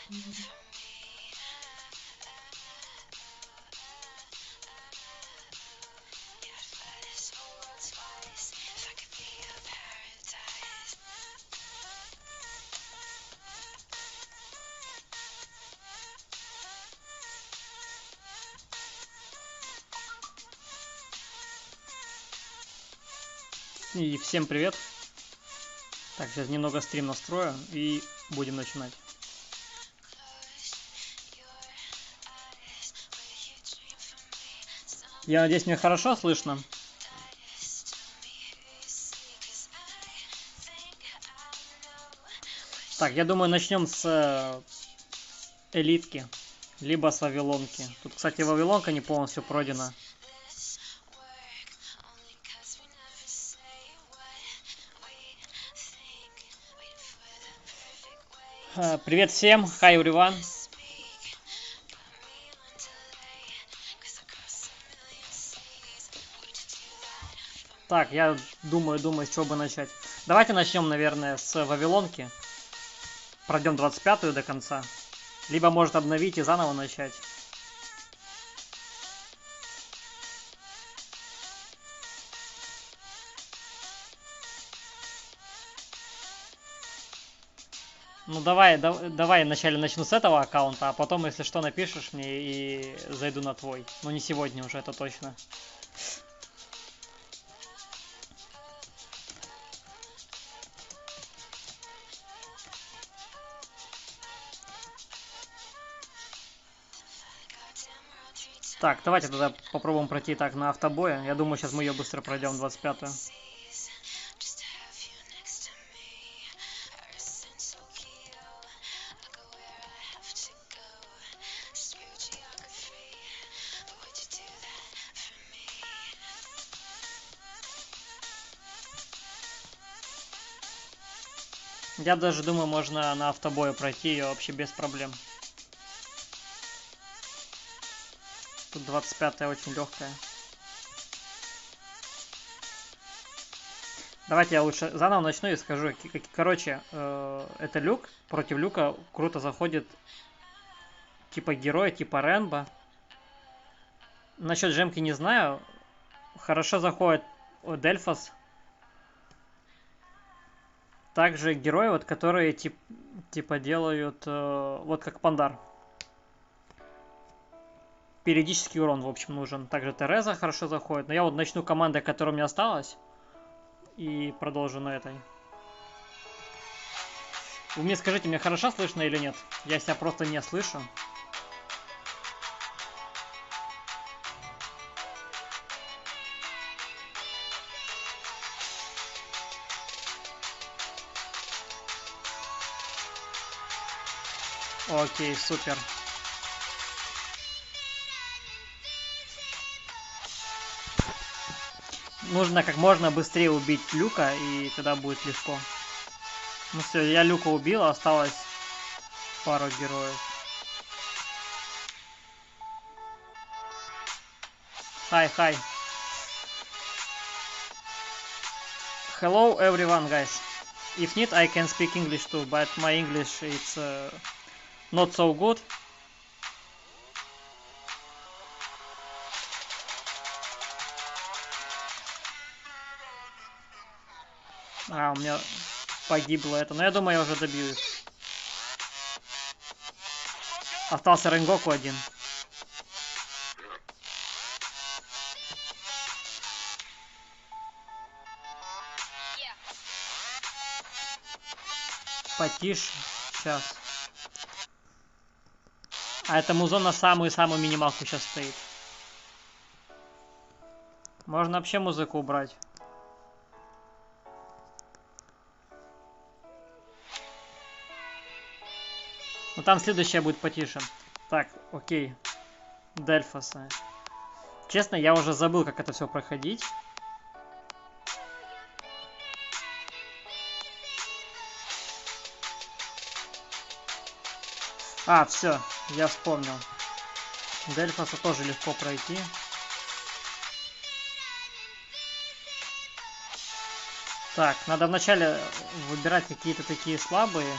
И всем привет. Так, сейчас немного стрим настрою и будем начинать. Я надеюсь, меня хорошо слышно. Так, я думаю, начнем с элитки, либо с вавилонки. Тут, кстати, вавилонка не полностью пройдена. Привет всем, hi everyone. Так, я думаю, с чего бы начать. Давайте начнем, наверное, с вавилонки. Пройдем 25-ю до конца. Либо, может, обновить и заново начать. Ну давай вначале начну с этого аккаунта, а потом, если что, напишешь мне и зайду на твой. Но не сегодня уже, это точно. Так, давайте тогда попробуем пройти так на автобое. Я думаю, сейчас мы ее быстро пройдем, 25-ю. Я даже думаю, можно на автобое пройти ее вообще без проблем. Тут 25-я очень легкая. Давайте я лучше заново начну и скажу. Короче, это люк. Против люка круто заходит типа героя, типа Рэмбо. Насчет жемки не знаю. Хорошо заходит Дельфос. Также герои, вот, которые типа делают, вот как Пандар. Периодический урон, в общем, нужен. Также Тереза хорошо заходит. Но я вот начну командой, которая у меня осталась. И продолжу на этой. Вы мне скажите, мне хорошо слышно или нет? Я себя просто не слышу. Окей, супер. Нужно как можно быстрее убить Люка, и тогда будет легко. Ну все, я Люка убил, осталось пару героев. Hi. Hello everyone, guys. If need, I can speak English too, but my English is not so good. А, у меня погибло это. Но я думаю, я уже добью их. Остался Ренгоку один. Потише. Сейчас. А это музон на самую-самую минималку сейчас стоит. Можно вообще музыку убрать. Ну там следующая будет потише. Так, окей. Дельфоса. Честно, я уже забыл, как это все проходить. А, все, я вспомнил. Дельфоса тоже легко пройти. Так, надо вначале выбирать какие-то такие слабые.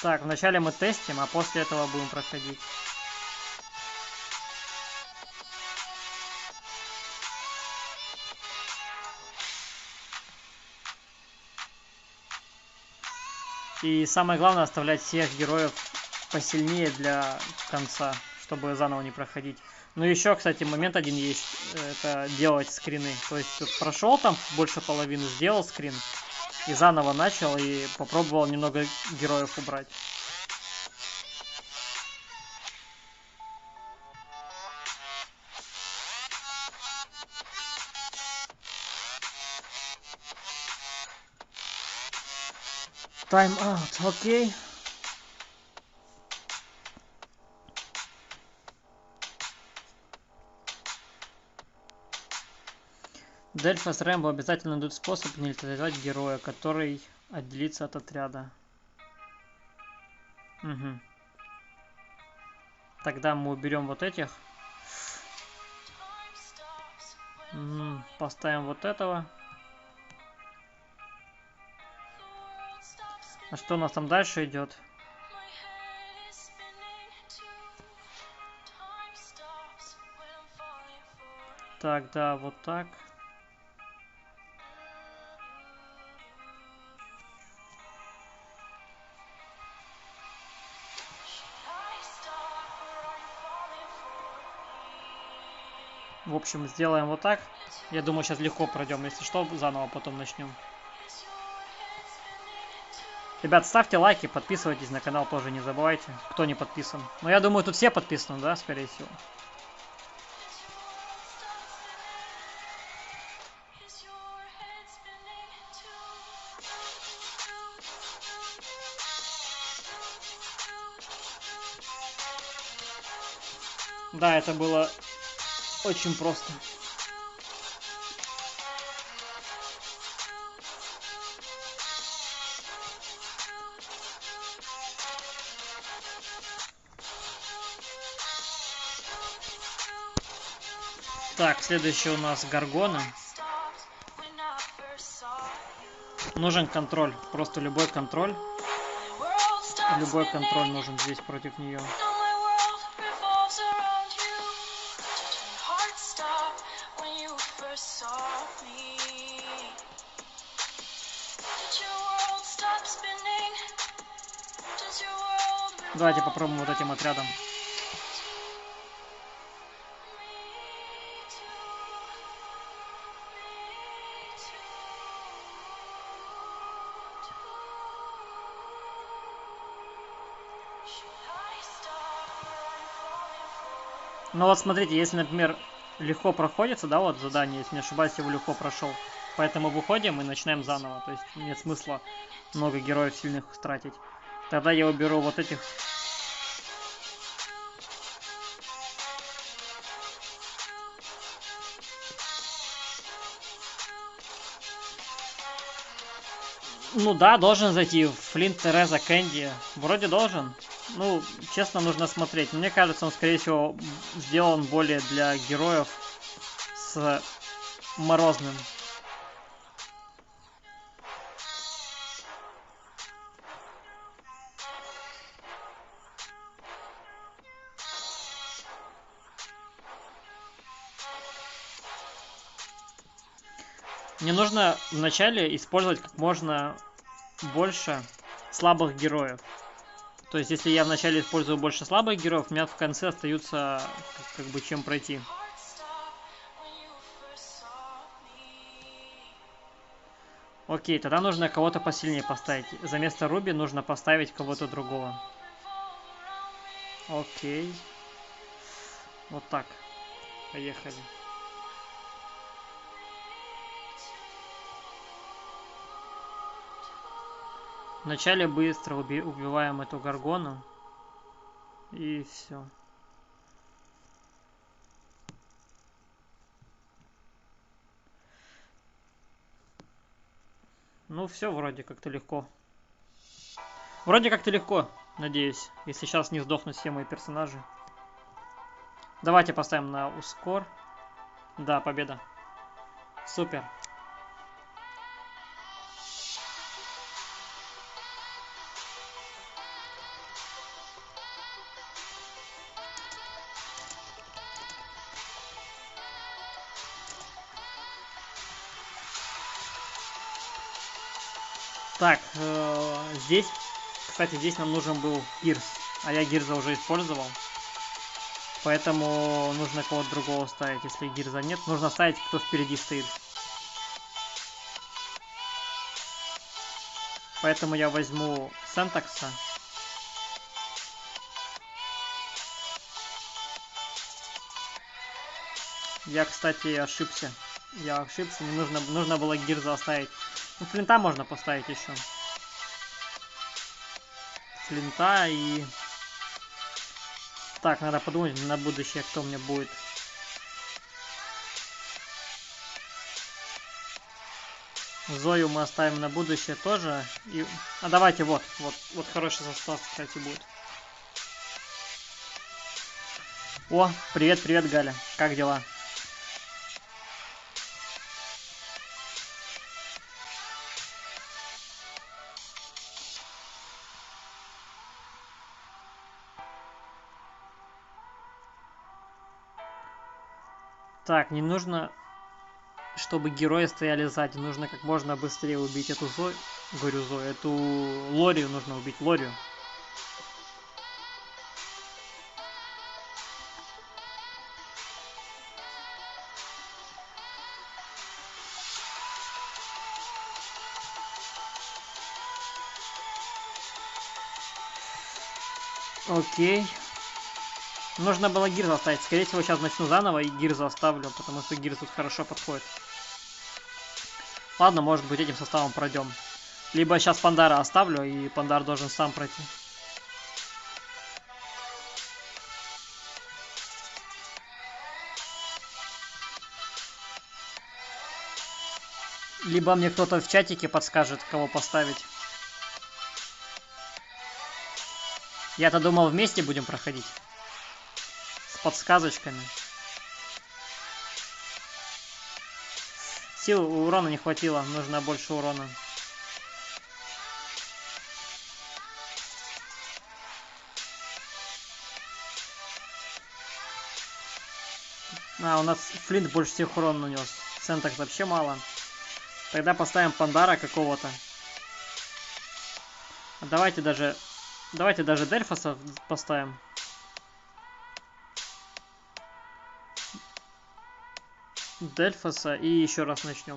Так, вначале мы тестим, а после этого будем проходить. И самое главное, оставлять всех героев посильнее для конца, чтобы заново не проходить. Ну еще, кстати, момент один есть, это делать скрины. То есть прошел там больше половины, сделал скрин и заново начал и попробовал немного героев убрать. Тайм-аут, окей. Дельфа с Рэмбо обязательно найдут способ нейтрализовать героя, который отделится от отряда. Угу. Тогда мы уберем вот этих. Поставим вот этого. А что у нас там дальше идет? Так, да, вот так. В общем, сделаем вот так. Я думаю, сейчас легко пройдем. Если что, заново потом начнем. Ребят, ставьте лайки, подписывайтесь на канал тоже, не забывайте, кто не подписан. Но я думаю, тут все подписаны, да, скорее всего. Да, это было очень просто. Так, следующий у нас Гаргона. Нужен контроль, просто любой контроль. Любой контроль нужен здесь против нее. Давайте попробуем вот этим отрядом. Ну вот смотрите, если, например, легко проходится, да, вот задание, если не ошибаюсь, его легко прошел. Поэтому выходим и начинаем заново. То есть нет смысла много героев сильных тратить. Тогда я уберу вот этих. Ну да, должен зайти в Флинт, Тереза, Кэнди. Вроде должен. Ну, честно, нужно смотреть. Мне кажется, он, скорее всего, сделан более для героев с морозным. Мне нужно вначале использовать как можно больше слабых героев. То есть, если я вначале использую больше слабых героев, у меня в конце остаются как бы чем пройти. Окей, тогда нужно кого-то посильнее поставить. За место Руби нужно поставить кого-то другого. Окей. Вот так. Поехали. Вначале быстро убиваем эту Гаргону. И все. Ну все, вроде как-то легко. Вроде как-то легко, надеюсь. Если сейчас не сдохнут все мои персонажи. Давайте поставим на ускор. Да, победа. Супер. Так, здесь, кстати, здесь нам нужен был Гирс, а я Гирза уже использовал. Поэтому нужно кого-то другого ставить. Если Гирза нет, нужно ставить, кто впереди стоит. Поэтому я возьму Сентакса. Я, кстати, ошибся. Не нужно было Гирза оставить. Ну, Флинта можно поставить еще. Флинта и... Так, надо подумать на будущее, кто у меня будет. Зою мы оставим на будущее тоже. И... А давайте вот хороший состав, кстати, будет. О, привет, Галя. Как дела? Так, не нужно, чтобы герои стояли сзади. Нужно как можно быстрее убить эту Зою. Говорю Зою, эту Лорию нужно убить. Лорию. Окей. Нужно было Гирза оставить. Скорее всего, сейчас начну заново и Гирза оставлю, потому что Гирз тут хорошо подходит. Ладно, может быть, этим составом пройдем. Либо сейчас Пандара оставлю, и Пандар должен сам пройти. Либо мне кто-то в чатике подскажет, кого поставить. Я-то думал, вместе будем проходить. С подсказочками. Сил урона не хватило, нужно больше урона. А, у нас Флинт больше всех урона нанес. Сентакс вообще мало. Тогда поставим Пандара какого-то. Давайте даже Дельфоса поставим. Дельфоса и еще раз начнем.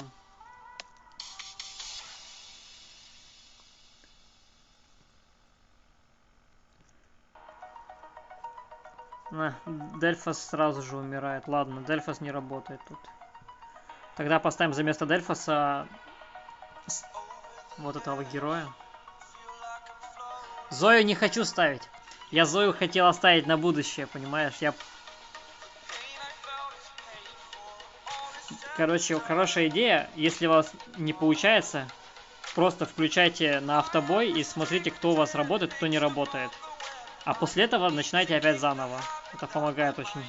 Дельфос сразу же умирает. Ладно, Дельфос не работает тут. Тогда поставим за место Дельфоса вот этого героя. Зою не хочу ставить. Я Зою хотел оставить на будущее, понимаешь? Короче, хорошая идея. Если у вас не получается, просто включайте на автобой и смотрите, кто у вас работает, кто не работает. А после этого начинайте опять заново. Это помогает очень.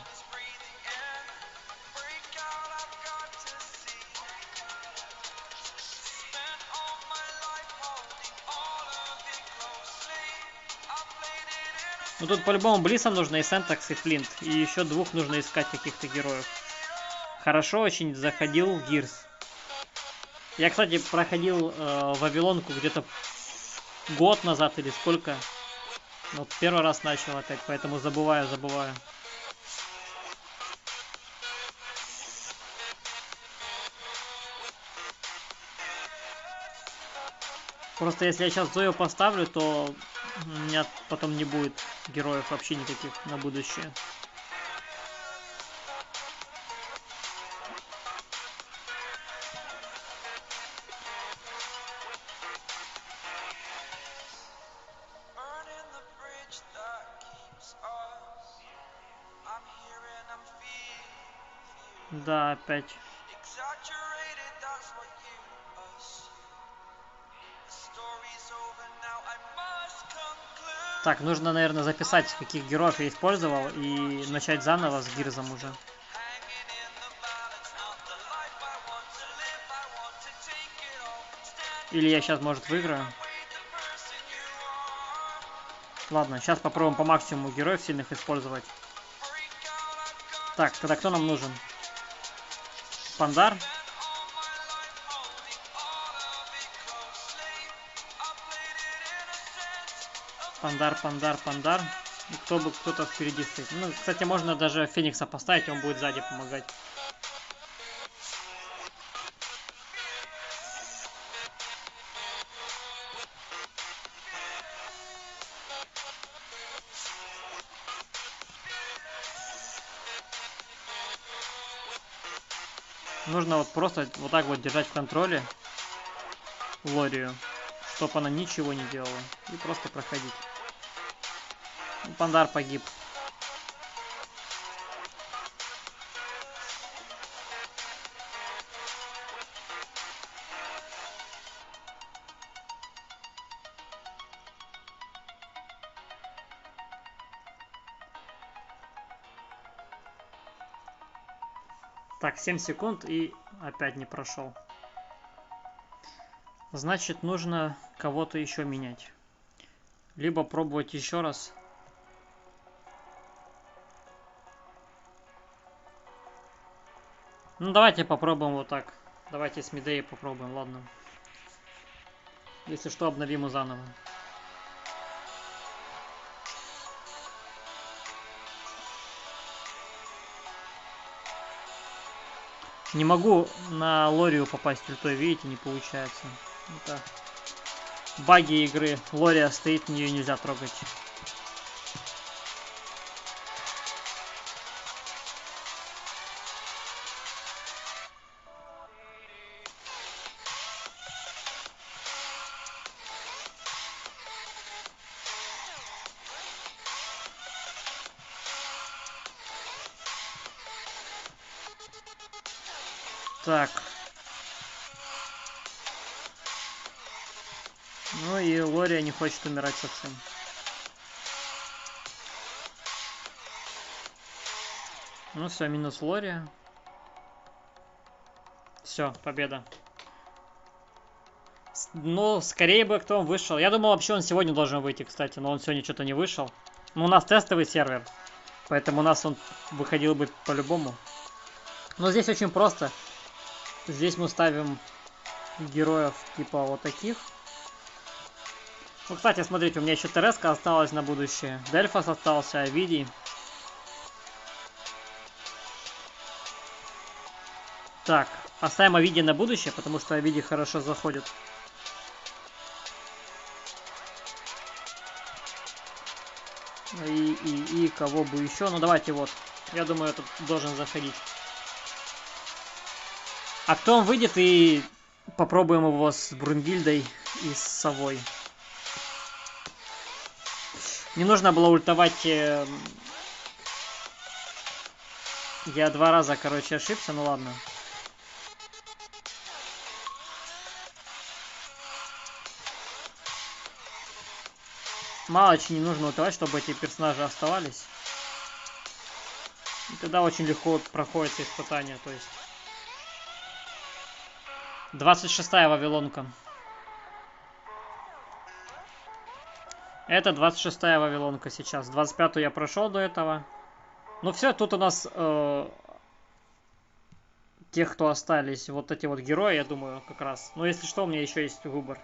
Ну тут по-любому Блиса нужно и Сентакс, и Флинт. И еще двух нужно искать каких-то героев. Хорошо очень заходил Гирс. Я, кстати, проходил Вавилонку где-то год назад или сколько. Вот первый раз начал опять, поэтому забываю. Просто если я сейчас Зою поставлю, то у меня потом не будет героев вообще никаких на будущее. Да, опять. Так, нужно, наверное, записать, каких героев я использовал, и начать заново с Гирзом уже. Или я сейчас, может, выиграю. Ладно, сейчас попробуем по максимуму героев сильных использовать. Так, тогда кто нам нужен? Пандар. Пандар, пандар, пандар. И кто-то впереди стоит. Ну, кстати, можно даже Феникса поставить, он будет сзади помогать. Нужно вот просто вот так вот держать в контроле Лорию, чтобы она ничего не делала. И просто проходить. Пандар погиб. Так, 7 секунд и опять не прошел. Значит, нужно кого-то еще менять. Либо пробовать еще раз. Ну, давайте попробуем вот так. Давайте с Медеей попробуем, ладно. Если что, обновим его заново. Не могу на Лорию попасть ультой, видите, не получается. Это баги игры. Лория стоит, нее нельзя трогать. Так. Ну и Лория не хочет умирать совсем. Ну все, минус Лория. Все, победа. Ну, скорее бы кто он вышел. Я думал, вообще он сегодня должен выйти, кстати, но он сегодня что-то не вышел. Ну, у нас тестовый сервер, поэтому у нас он выходил бы по-любому. Но здесь очень просто. Здесь мы ставим героев типа вот таких. Ну, кстати, смотрите, у меня еще Тереска осталась на будущее. Дельфос остался, Овидий. Так, оставим Овидия на будущее, потому что Овидий хорошо заходит. И кого бы еще? Ну, давайте вот. Я думаю, этот должен заходить. А кто он выйдет, и попробуем его с Брунгильдой и с Совой. Не нужно было ультовать. Я 2 раза, короче, ошибся, ну ладно. Мало чего не нужно ультовать, чтобы эти персонажи оставались. И тогда очень легко проходится испытание, то есть. 26-я Вавилонка. Это 26-я Вавилонка сейчас. 25-ю я прошел до этого. Ну все, тут у нас тех, кто остались, вот эти вот герои, я думаю, как раз. Но если что, у меня еще есть выбор.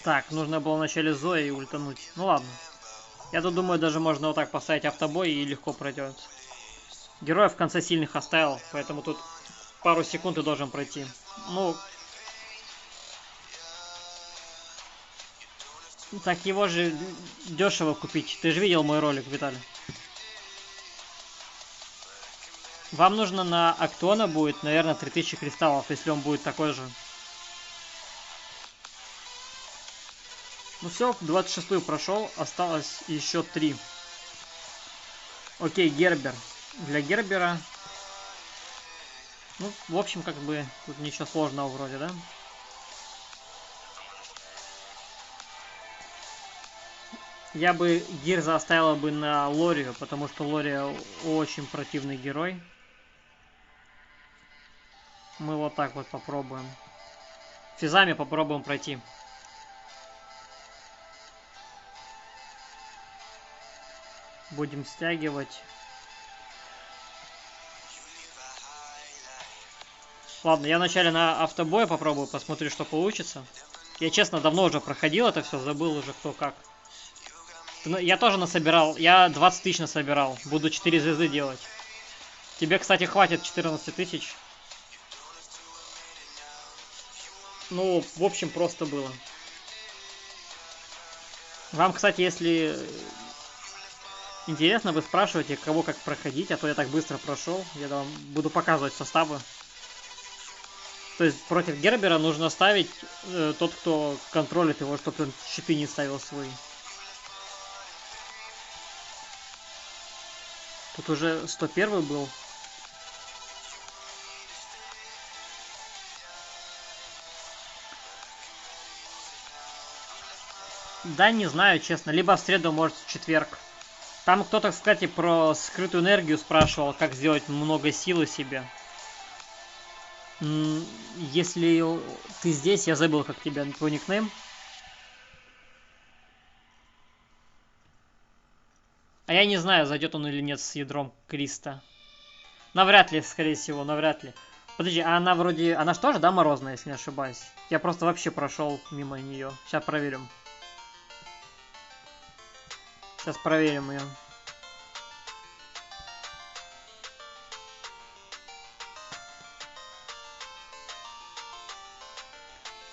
Так, нужно было вначале Зои ультануть. Ну ладно. Я тут думаю, даже можно вот так поставить автобой и легко пройдет. Героя в конце сильных оставил, поэтому тут пару секунд и должен пройти. Ну, так его же дешево купить. Ты же видел мой ролик, Виталий. Вам нужно на Актона будет, наверное, 3000 кристаллов, если он будет такой же. Ну все, 26-ю прошел, осталось еще 3. Окей, Гербер. Для Гербера... Ну, в общем, как бы, тут ничего сложного вроде, да? Я бы Гирза оставила бы на Лорию, потому что Лория очень противный герой. Мы вот так вот попробуем. Физами попробуем пройти. Будем стягивать. Ладно, я вначале на автобое попробую, посмотрю, что получится. Я, честно, давно уже проходил это все, забыл уже кто как. Я тоже насобирал, я 20 тысяч насобирал. Буду 4 звезды делать. Тебе, кстати, хватит 14 тысяч. Ну, в общем, просто было. Вам, кстати, если интересно, вы спрашиваете, кого как проходить, а то я так быстро прошел. Я вам буду показывать составы. То есть против Гербера нужно ставить тот, кто контролит его, чтобы он щиты не ставил свои. Тут уже 101 был. Да, не знаю, честно. Либо в среду, может, в четверг. Там кто-то, кстати, про скрытую энергию спрашивал, как сделать много силы себе. Если ты здесь, я забыл, как тебя, твой никнейм. А я не знаю, зайдет он или нет с ядром Криста. Навряд ли, скорее всего, навряд ли. Подожди, а она вроде... Она же тоже, да, морозная, если не ошибаюсь? Я просто вообще прошел мимо нее. Сейчас проверим. Сейчас проверим ее.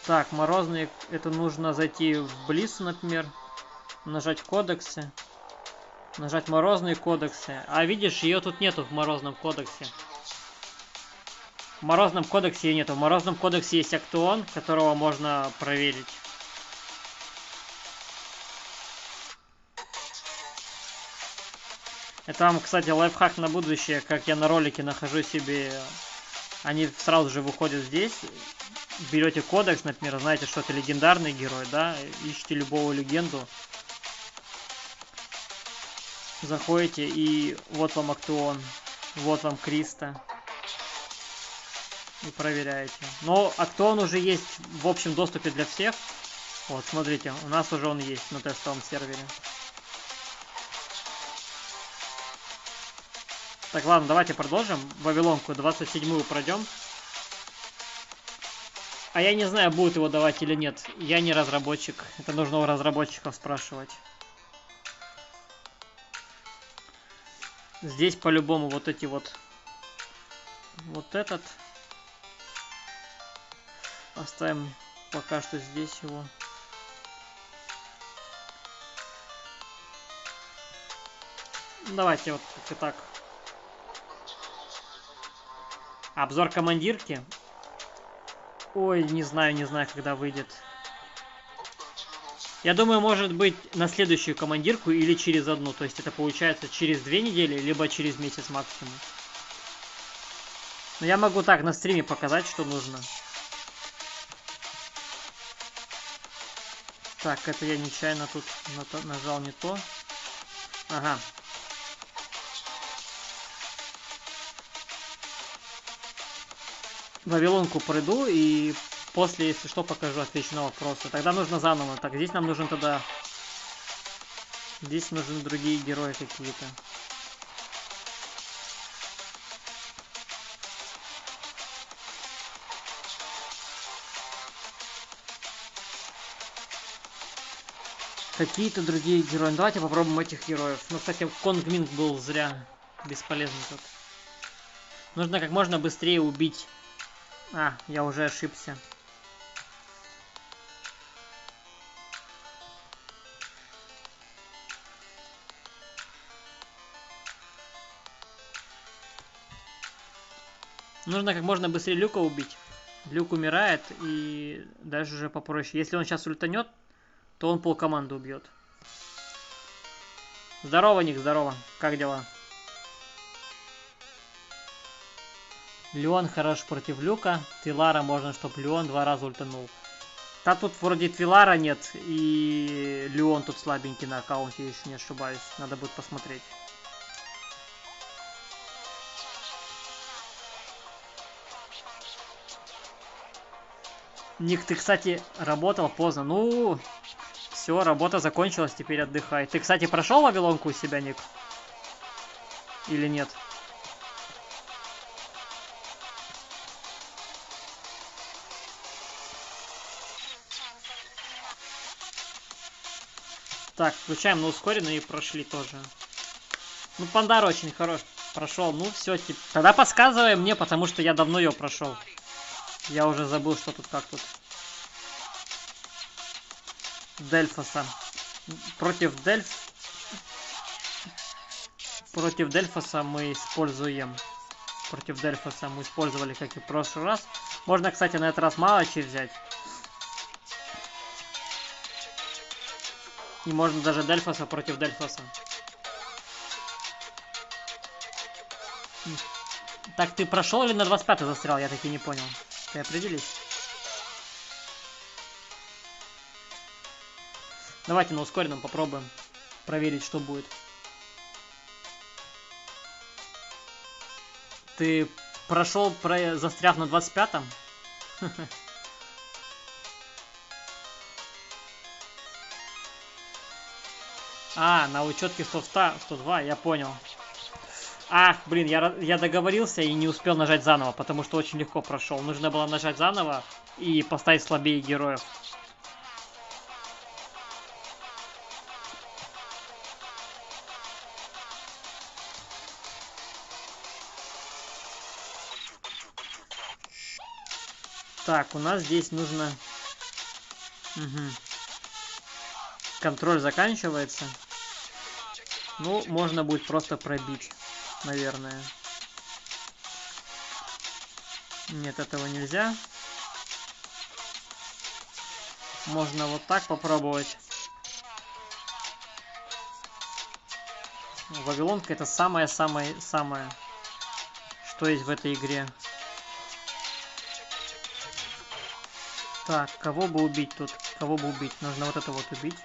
Так, морозные, это нужно зайти в Блиссу, например, нажать кодексы, нажать морозные кодексы. А видишь, ее тут нету в морозном кодексе. В морозном кодексе ее нету. В морозном кодексе есть Актуон, которого можно проверить. Это вам, кстати, лайфхак на будущее, как я на ролике нахожу себе. Они сразу же выходят здесь. Берете кодекс, например, знаете, что это легендарный герой, да, ищите любую легенду, заходите, и вот вам Актуон, вот вам Криста, и проверяете. Но Актуон уже есть в общем доступе для всех. Вот, смотрите, у нас уже он есть на тестовом сервере. Так, ладно, давайте продолжим. Вавилонку 27-ю пройдем. А я не знаю, будут его давать или нет. Я не разработчик. Это нужно у разработчиков спрашивать. Здесь по-любому вот эти вот. Вот этот. Оставим пока что здесь его. Давайте вот как-то так. Обзор командирки. Ой, не знаю, когда выйдет. Я думаю, может быть, на следующую командирку или через одну. То есть это получается через 2 недели, либо через месяц максимум. Но я могу так на стриме показать, что нужно. Так, это я нечаянно тут нажал не то. Ага. Вавилонку пройду и после, если что, покажу, отвечу на вопросы. Тогда нужно заново. Так, здесь нам нужен тогда... Здесь нужны другие герои какие-то. Какие-то другие герои. Ну, давайте попробуем этих героев. Ну, кстати, Конг Минг был зря. Бесполезный тут. Нужно как можно быстрее убить. А, я уже ошибся. Нужно как можно быстрее Люка убить. Люк умирает, и дальше уже попроще. Если он сейчас ультанет, то он полкоманды убьет. Здорово, Ник, здорово. Как дела? Леон хорош против Люка. Твилара можно, чтобы Леон 2 раза ультанул. Да тут вроде Твилара нет, и Леон тут слабенький на аккаунте, если не ошибаюсь. Надо будет посмотреть. Ник, ты, кстати, работал поздно. Ну, все, работа закончилась, теперь отдыхай. Ты, кстати, прошел Вавилонку у себя, Ник? Или нет? Так, включаем на ускоренный и прошли тоже. Ну, Пандар очень хорош. Прошел. Ну, все. Тогда подсказывай мне, потому что я давно ее прошел. Я уже забыл, что тут как тут. Дельфоса. Против Дельфоса мы используем. Против Дельфоса мы использовали, как и в прошлый раз. Можно, кстати, на этот раз Малачи взять. И можно даже Дельфоса против Дельфоса. Так, ты прошел или на 25-й застрял? Я таки не понял. Ты определись. Давайте на ускоренном попробуем проверить, что будет. Ты прошел, застряв на 25-м? А, на учетке 102, я понял. Ах, блин, я договорился и не успел нажать заново, потому что очень легко прошел. Нужно было нажать заново и поставить слабее героев. Так, у нас здесь нужно... Угу. Контроль заканчивается. Ну, можно будет просто пробить, наверное. Нет, этого нельзя. Можно вот так попробовать. Вавилонка — это самое-самое-самое, что есть в этой игре. Так, кого бы убить тут? Кого бы убить? Нужно вот это вот убить.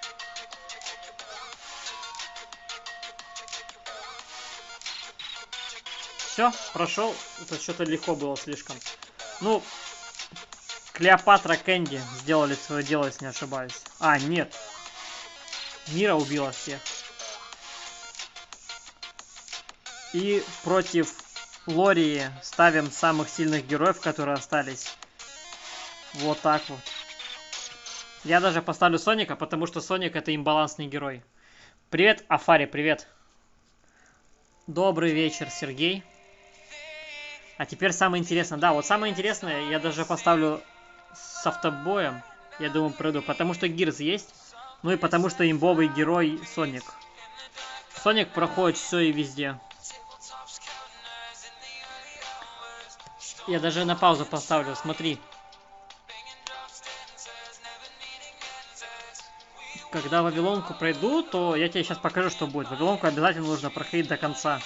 Все, прошел. Это что-то легко было слишком. Ну, Клеопатра, Кэнди сделали свое дело, если не ошибаюсь. А, нет. Мира убила всех. И против Лории ставим самых сильных героев, которые остались. Вот так вот. Я даже поставлю Соника, потому что Соник — это имбалансный герой. Привет, Афари, привет. Добрый вечер, Сергей. А теперь самое интересное. Да, вот самое интересное, я даже поставлю с автобоем. Я думаю, пройду, потому что Гирз есть. Ну и потому что имбовый герой Соник. Соник проходит все и везде. Я даже на паузу поставлю, смотри. Когда Вавилонку пройду, то я тебе сейчас покажу, что будет. Вавилонку обязательно нужно проходить до конца,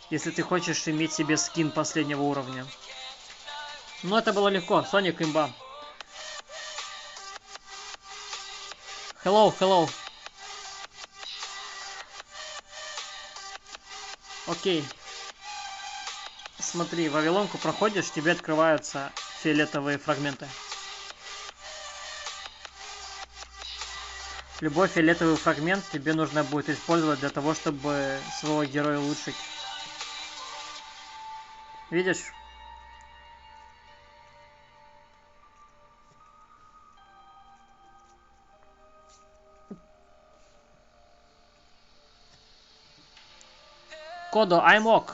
если ты хочешь иметь себе скин последнего уровня. Ну, это было легко. Соник имба. Hello, hello. Окей. Смотри, Вавилонку проходишь, тебе открываются фиолетовые фрагменты. Любой фиолетовый фрагмент тебе нужно будет использовать для того, чтобы своего героя улучшить. Видишь? Кодо, I'm ok.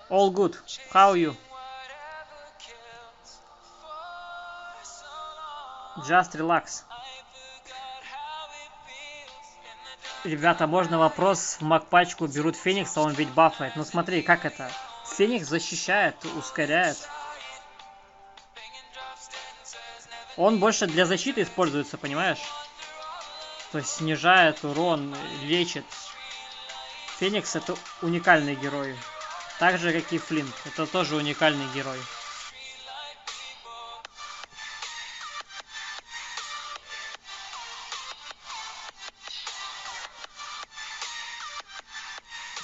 All good. How are you? Just relax. Ребята, можно вопрос? В макпачку берут Феникса, он ведь бафает. Ну смотри, как это? Феникс защищает, ускоряет. Он больше для защиты используется, понимаешь? То есть снижает урон, лечит. Феникс — это уникальный герой. Так же, как и Флинт. Это тоже уникальный герой.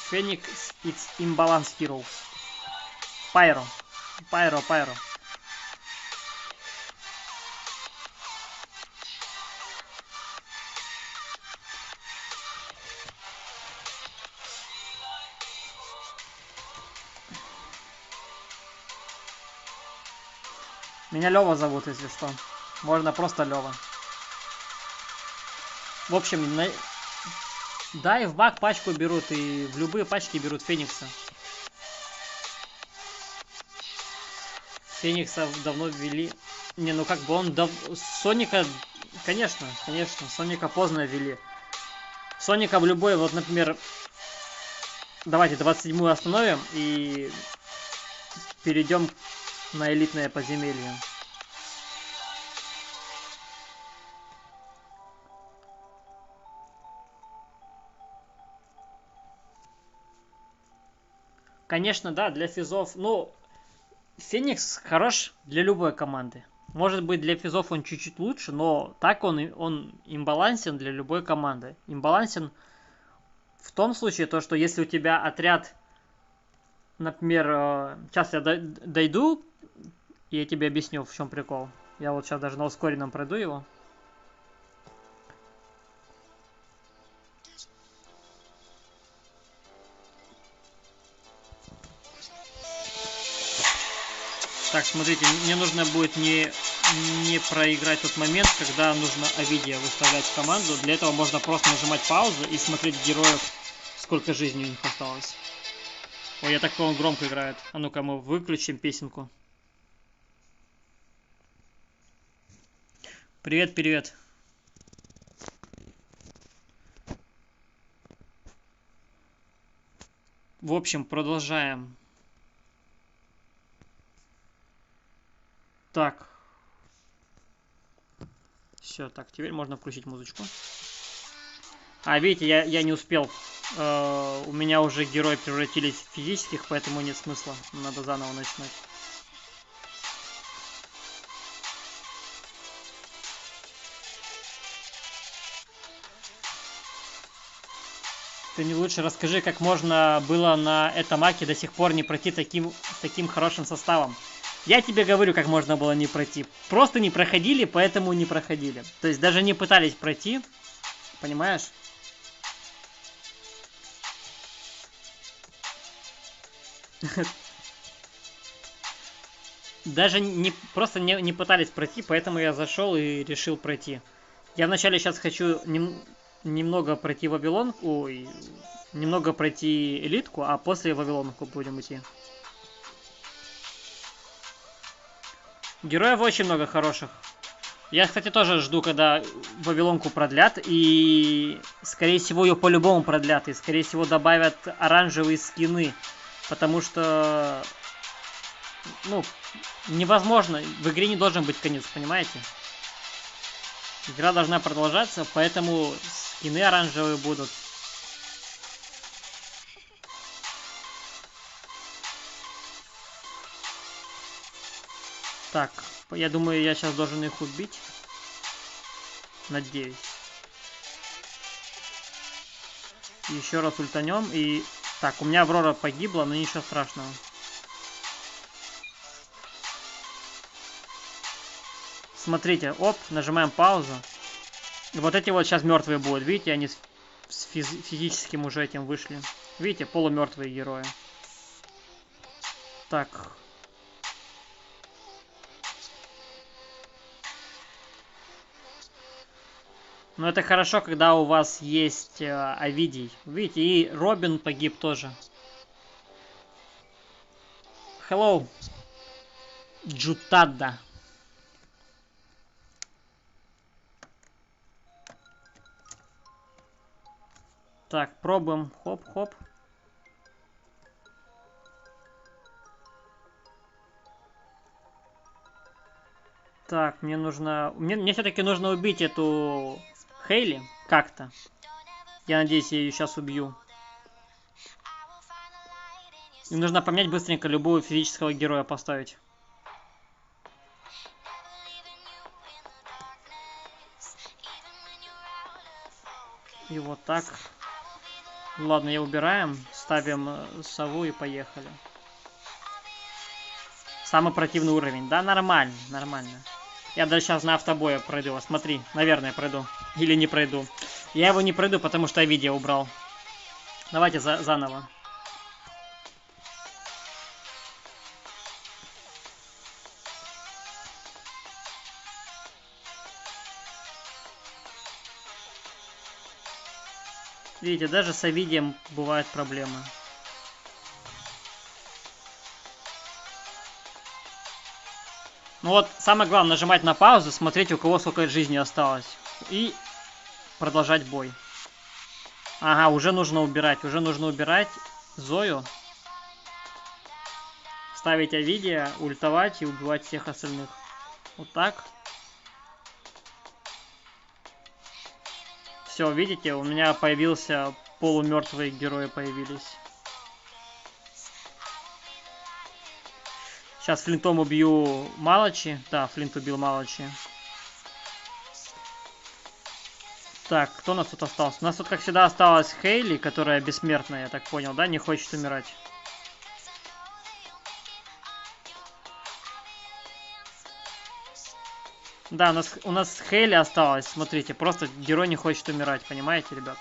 Феникс — it's imbalance hero. Пайро. Пайро. Меня Лёва зовут, если что. Можно просто Лёва. В общем, да, и в баг пачку берут, и в любые пачки берут Феникса. Феникса давно ввели. Не, ну как бы он Соника, конечно, Соника поздно ввели. Соника в любой, вот, например, давайте 27-ю остановим и перейдем на элитное подземелье. Конечно, да, для физов, ну, Феникс хорош для любой команды. Может быть, для физов он чуть-чуть лучше, но так он имбалансен для любой команды. Имбалансен в том случае, то, что если у тебя отряд, например, сейчас я дойду, и я тебе объясню, в чем прикол. Я вот сейчас даже на ускоренном пройду его. Так, смотрите, мне нужно будет не проиграть тот момент, когда нужно Овидия выставлять в команду. Для этого можно просто нажимать паузу и смотреть героев, сколько жизни у них осталось. Ой, я так понял, он громко играет. А ну-ка, мы выключим песенку. Привет, привет. В общем, продолжаем. Так. Все, так, теперь можно включить музычку. А, видите, я не успел. У меня уже герои превратились в физических, поэтому нет смысла. Надо заново начинать. Ты мне лучше расскажи, как можно было на этом аке до сих пор не пройти таким хорошим составом. Я тебе говорю, как можно было не пройти. Просто не проходили, поэтому не проходили. То есть даже не пытались пройти. Понимаешь? Даже просто не пытались пройти, поэтому я зашел и решил пройти. Я вначале сейчас хочу немного пройти Вавилонку, немного пройти элитку, а после Вавилонку будем идти. Героев очень много хороших. Я, кстати, тоже жду, когда Вавилонку продлят, и, скорее всего, ее по-любому продлят, и, скорее всего, добавят оранжевые скины, потому что, ну, невозможно, в игре не должен быть конец, понимаете? Игра должна продолжаться, поэтому скины оранжевые будут. Так, я думаю, я сейчас должен их убить. Надеюсь. Еще раз ультанем и... Так, у меня Аврора погибла, но ничего страшного. Смотрите, оп, нажимаем паузу. И вот эти вот сейчас мертвые будут. Видите, они с физическим уже этим вышли. Видите, полумертвые герои. Так. Но это хорошо, когда у вас есть Овидий. Видите, и Робин погиб тоже. Hello. Джутада. Так, пробуем. Хоп-хоп. Так, мне нужно... Мне все-таки нужно убить эту Хейли как-то. Я надеюсь, я ее сейчас убью. И нужно поменять быстренько любого физического героя поставить. И вот так. Ладно, я убираем. Ставим сову и поехали. Самый противный уровень. Да, нормально, нормально. Я даже сейчас на автобое пройду. Смотри, наверное, пройду. Или не пройду. Я его не пройду, потому что я видео убрал. Давайте заново. Видите, даже с Овидием бывают проблемы. Ну вот, самое главное, нажимать на паузу, смотреть, у кого сколько жизни осталось. И продолжать бой. Ага, уже нужно убирать Зою. Ставить Овидия, ультовать и убивать всех остальных. Вот так. Все, видите, у меня появился полумертвые герои появились. Сейчас флинтом убью Малачи. Да, флинт убил Малачи. Так, кто у нас тут остался? У нас тут, как всегда, осталась Хейли, которая бессмертная, я так понял, да? Не хочет умирать. Да, у нас Хейли осталась, смотрите, просто герой не хочет умирать, понимаете, ребят?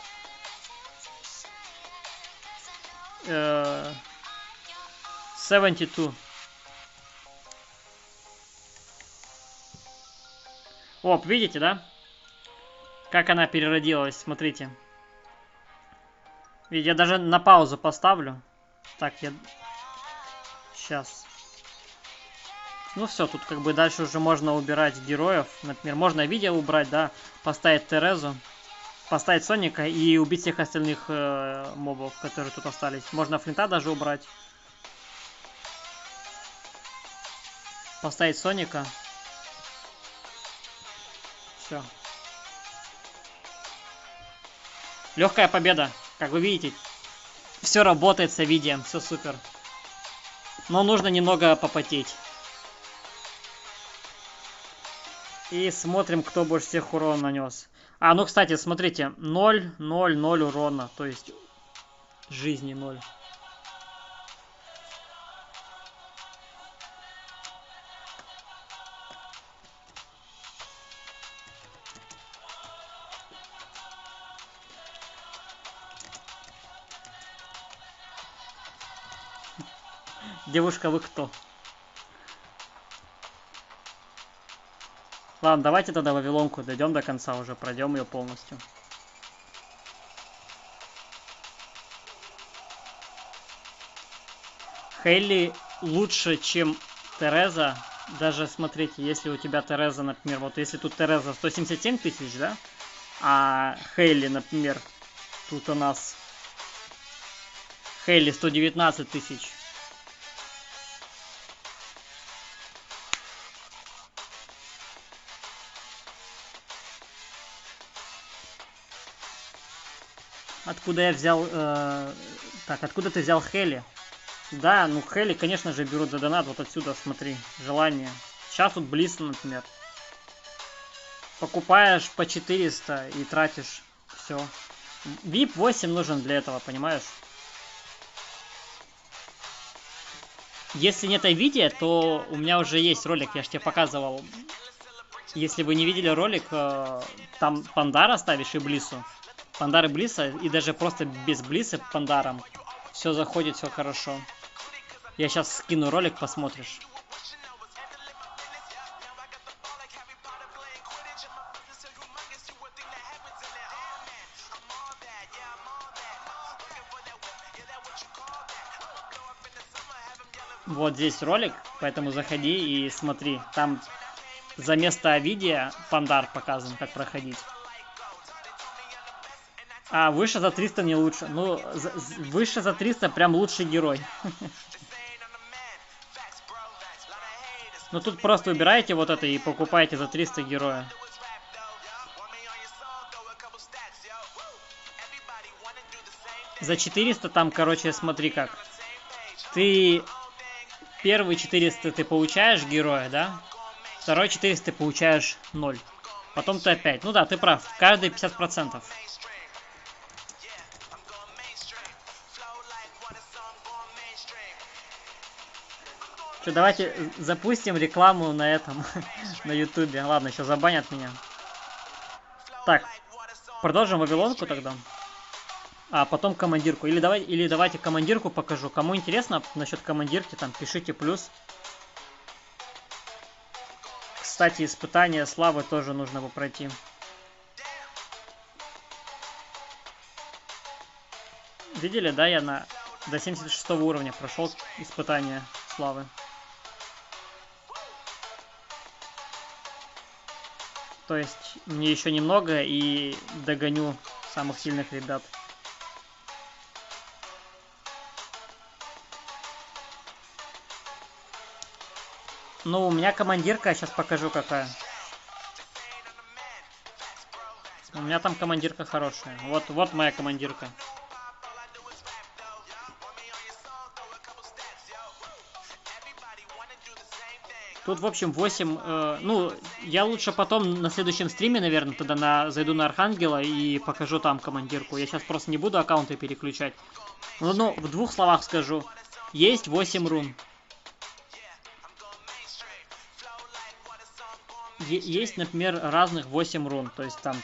72. Оп, видите, да? Как она переродилась, смотрите. Видите, я даже на паузу поставлю. Так, я... Сейчас. Ну все, тут как бы дальше уже можно убирать героев. Например, можно видео убрать, да, поставить Терезу, поставить Соника и убить всех остальных мобов, которые тут остались. Можно флинта даже убрать. Поставить Соника. Все. Легкая победа. Как вы видите, все работает с Овидием, все супер. Но нужно немного попотеть. И смотрим, кто больше всех урона нанес. А, ну, кстати, смотрите, 0, 0, 0 урона. То есть, жизни 0. Девушка, вы кто? Ладно, давайте тогда Вавилонку дойдем до конца уже, пройдем ее полностью. Хейли лучше, чем Тереза. Даже смотрите, если у тебя Тереза, например, вот если тут Тереза 177 тысяч, да? А Хейли, например, тут у нас Хейли 119 тысяч. Откуда я взял... Так, откуда ты взял Хейли? Да, ну Хейли, конечно же, берут за донат. Вот отсюда, смотри, желание. Сейчас тут Близ, например. Покупаешь по 400 и тратишь. Все. VIP 8 нужен для этого, понимаешь? Если нет видео, то у меня уже есть ролик, я же тебе показывал. Если вы не видели ролик, там Пандара ставишь и Блису. Пандар и Блиса, и даже просто без Блиса Пандаром. Все заходит, все хорошо. Я сейчас скину ролик, посмотришь. Вот здесь ролик, поэтому заходи и смотри. Там за место видео Пандар показан, как проходить. А выше за 300 не лучше. Ну, выше за 300 прям лучший герой. Ну тут просто убираете вот это и покупаете за 300 героя. За 400 там, короче, смотри как. Ты первый 400 ты получаешь героя, да? Второй 400 ты получаешь 0. Потом ты опять. Ну да, ты прав. Каждый 50%. Что, давайте запустим рекламу на этом, на ютубе. Ладно, еще забанят меня. Так, продолжим Вавилонку тогда. А потом командирку. Или давайте командирку покажу. Кому интересно насчет командирки, там пишите плюс. Кстати, испытание славы тоже нужно бы пройти. Видели, да, я до 76 уровня прошел испытание славы. То есть мне еще немного и догоню самых сильных ребят. Ну, у меня командирка, сейчас покажу какая. У меня там командирка хорошая. Вот моя командирка. Тут, в общем, 8... ну, я лучше потом на следующем стриме, наверное, тогда зайду на Архангела и покажу там командирку. Я сейчас просто не буду аккаунты переключать. Ну, в двух словах скажу. Есть 8 рун. Есть, например, разных 8 рун. То есть там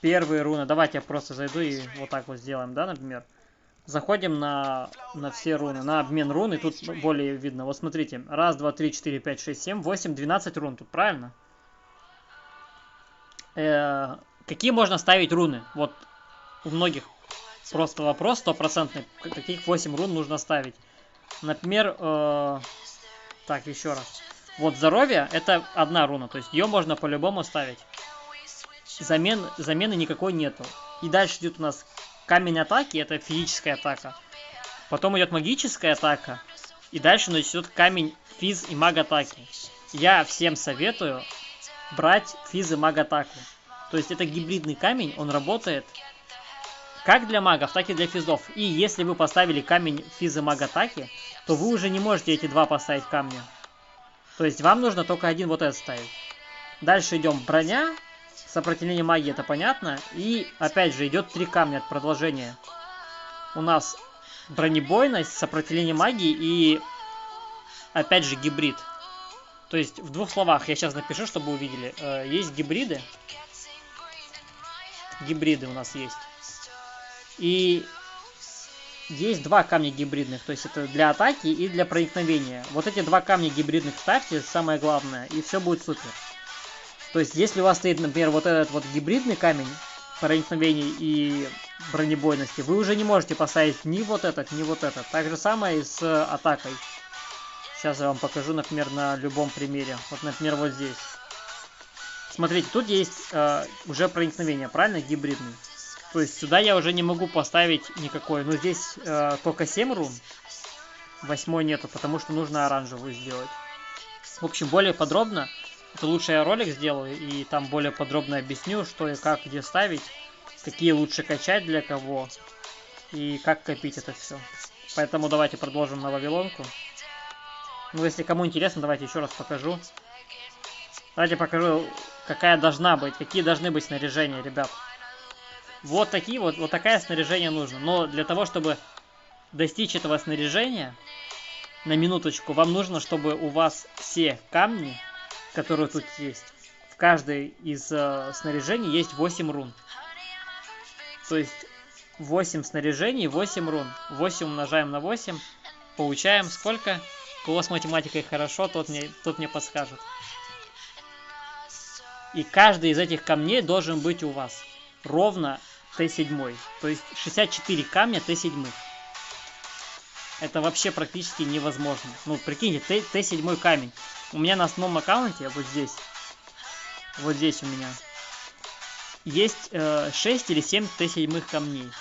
первые руны. Давайте я просто зайду и вот так вот сделаем, да, например. Заходим на все руны, на обмен рун, и тут более видно. Вот смотрите, 1, 2, 3, 4, 5, 6, 7, 8, 12 рун тут, правильно? Какие можно ставить руны? Вот у многих просто вопрос стопроцентный. Каких 8 рун нужно ставить? Например, так, еще раз. Вот здоровье, это одна руна, то есть ее можно по-любому ставить. Замены никакой нету. И дальше идет у нас камень атаки, это физическая атака. Потом идет магическая атака. И дальше начнет камень физ и маг атаки. Я всем советую брать физ и маг атаку. То есть это гибридный камень, он работает как для магов, так и для физов. И если вы поставили камень физ и маг атаки, то вы уже не можете эти два поставить камня. То есть вам нужно только один вот этот ставить. Дальше идем броня. Сопротивление магии, это понятно. И опять же идет 3 камня от продолжения. У нас бронебойность, сопротивление магии и опять же гибрид. То есть в двух словах я сейчас напишу, чтобы вы увидели. Есть гибриды. Гибриды у нас есть. И есть 2 камня гибридных. То есть это для атаки и для проникновения. Вот эти 2 камня гибридных ставьте, самое главное. И все будет супер. То есть, если у вас стоит, например, вот этот вот гибридный камень проникновения и бронебойности, вы уже не можете поставить ни вот этот, ни вот этот. Так же самое и с атакой. Сейчас я вам покажу, например, на любом примере. Вот, например, вот здесь. Смотрите, тут есть уже проникновение, правильно? Гибридный. То есть, сюда я уже не могу поставить никакой. Но здесь только 7 рун. 8 нету, потому что нужно оранжевую сделать. В общем, более подробно. Это лучше я ролик сделаю и там более подробно объясню, что и как, где ставить, какие лучше качать для кого и как копить это все. Поэтому давайте продолжим на Вавилонку. Ну, если кому интересно, давайте еще раз покажу. Давайте покажу, какая должна быть, какие должны быть снаряжения, ребят. Вот такие вот такое снаряжение нужно. Но для того, чтобы достичь этого снаряжения, на минуточку, вам нужно, чтобы у вас все камни, которые тут есть, в каждой из снаряжений есть 8 рун. То есть 8 снаряжений, 8 рун. 8 умножаем на 8, получаем сколько? У кого с математикой хорошо, тот мне подскажет. И каждый из этих камней должен быть у вас ровно Т7. То есть 64 камня Т7. Это вообще практически невозможно. Ну, прикиньте, Т7 камень. У меня на основном аккаунте, вот здесь у меня, есть 6 или 7 Т7 камней.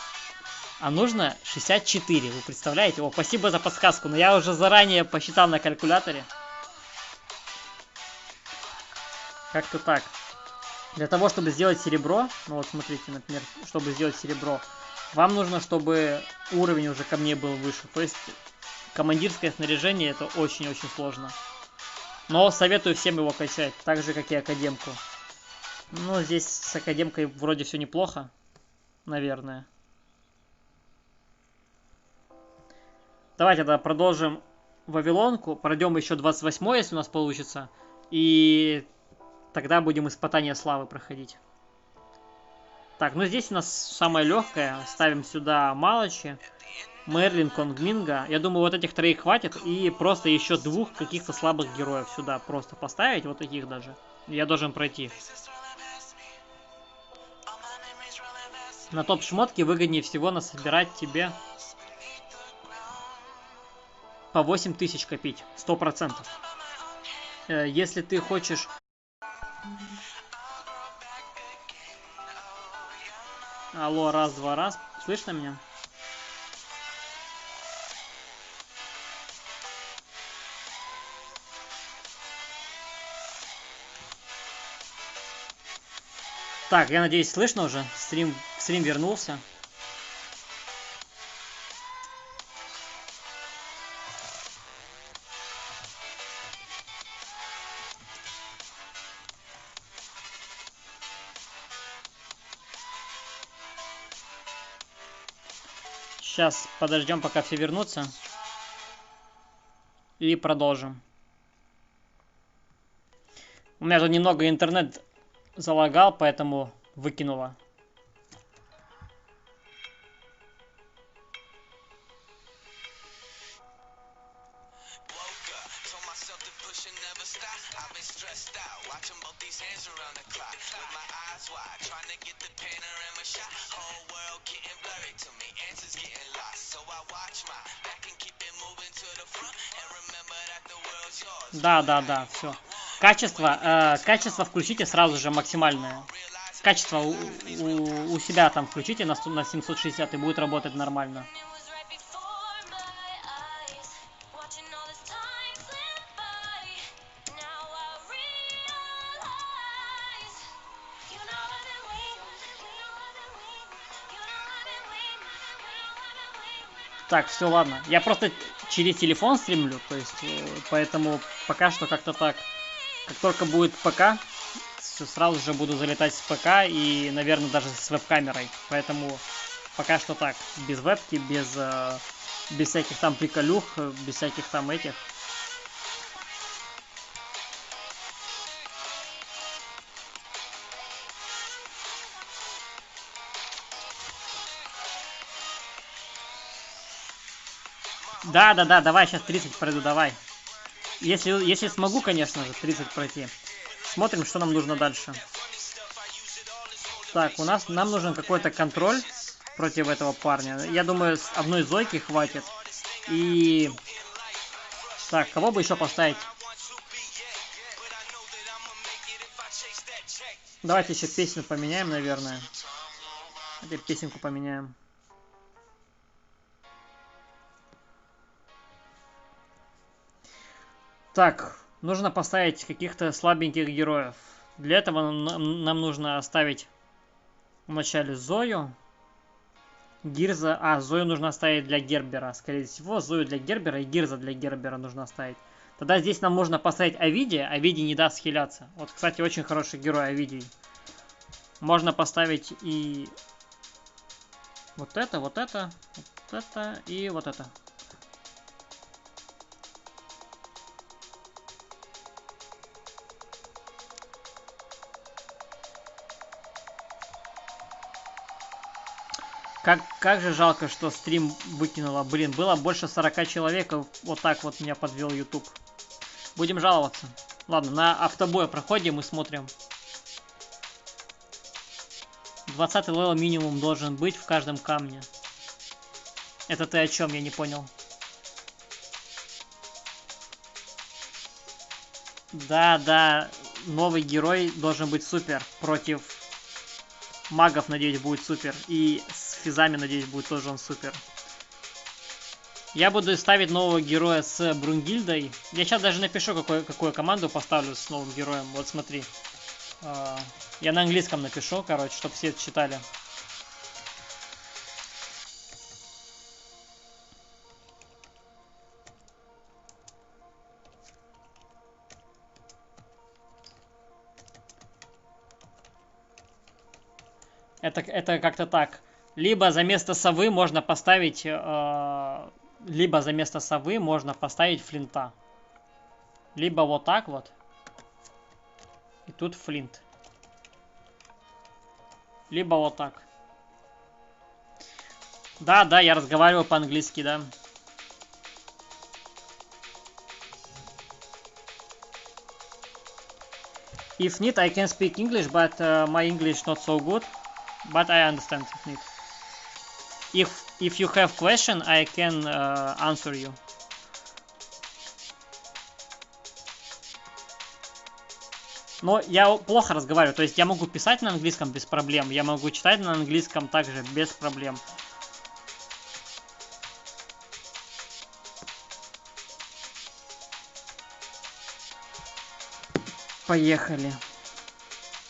А нужно 64, вы представляете? О, спасибо за подсказку, но я уже заранее посчитал на калькуляторе. Как-то так. Для того, чтобы сделать серебро, ну вот смотрите, например, чтобы сделать серебро, вам нужно, чтобы уровень уже камней был выше. То есть командирское снаряжение это очень-очень сложно. Но советую всем его качать, так же, как и академку. Ну, здесь с академкой вроде все неплохо, наверное. Давайте тогда продолжим Вавилонку. Пройдем еще 28, если у нас получится. И тогда будем испытания славы проходить. Так, ну здесь у нас самое легкое. Ставим сюда Малачи, Мерлин, Конгминга. Я думаю, вот этих 3 хватит. И просто еще 2 каких-то слабых героев сюда просто поставить. Вот таких даже. Я должен пройти. На топ-шмотки выгоднее всего насобирать тебе по 8000 копить. 100%. Если ты хочешь... Алло, раз, два, раз. Слышно меня? Так, я надеюсь, слышно уже. Стрим вернулся. Сейчас подождем, пока все вернутся. И продолжим. У меня тут немного интернет залагал, поэтому выкинуло. Да, все. Качество включите сразу же максимальное. Качество у себя там включите на 760 и будет работать нормально. Так, все, ладно. Я просто через телефон стримлю, то есть, поэтому пока что как-то так. Как только будет ПК, сразу же буду залетать с ПК и, наверное, даже с веб-камерой. Поэтому пока что так. Без вебки, без всяких там приколюх, без всяких там этих. Да, давай, сейчас 30 пройду, давай. Если смогу, конечно же, 30 пройти. Смотрим, что нам нужно дальше. Так, нам нужен какой-то контроль против этого парня. Я думаю, с одной Зойки хватит. И... Так, кого бы еще поставить? Давайте еще песню поменяем, наверное. Теперь песенку поменяем. Так, нужно поставить каких-то слабеньких героев. Для этого нам нужно оставить вначале Зою, Гирза. Зою нужно оставить для Гербера. Скорее всего, Зою для Гербера и Гирза для Гербера нужно оставить. Тогда здесь нам можно поставить Овидия. Овидий не даст хиляться. Вот, кстати, очень хороший герой Овидий. Можно поставить и вот это и вот это. Как же жалко, что стрим выкинуло. Блин, было больше 40 человек, и вот так вот меня подвел YouTube. Будем жаловаться. Ладно, на автобой проходим и смотрим. 20 левел минимум должен быть в каждом камне. Это ты о чем? Я не понял. Да, новый герой должен быть супер. Против магов, надеюсь, будет супер. И с физами, надеюсь, будет тоже он супер. Я буду ставить нового героя с Брунгильдой. Я сейчас даже напишу, какую команду поставлю с новым героем. Вот смотри. Я на английском напишу, короче, чтобы все это читали. Это как-то так. Либо за место совы можно поставить... флинта. Либо вот так вот. И тут флинт. Либо вот так. Да, я разговариваю по-английски, да. If need, I can speak English, but my English not so good. But I understand it. If you have question, I can answer you. Но я плохо разговариваю, то есть я могу писать на английском без проблем, я могу читать на английском также без проблем. Поехали.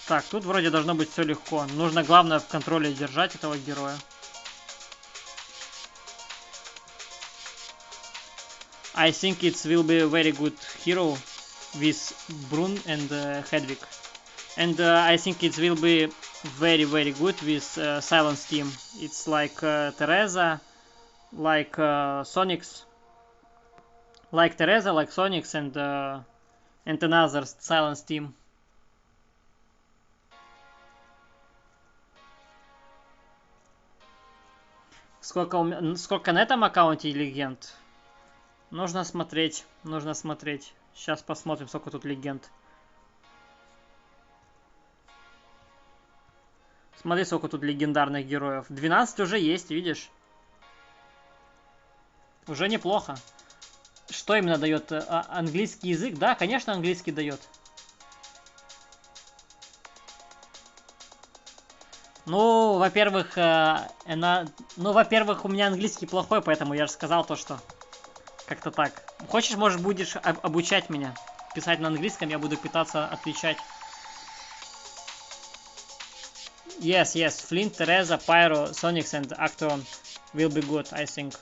Так, тут вроде должно быть все легко. Нужно, главное, в контроле держать этого героя. I think it will be a very good hero with Brun and Hedwig. And I think it will be very good with Silence Team. It's like Teresa, like Sonics. Like Teresa, like Sonics and another Silence Team. Сколько на этом аккаунте легенд? Нужно смотреть, нужно смотреть. Сейчас посмотрим, сколько тут легенд. Смотри, сколько тут легендарных героев. 12 уже есть, видишь? Уже неплохо. Что именно дает? Английский язык? Да, конечно, английский дает. Ну, во-первых, во-первых, у меня английский плохой, поэтому я же сказал то, что как-то так. Хочешь, может, будешь обучать меня писать на английском, я буду пытаться отвечать. Yes, Flint, Teresa, Pyro, Sonics and Acton will be good, I think.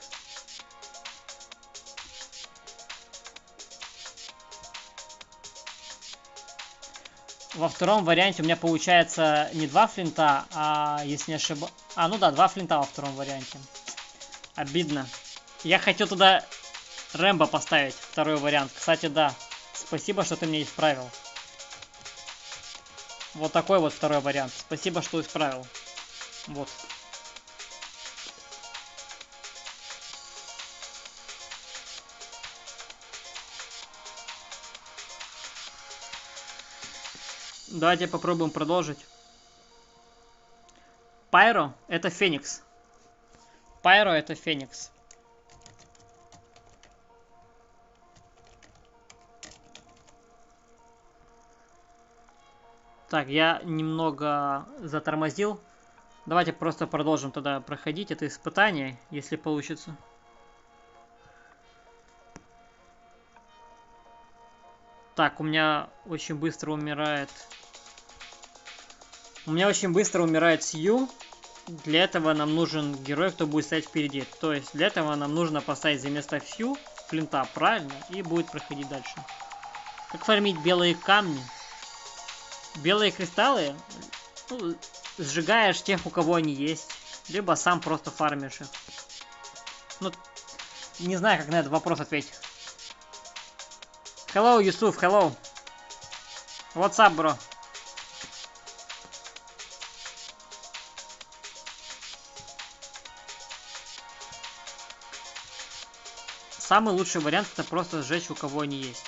Во втором варианте у меня получается не 2 флинта, а, если не ошибаюсь... ну да, 2 флинта во втором варианте. Обидно. Я хотел туда Рэмбо поставить, второй вариант. Кстати, да. Спасибо, что ты мне исправил. Вот такой вот второй вариант. Спасибо, что исправил. Вот. Давайте попробуем продолжить. Пайро — это Феникс. Пайро — это Феникс. Так, я немного затормозил. Давайте просто продолжим тогда проходить это испытание, если получится. Так, у меня очень быстро умирает... У меня очень быстро умирает Сью. Для этого нам нужен герой, кто будет стоять впереди. То есть для этого нам нужно поставить за место Сью Флинта, правильно? И будет проходить дальше. Как фармить белые камни? Белые кристаллы, ну, сжигаешь тех, у кого они есть. Либо сам просто фармишь их. Ну, не знаю, как на этот вопрос ответить. Hello, Юсуф, hello. What's up, bro? Самый лучший вариант — это просто сжечь, у кого они есть.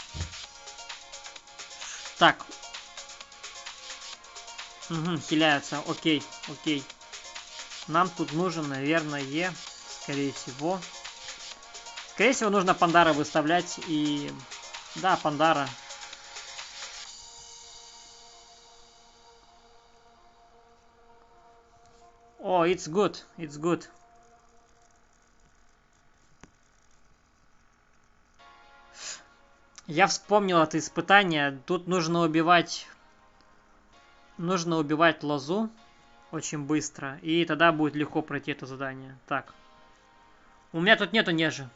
Так. Угу, хиляются. Окей. Нам тут нужен, наверное, скорее всего, нужно Пандара выставлять и... Да, Пандара. О, it's good. Я вспомнил это испытание. Тут нужно убивать лозу очень быстро. И тогда будет легко пройти это задание. Так. У меня тут нету нежи.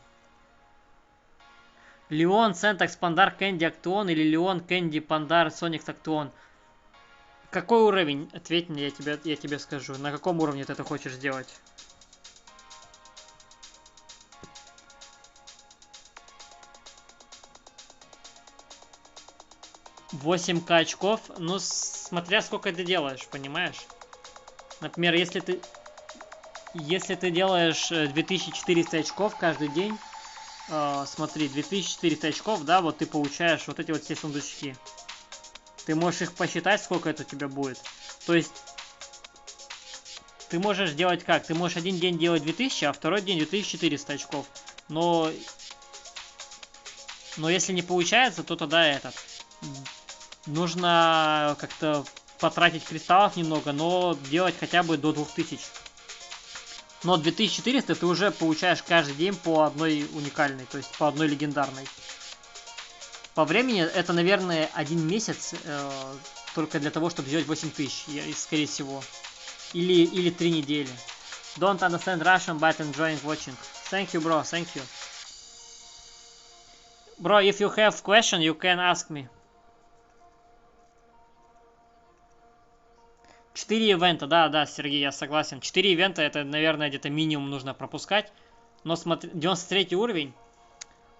Леон, Сентакс, Пандар, Кэнди, Актуон или Леон, Кэнди, Пандар, Соникс, Актуон. Какой уровень? Ответь мне, я тебе скажу. На каком уровне ты это хочешь сделать? $8К очков. Ну, смотря сколько ты делаешь, понимаешь? Например, если ты делаешь 2400 очков каждый день, смотри, 2400 очков, да, вот ты получаешь вот эти вот все сундучки. Ты можешь их посчитать, сколько это у тебя будет. То есть ты можешь делать как? Ты можешь один день делать 2000, а второй день 2400 очков. Но если не получается, то тогда нужно как-то потратить кристаллов немного, но делать хотя бы до 2000. Но 2400 ты уже получаешь каждый день по одной уникальной, то есть по одной легендарной. По времени это, наверное, 1 месяц только для того, чтобы сделать 8000, скорее всего. Или 3 недели. Don't understand Russian, but enjoying watching. Thank you, bro, thank you. Bro, if you have question, you can ask me. 4 ивента, да, Сергей, я согласен. 4 ивента, это, наверное, где-то минимум нужно пропускать. Но смотри, 93 уровень.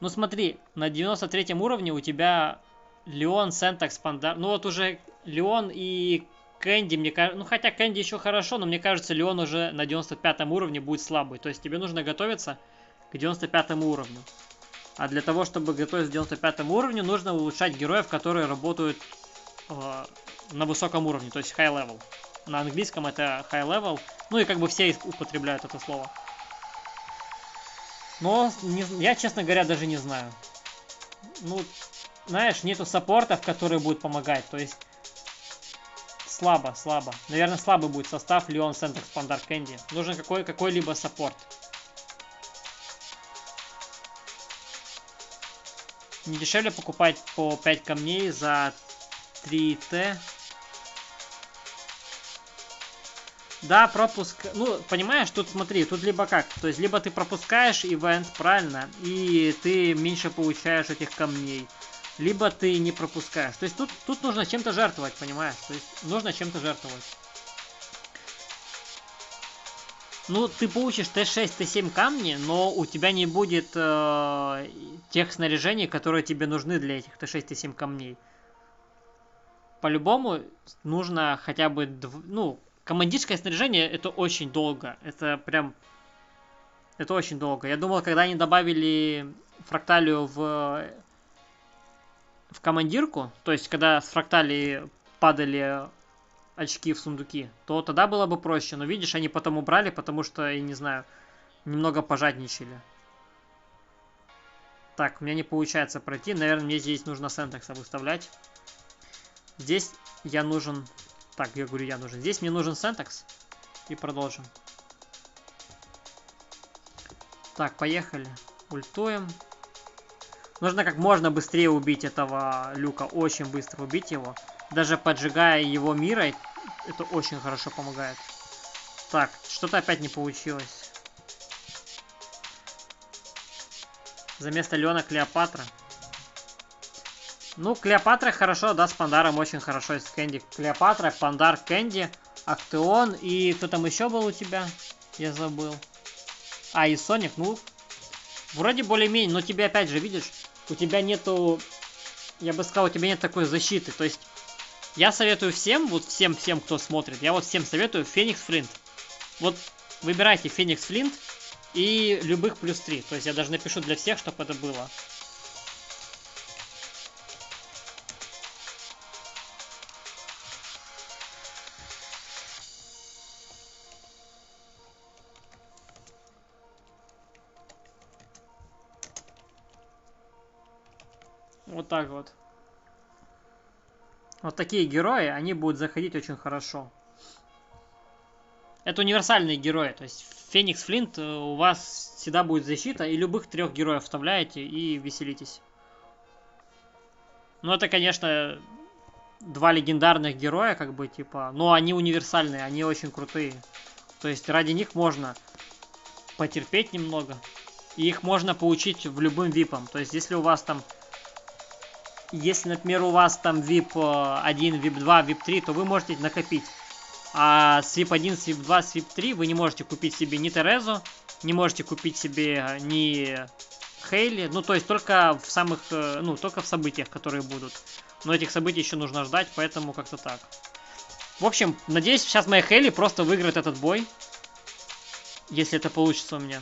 Ну смотри, на 93 уровне у тебя Леон, Сентакс, Пандар. Ну вот уже Леон и Кэнди, мне кажется... Ну хотя Кэнди еще хорошо, но мне кажется, Леон уже на 95 уровне будет слабый. То есть тебе нужно готовиться к 95 уровню. А для того, чтобы готовиться к 95 уровню, нужно улучшать героев, которые работают на высоком уровне, то есть high level. На английском это high level. Ну и как бы все употребляют это слово. Но я, честно говоря, даже не знаю. Ну, знаешь, нету саппортов, которые будут помогать. То есть слабо. Наверное, слабый будет состав Леон, Сентакс, Пандар, Кэнди. Нужен какой-либо саппорт. Не дешевле покупать по 5 камней за 3Т. Да, пропуск. Ну, понимаешь, тут смотри, тут либо как. То есть, либо ты пропускаешь ивент, правильно, и ты меньше получаешь этих камней. Либо ты не пропускаешь. То есть, тут нужно чем-то жертвовать, понимаешь? То есть, нужно чем-то жертвовать. Ну, ты получишь Т6, Т7 камни, но у тебя не будет тех снаряжений, которые тебе нужны для этих Т6, Т7 камней. По-любому нужно хотя бы... Ну, командирское снаряжение это очень долго. Это прям... Это очень долго. Я думал, когда они добавили фракталию в командирку, то есть когда с фракталии падали очки в сундуки, то тогда было бы проще. Но видишь, они потом убрали, потому что, я не знаю, немного пожадничали. Так, у меня не получается пройти. Наверное, мне здесь нужно Сентакса выставлять. Здесь я нужен... Так, я говорю, я нужен. Здесь мне нужен Сентакс. И продолжим. Так, поехали. Ультуем. Нужно как можно быстрее убить этого люка. Очень быстро убить его. Даже поджигая его мирой, это очень хорошо помогает. Так, что-то опять не получилось. За место Леона Клеопатра. Ну, Клеопатра хорошо, да, с Пандаром очень хорошо, и с Кэнди. Клеопатра, Пандар, Кэнди, Актеон, и кто там еще был у тебя? Я забыл. А, и Соник, ну, вроде более-менее, но тебе опять же, видишь, у тебя нету, я бы сказал, у тебя нет такой защиты, то есть, я советую всем, вот всем, кто смотрит, я вот всем советую Феникс Флинт. Вот, выбирайте Феникс Флинт и любых +3, то есть, я даже напишу для всех, чтобы это было. Вот так вот. Вот такие герои, они будут заходить очень хорошо. Это универсальные герои. То есть Феникс Флинт у вас всегда будет защита. И любых 3 героев вставляете и веселитесь. Ну это, конечно, 2 легендарных героя, как бы, типа. Но они универсальные, они очень крутые. То есть ради них можно потерпеть немного. И их можно получить в любым випом. То есть если у вас там... Если, например, у вас там VIP 1, VIP 2, VIP 3, то вы можете накопить. А с VIP 1, с VIP 2, с VIP 3 вы не можете купить себе ни Терезу, не можете купить себе ни Хейли. Ну, то есть только в самых, ну, только в событиях, которые будут. Но этих событий еще нужно ждать, поэтому как-то так. В общем, надеюсь, сейчас моя Хейли просто выиграет этот бой. Если это получится у меня.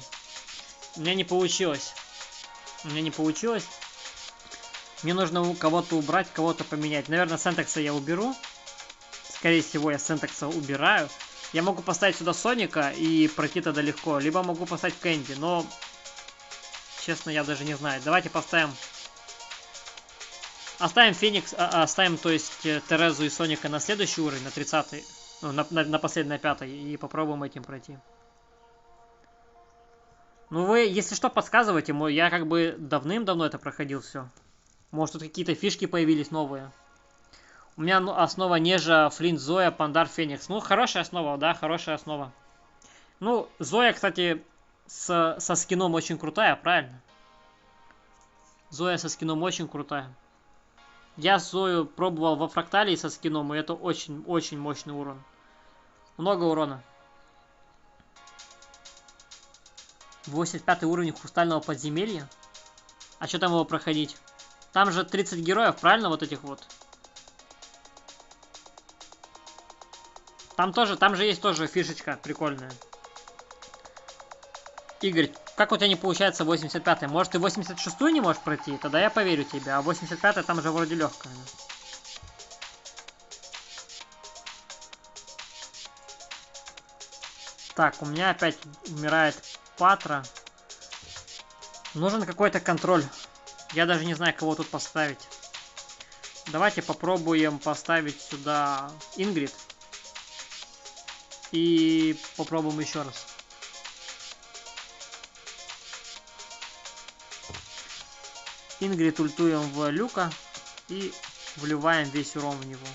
У меня не получилось. Мне нужно кого-то убрать, кого-то поменять. Наверное, Сентакса я уберу. Скорее всего, я Сентакса убираю. Я могу поставить сюда Соника и пройти тогда легко. Либо могу поставить Кэнди, но... Честно, я даже не знаю. Давайте поставим... Оставим Феникс, оставим, то есть, Терезу и Соника на следующий уровень, на 30-й. Ну, на последний, на 5-й. И попробуем этим пройти. Ну, вы, если что, подсказывайте. Я как бы давным-давно это проходил все. Может, тут какие-то фишки появились новые. У меня основа Нежа, Флинт, Зоя, Пандар, Феникс. Ну, хорошая основа, да, хорошая основа. Ну, Зоя, кстати, со скином очень крутая, правильно? Зоя со скином очень крутая. Я Зою пробовал во Фракталии со скином, и это очень-очень мощный урон. Много урона. 85 уровень Хрустального подземелья. А что там его проходить? Там же 30 героев, правильно, вот этих вот? Там же есть тоже фишечка прикольная. Игорь, как у тебя не получается 85-й? Может, ты 86-ю не можешь пройти? Тогда я поверю тебе. А 85-я там же вроде легкая. Так, у меня опять умирает Патра. Нужен какой-то контроль. Я даже не знаю, кого тут поставить. Давайте попробуем поставить сюда Ингрид. И попробуем еще раз. Ингрид ультуем в Люка и вливаем весь урон в него.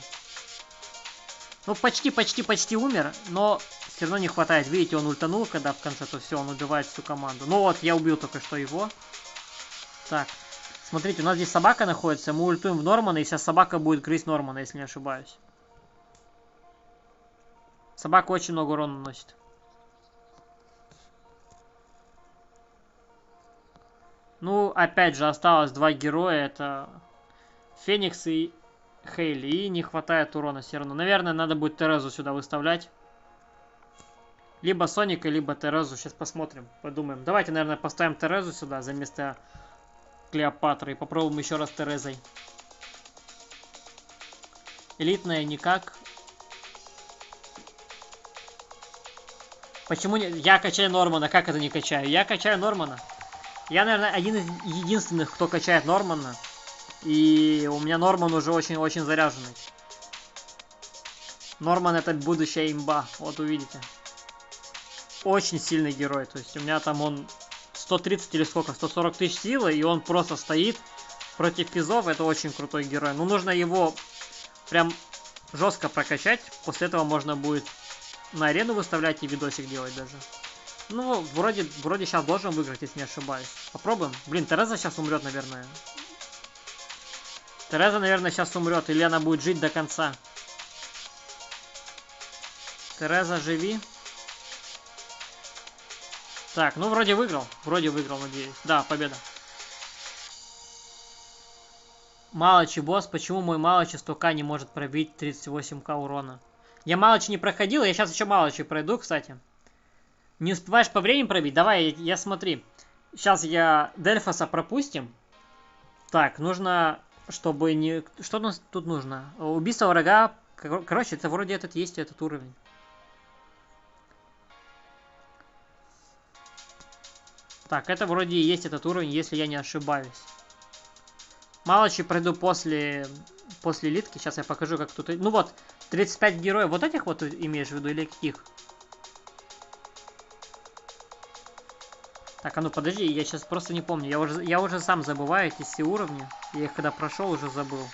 Ну, почти умер, но все равно не хватает. Видите, он ультанул, когда в конце, то все, он убивает всю команду. Ну вот, я убил только что его. Так, смотрите, у нас здесь собака находится, мы ультуем в Нормана, и сейчас собака будет грызть Нормана, если не ошибаюсь. Собака очень много урона наносит. Ну, опять же, осталось два героя, это Феникс и Хейли, и не хватает урона все равно. Наверное, надо будет Терезу сюда выставлять. Либо Соника, либо Терезу, сейчас посмотрим, подумаем. Давайте, наверное, поставим Терезу сюда за место Клеопатры и попробуем еще раз Терезой. Элитная никак. Почему не... Я качаю Нормана, как это не качаю? Я качаю Нормана. Я, наверное, один из единственных, кто качает Нормана. И у меня Норман уже очень-очень заряженный. Норман это будущая имба, вот увидите. Очень сильный герой, то есть у меня там он 130 или сколько, 140 тысяч силы, и он просто стоит против физов, это очень крутой герой. Ну, нужно его прям жестко прокачать, после этого можно будет на арену выставлять и видосик делать даже. Ну, вроде сейчас должен выиграть, если не ошибаюсь. Попробуем. Блин, Тереза сейчас умрет, наверное. Тереза, наверное, сейчас умрет, или она будет жить до конца. Тереза, живи. Так, ну вроде выиграл, надеюсь. Да, победа. Малычи босс, почему мой Малычи 100к не может пробить 38к урона? Я Малычи не проходил, я сейчас еще Малычи пройду, кстати. Не успеваешь по времени пробить? Давай, я смотри. Сейчас я Дельфоса пропустим. Так, нужно, чтобы не... Что у нас тут нужно? Убийство врага. Короче, это вроде есть этот уровень. Так, это вроде и есть этот уровень, если я не ошибаюсь. Малычи пройду после элитки. Сейчас я покажу, как тут... Ну вот, 35 героев. Вот этих вот имеешь в виду или каких? Так, а ну подожди, я сейчас просто не помню. Я уже сам забываю эти все уровни. Я их когда прошел, уже забыл.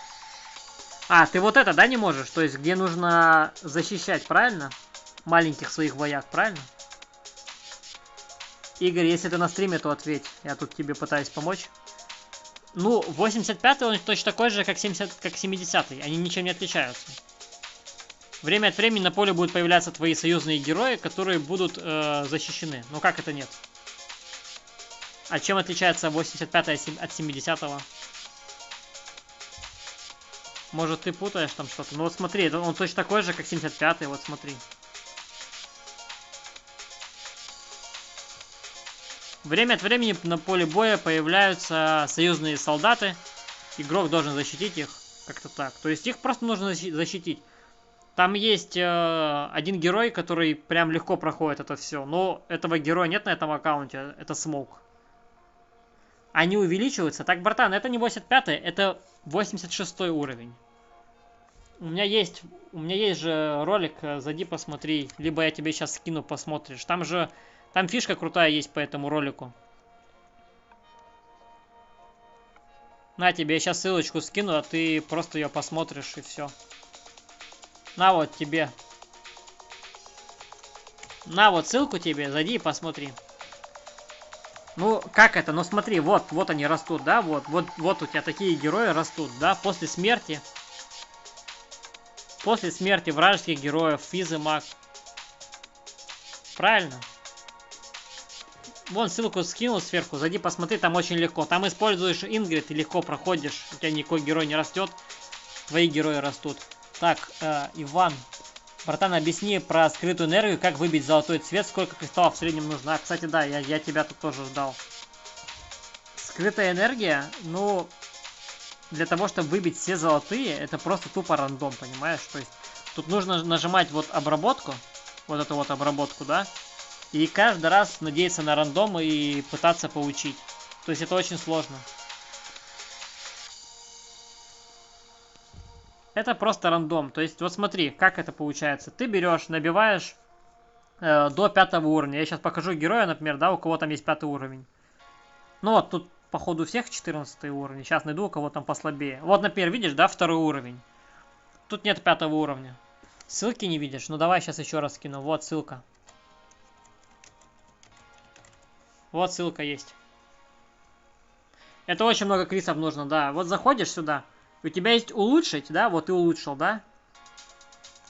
А, ты вот это, да, не можешь? То есть, где нужно защищать, правильно? Маленьких своих вояк, правильно? Игорь, если ты на стриме, то ответь. Я тут тебе пытаюсь помочь. Ну, 85-й он точно такой же, как 70-й. Они ничем не отличаются. Время от времени на поле будут появляться твои союзные герои, которые будут защищены. Но как это нет? А чем отличается 85-й от 70-го? Может, ты путаешь там что-то? Ну вот смотри, он точно такой же, как 75-й. Вот смотри. Время от времени на поле боя появляются союзные солдаты. Игрок должен защитить их. Как-то так. То есть их просто нужно защитить. Там есть один герой, который прям легко проходит это все. Но этого героя нет на этом аккаунте. Это Смоук. Они увеличиваются. Так, братан, это не 85-й, это 86-й уровень. У меня есть же ролик, зайди посмотри. Либо я тебе сейчас скину, посмотришь. Там фишка крутая есть по этому ролику. На тебе, я сейчас ссылочку скину, а ты просто ее посмотришь и все. На вот тебе. На вот ссылку тебе, зайди и посмотри. Ну, как это? Ну смотри, вот они растут, да? Вот у тебя такие герои растут, да? После смерти вражеских героев, Физ и Маг. Правильно? Вон ссылку скинул сверху, зайди посмотри, там очень легко. Там используешь Ингрид и легко проходишь. У тебя никакой герой не растет, твои герои растут. Так, Иван, братан, объясни про скрытую энергию, как выбить золотой цвет, сколько кристаллов в среднем нужно. А, кстати, да, я тебя тут тоже ждал. Скрытая энергия, ну, для того, чтобы выбить все золотые, это просто тупо рандом, понимаешь? То есть, тут нужно нажимать вот обработку, вот эту вот обработку, да? И каждый раз надеяться на рандом и пытаться получить. То есть, это очень сложно. Это просто рандом. То есть, вот смотри, как это получается. Ты берешь, набиваешь до 5 уровня. Я сейчас покажу героя, например, да, у кого там есть 5 уровень. Ну вот, тут походу всех 14 уровень. Сейчас найду, у кого там послабее. Вот, например, видишь, да, 2 уровень. Тут нет 5 уровня. Ссылки не видишь? Ну давай сейчас еще раз скину. Вот ссылка. Вот ссылка есть. Это очень много крисов нужно, да. Вот заходишь сюда. У тебя есть улучшить, да? Вот ты улучшил, да?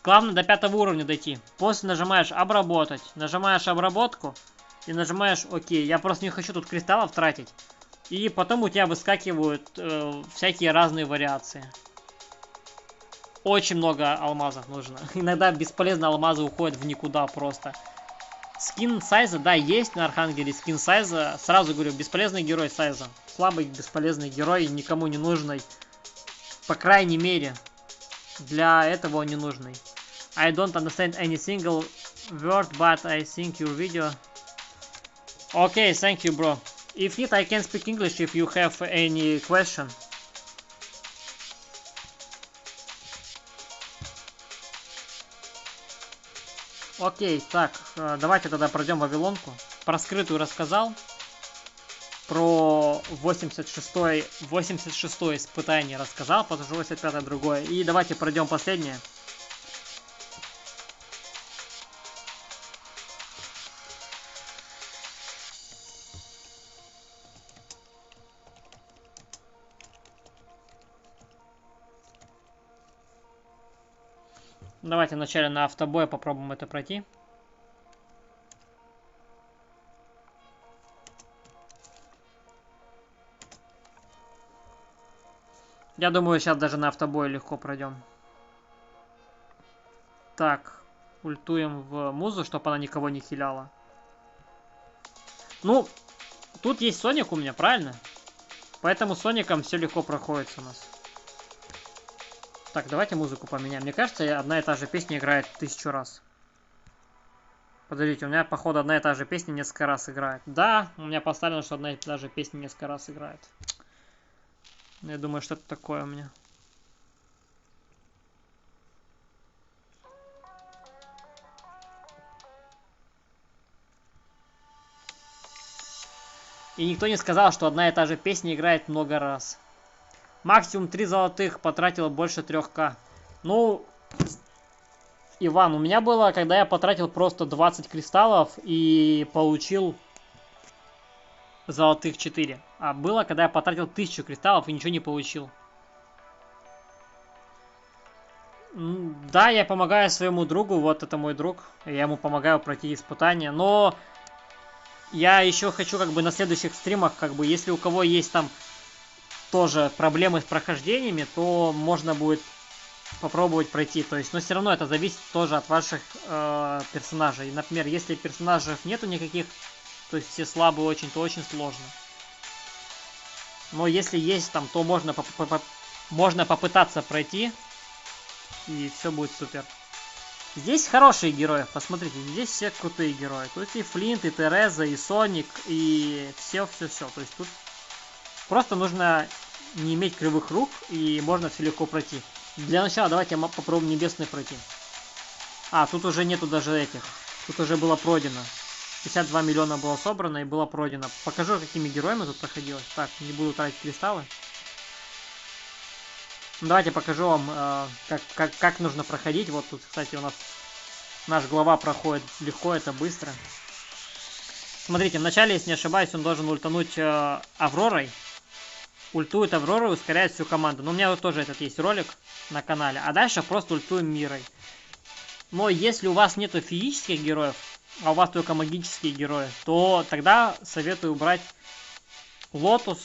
Главное до 5 уровня дойти. После нажимаешь обработать. Нажимаешь обработку. И нажимаешь ОК. Я просто не хочу тут кристаллов тратить. И потом у тебя выскакивают всякие разные вариации. Очень много алмазов нужно. Иногда бесполезно алмазы уходят в никуда просто. Скин Сайза, да, есть на Архангеле скин Сайза. Сразу говорю, бесполезный герой Сайза. Слабый, бесполезный герой, никому не нужный. По крайней мере, для этого он не нужный. I don't understand any single word, but I think your video... Okay, thank you, bro. If need, I can speak English if you have any question. Окей, так, давайте тогда пройдем Вавилонку. Про скрытую рассказал. Про 86-е испытание рассказал, потому что 85-е другое. И давайте пройдем последнее. Давайте вначале на автобой попробуем это пройти. Я думаю, сейчас даже на автобой легко пройдем. Так, ультуем в Музу, чтобы она никого не хиляла. Ну, тут есть Соник у меня, правильно? Поэтому с Соником все легко проходит у нас. Так, давайте музыку поменяем. Мне кажется, одна и та же песня играет 1000 раз. Подождите, у меня, походу, одна и та же песня несколько раз играет. Да, у меня поставлено, что одна и та же песня несколько раз играет. Я думаю, что это такое у меня. И никто не сказал, что одна и та же песня играет много раз. Максимум 3 золотых, потратил больше 3К. Ну, Иван, у меня было, когда я потратил просто 20 кристаллов и получил золотых 4. А было, когда я потратил 1000 кристаллов и ничего не получил. Да, я помогаю своему другу, вот это мой друг. Я ему помогаю пройти испытания, но я еще хочу как бы на следующих стримах, как бы, если у кого есть там тоже проблемы с прохождениями, то можно будет попробовать пройти. То есть, но все равно это зависит тоже от ваших персонажей. Например, если персонажей нету никаких, то есть все слабые очень, то очень сложно. Но если есть там, то можно попытаться пройти, и все будет супер. Здесь хорошие герои, посмотрите, здесь все крутые герои. Тут и Флинт, и Тереза, и Соник, и все-все-все. То есть тут просто нужно не иметь кривых рук, и можно все легко пройти. Для начала давайте попробуем небесный пройти. А, тут уже нету даже этих. Тут уже было пройдено. 52 миллиона было собрано и было пройдено. Покажу, какими героями тут проходилось. Так, не буду тратить кристаллы. Давайте покажу вам, как нужно проходить. Вот тут, кстати, у нас наш глава проходит легко, это быстро. Смотрите, вначале, если не ошибаюсь, он должен ультануть Авророй. Ультует Авророй, ускоряет всю команду. Но у меня вот тоже этот есть ролик на канале. А дальше просто ультуем Мирой. Но если у вас нету физических героев, а у вас только магические герои, то тогда советую брать Лотус.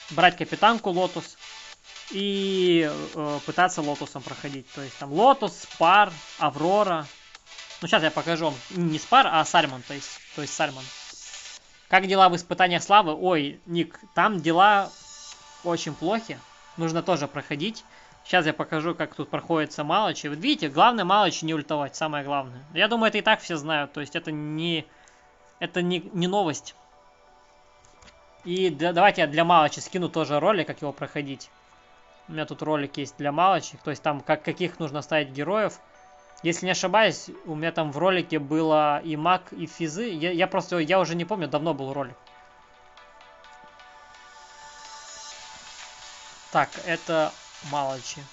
Брать капитанку Лотус. И пытаться Лотусом проходить. То есть там Лотус, Спар, Аврора. Ну, сейчас я покажу вам. Не Спар, а Сальмон. То есть Сальмон. Как дела в испытаниях славы? Ой, Ник, там дела очень плохи. Нужно тоже проходить. Сейчас я покажу, как тут проходится Малычи. Вот видите, главное Малычи не ультовать. Самое главное. Я думаю, это и так все знают. То есть это не новость. И давайте я для Малычи скину тоже ролик, как его проходить. У меня тут ролик есть для Малычи. То есть там каких нужно ставить героев. Если не ошибаюсь, у меня там в ролике было и маг, и физы. Я уже не помню, давно был ролик. Так, это Малычи.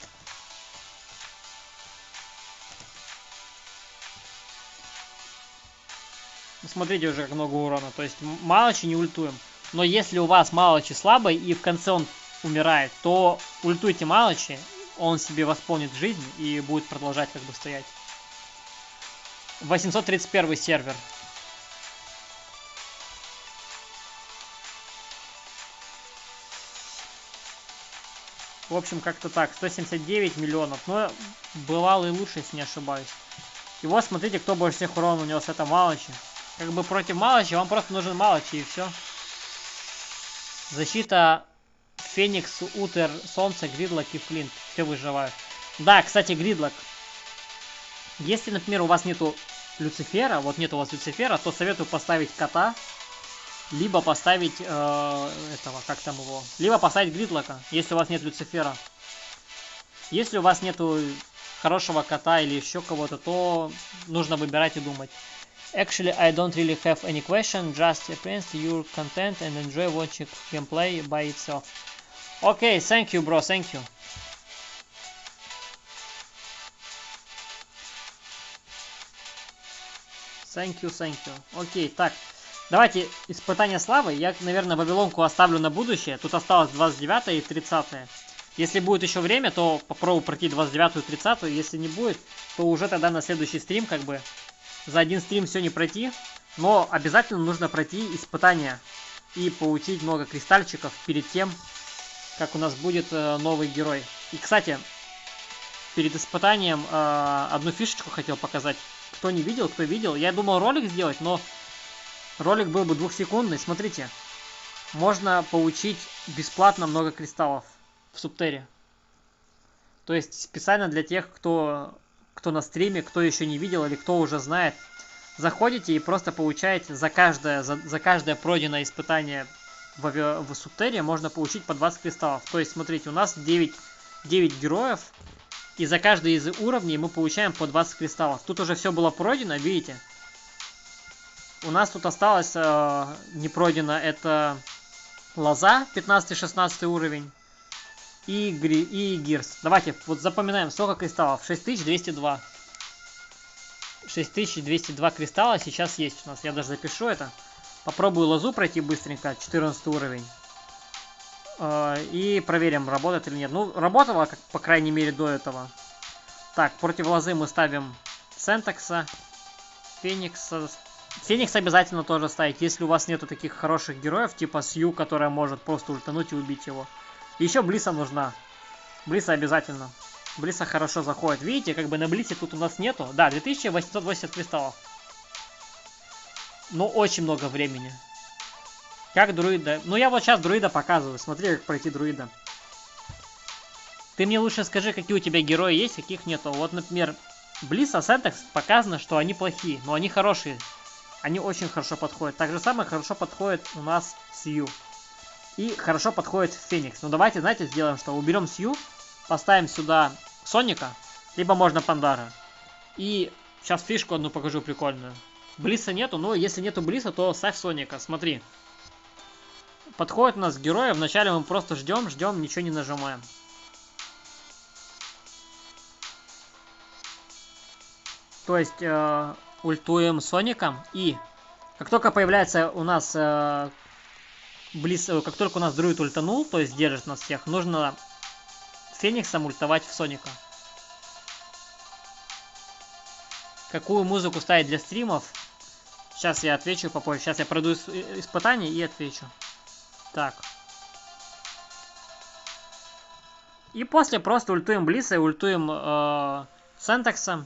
Смотрите уже, как много урона. То есть Малычи не ультуем. Но если у вас Малычи слабый и в конце он умирает, то ультуйте Малычи, он себе восполнит жизнь и будет продолжать как бы стоять. 831 сервер. В общем, как-то так. 179 миллионов. Но бывало и лучше, если не ошибаюсь. И вот смотрите, кто больше всех урона унес. Это Малычи. Как бы против Малычи вам просто нужен Малычи и все. Защита Феникс, Утер, Солнце, Гридлок и Флинт. Все выживают. Да, кстати, Гридлок. Если, например, у вас нету Люцифера, вот нет у вас Люцифера, то советую поставить кота. Либо поставить этого, как там его. Либо поставить Гридлока, если у вас нет Люцифера. Если у вас нету хорошего кота или еще кого-то, то нужно выбирать и думать. Actually, I don't really have any question, just appreciate your content and enjoy watching gameplay by itself. Okay, thank you, bro, thank you. Thank you. Окей, так. Давайте испытание славы. Я, наверное, Вавилонку оставлю на будущее. Тут осталось 29 и 30. Если будет еще время, то попробую пройти 29 и 30. Если не будет, то уже тогда на следующий стрим как бы. За один стрим все не пройти. Но обязательно нужно пройти испытания. И получить много кристальчиков перед тем, как у нас будет новый герой. И, кстати, перед испытанием одну фишечку хотел показать. Кто не видел, кто видел. Я думал ролик сделать, но ролик был бы 2-секундный. Смотрите, можно получить бесплатно много кристаллов в Субтере. То есть специально для тех, кто на стриме, кто еще не видел или кто уже знает. Заходите и просто получаете за каждое пройденное испытание в Субтере можно получить по 20 кристаллов. То есть, смотрите, у нас 9 героев. И за каждый из уровней мы получаем по 20 кристаллов. Тут уже все было пройдено, видите? У нас тут осталось не пройдено это Лоза, 15-16 уровень. И Гирс. Давайте вот запоминаем, сколько кристаллов. 6202. 6202 кристалла сейчас есть у нас. Я даже запишу это. Попробую Лозу пройти быстренько, 14 уровень. И проверим, работает или нет. Ну, работало, как, по крайней мере, до этого. Так, против Лозы мы ставим Сентекса, Феникса. Феникс обязательно тоже ставить, если у вас нету таких хороших героев, типа Сью, которая может просто ультануть и убить его. Еще Блиса нужна. Блиса обязательно. Блиса хорошо заходит. Видите, как бы на Блисе тут у нас нету. Да, 2880 кристаллов. Но очень много времени. Как друида? Ну, я вот сейчас друида показываю. Смотри, как пройти друида. Ты мне лучше скажи, какие у тебя герои есть, каких нету. Вот, например, Близ и Сентекс показано, что они плохие, но они хорошие. Они очень хорошо подходят. Так же самое хорошо подходит у нас Сью. И хорошо подходит Феникс. Ну давайте, знаете, сделаем, что уберем Сью, поставим сюда Соника, либо можно Пандара. И сейчас фишку одну покажу прикольную. Блиса нету, но если нету Блиса, то ставь Соника. Смотри. Подходит у нас герои. Вначале мы просто ждем, ничего не нажимаем. То есть ультуем Соником. И как только появляется у нас как только у нас друид ультанул, то есть держит нас всех, нужно Фениксом ультовать в Соника. Какую музыку ставить для стримов? Сейчас я отвечу попозже. Сейчас я пройду испытание и отвечу. Так. И после просто ультуем Блиса и ультуем Сентекса.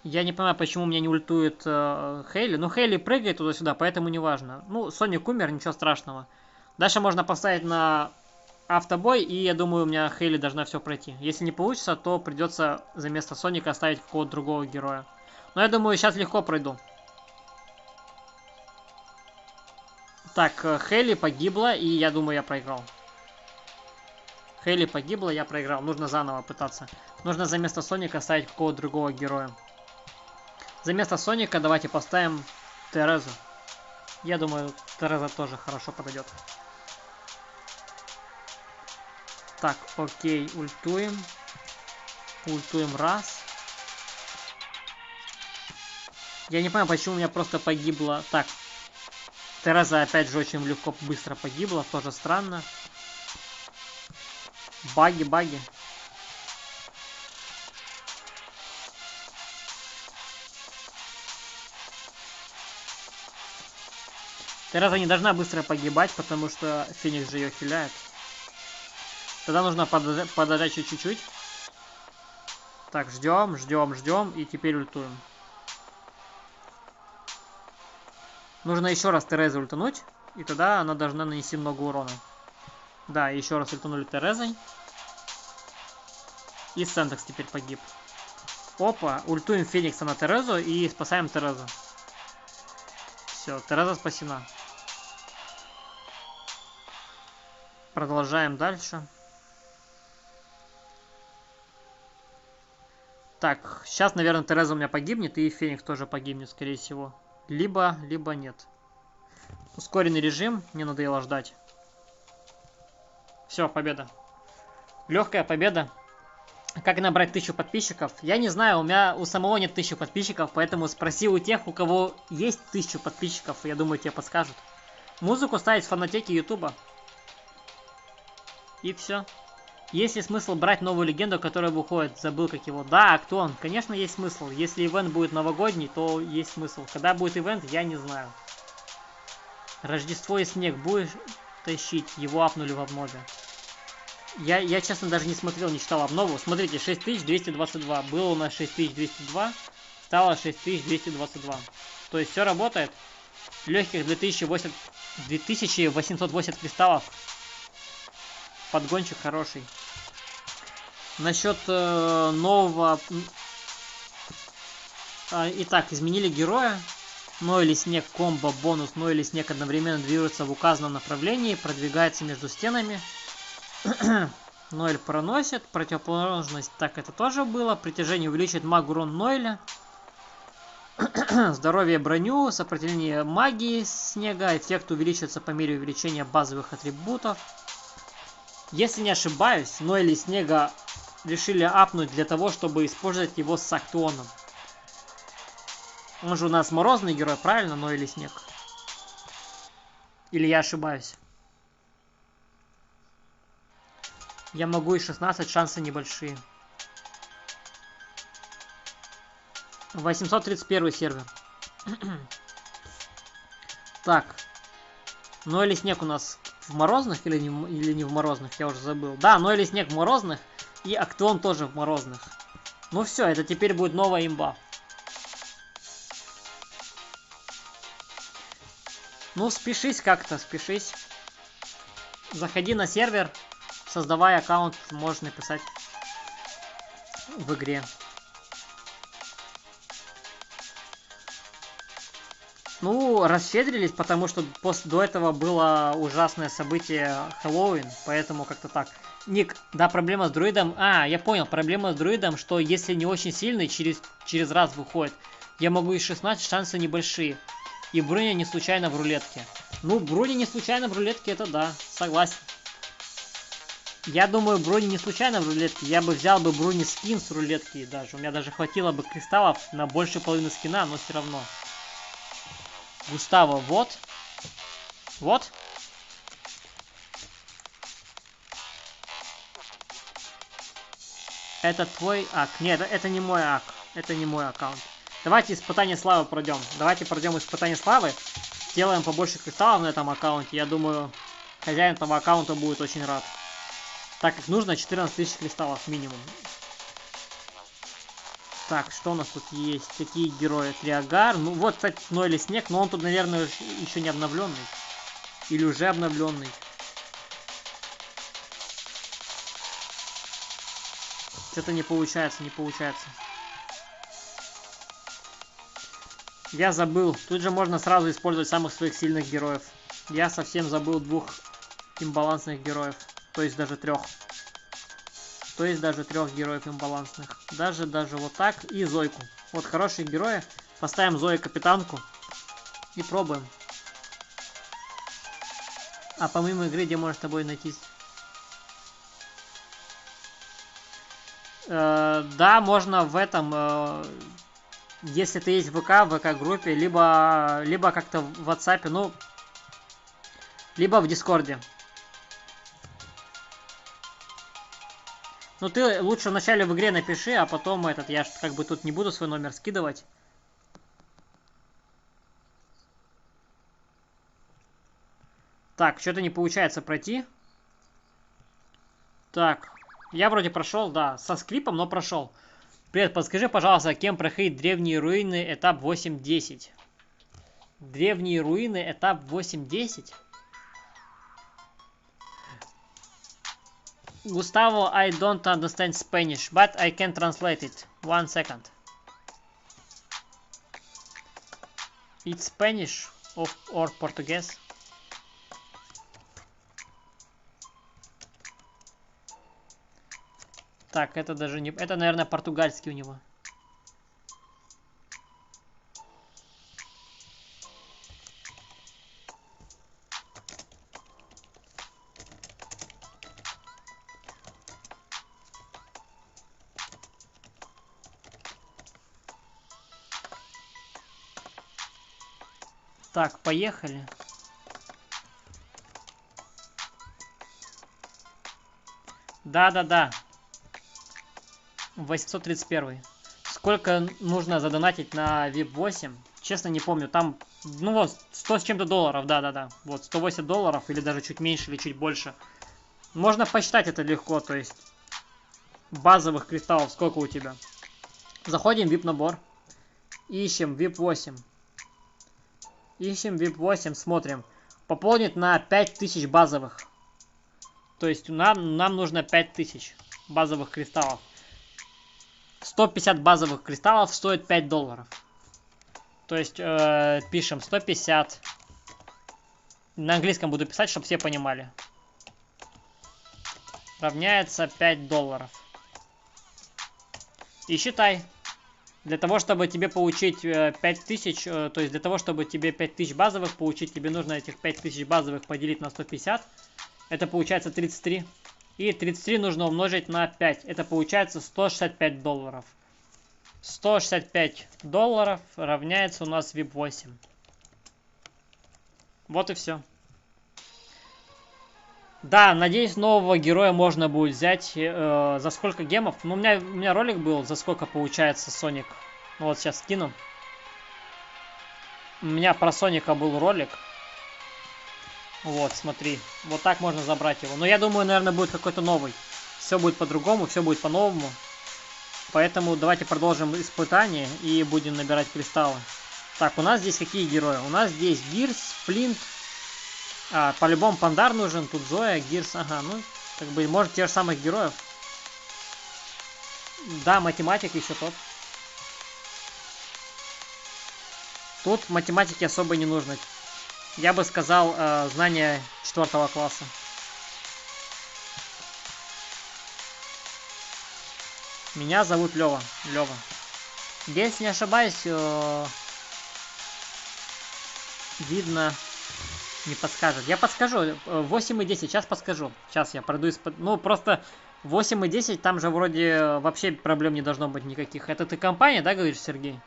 Я не понимаю, почему у меня не ультует Хейли. Ну, Хейли прыгает туда-сюда, поэтому не важно. Ну, Соник умер, ничего страшного. Дальше можно поставить на автобой, и я думаю, у меня Хейли должна все пройти. Если не получится, то придется за место Соника оставить какого-то другого героя. Но я думаю, сейчас легко пройду. Так, Хейли погибла, и я думаю, я проиграл. Хейли погибла, я проиграл. Нужно заново пытаться. Нужно за место Соника оставить какого-то другого героя. За место Соника давайте поставим Терезу. Я думаю, Тереза тоже хорошо подойдет. Так, окей, ультуем. Ультуем раз. Я не понимаю, почему у меня просто погибла. Так, Тереза опять же очень легко, быстро погибла. Тоже странно. Баги. Тереза не должна быстро погибать, потому что Феникс же ее хиляет. Тогда нужно подождать чуть-чуть. Так, ждем. И теперь ультуем. Нужно еще раз Терезу ультануть. И тогда она должна нанести много урона. Да, еще раз ультанули Терезой. И Сентекс теперь погиб. Опа, ультуем Феникса на Терезу и спасаем Терезу. Все, Тереза спасена. Продолжаем дальше. Так, сейчас, наверное, Тереза у меня погибнет, и Феникс тоже погибнет, скорее всего. Либо нет. Ускоренный режим, мне надоело ждать. Все, победа. Легкая победа. Как набрать 1000 подписчиков? Я не знаю, у самого нет 1000 подписчиков, поэтому спроси у тех, у кого есть 1000 подписчиков, я думаю, тебе подскажут. Музыку ставить в фонотеке Ютуба. И все. Есть ли смысл брать новую легенду, которая выходит? Забыл, как его. Да, Актуон. Конечно, есть смысл. Если ивент будет новогодний, то есть смысл. Когда будет ивент, я не знаю. Рождество и снег. Будешь тащить? Его апнули в обнове. Я, честно, даже не смотрел, не читал обнову. Смотрите, 6222. Было у нас 6202. Стало 6222. То есть все работает. Легких 2880 кристаллов. Подгончик хороший. Насчет нового... Итак, изменили героя. Но или снег комбо, бонус, но или снег одновременно движется в указанном направлении, продвигается между стенами. Ноэль проносит. Противоположность, так это тоже было. Притяжение увеличивает магу урон Ноэля. Здоровье броню, сопротивление магии снега. Эффект увеличивается по мере увеличения базовых атрибутов. Если не ошибаюсь, Ноэль и Снега решили апнуть для того, чтобы использовать его с Актуоном. Он же у нас морозный герой, правильно, Ноэль и Снег? Или я ошибаюсь? Я могу и 16, шансы небольшие. 831 сервер. Так. Ноэль и Снег у нас в морозных или не в морозных, я уже забыл. Да, Ноэль и Снег в морозных, и Актуон тоже в морозных. Ну все, это теперь будет новая имба. Ну, спешись как-то, спешись. Заходи на сервер, создавай аккаунт, можешь написать. в игре. Ну, расщедрились, потому что до этого было ужасное событие Хэллоуин, поэтому как-то так. Ник, да, проблема с друидом. А, я понял, проблема с друидом, что если не очень сильный, через раз выходит. Я могу и 16, шансы небольшие. И броня не случайно в рулетке. Ну, броня не случайно в рулетке, это да, согласен. Я думаю, броня не случайно в рулетке. Я бы взял бы брони скин с рулетки даже. У меня даже хватило бы кристаллов на больше половины скина, но все равно. Густаво, вот. Вот. Это твой ак. Нет, это не мой ак. Это не мой аккаунт. Давайте испытание славы пройдем. Давайте пройдем испытание славы. Сделаем побольше кристаллов на этом аккаунте. Я думаю, хозяин этого аккаунта будет очень рад. Так как нужно 14 тысяч кристаллов минимум. Так, что у нас тут есть? Какие герои? Триагар. Ну вот, кстати, Ной или Снег, но он тут, наверное, еще не обновленный. Или уже обновленный. Что-то не получается, не получается. Я забыл. Тут же можно сразу использовать самых своих сильных героев. Я совсем забыл 2 имбалансных героев. То есть даже 3. То есть даже 3 героев имбалансных. Даже вот так. И Зойку. Вот хорошие герои. Поставим Зою капитанку. И пробуем. А помимо игры, где можно с тобой найтись? Да, можно в этом... если ты есть в ВК-группе, либо как-то в WhatsApp, ну... Либо в Дискорде. Ну, ты лучше вначале в игре напиши, а потом я как бы тут не буду свой номер скидывать. Так, что-то не получается пройти. Так, я вроде прошел, да, со скрипом, но прошел. Привет, подскажи, пожалуйста, кем проходить древние руины этап 8-10? Древние руины этап 8-10? Gustavo, I don't understand Spanish, but I can translate it. 1 second. It's Spanish or Portuguese? Так, это даже не... Это, наверное, португальский у него. Так, поехали. Да. 831. Сколько нужно задонатить на VIP 8? Честно, не помню. Там, ну вот, 100 с чем-то долларов. Да. Вот, 108 долларов или даже чуть меньше или чуть больше. Можно посчитать это легко, то есть базовых кристаллов сколько у тебя. Заходим в VIP набор. Ищем VIP 8. Ищем VIP 8, смотрим. Пополнить на 5000 базовых. То есть нам нужно 5000 базовых кристаллов. 150 базовых кристаллов стоит 5 долларов. То есть пишем 150. На английском буду писать, чтобы все понимали. Равняется 5 долларов. И считай. Для того, чтобы тебе получить 5000, то есть для того, чтобы тебе 5000 базовых получить, тебе нужно этих 5000 базовых поделить на 150. Это получается 33. И 33 нужно умножить на 5. Это получается 165 долларов. 165 долларов равняется у нас VIP 8. Вот и все. Да, надеюсь, нового героя можно будет взять. За сколько гемов? Ну, у меня ролик был, за сколько получается Соник. Ну, вот сейчас скину. У меня про Соника был ролик. Вот, смотри. Вот так можно забрать его. Но я думаю, наверное, будет какой-то новый. Все будет по-другому, все будет по-новому. Поэтому давайте продолжим испытание и будем набирать кристаллы. Так, у нас здесь какие герои? У нас здесь Гирс, Флинт. По-любому Пандар нужен. Тут Зоя, Гирс. Ага, ну, как бы, может, тех же самых героев. Да, математик еще тот. Тут математики особо не нужно. Я бы сказал, знание 4 класса. Меня зовут Лёва. Лёва. Если не ошибаюсь, видно, не подскажет. Я подскажу. 8 и 10. Сейчас подскажу. Сейчас я пройду из-под... Ну, просто 8 и 10, там же вроде вообще проблем не должно быть никаких. Это ты компания, да, говоришь, Сергей?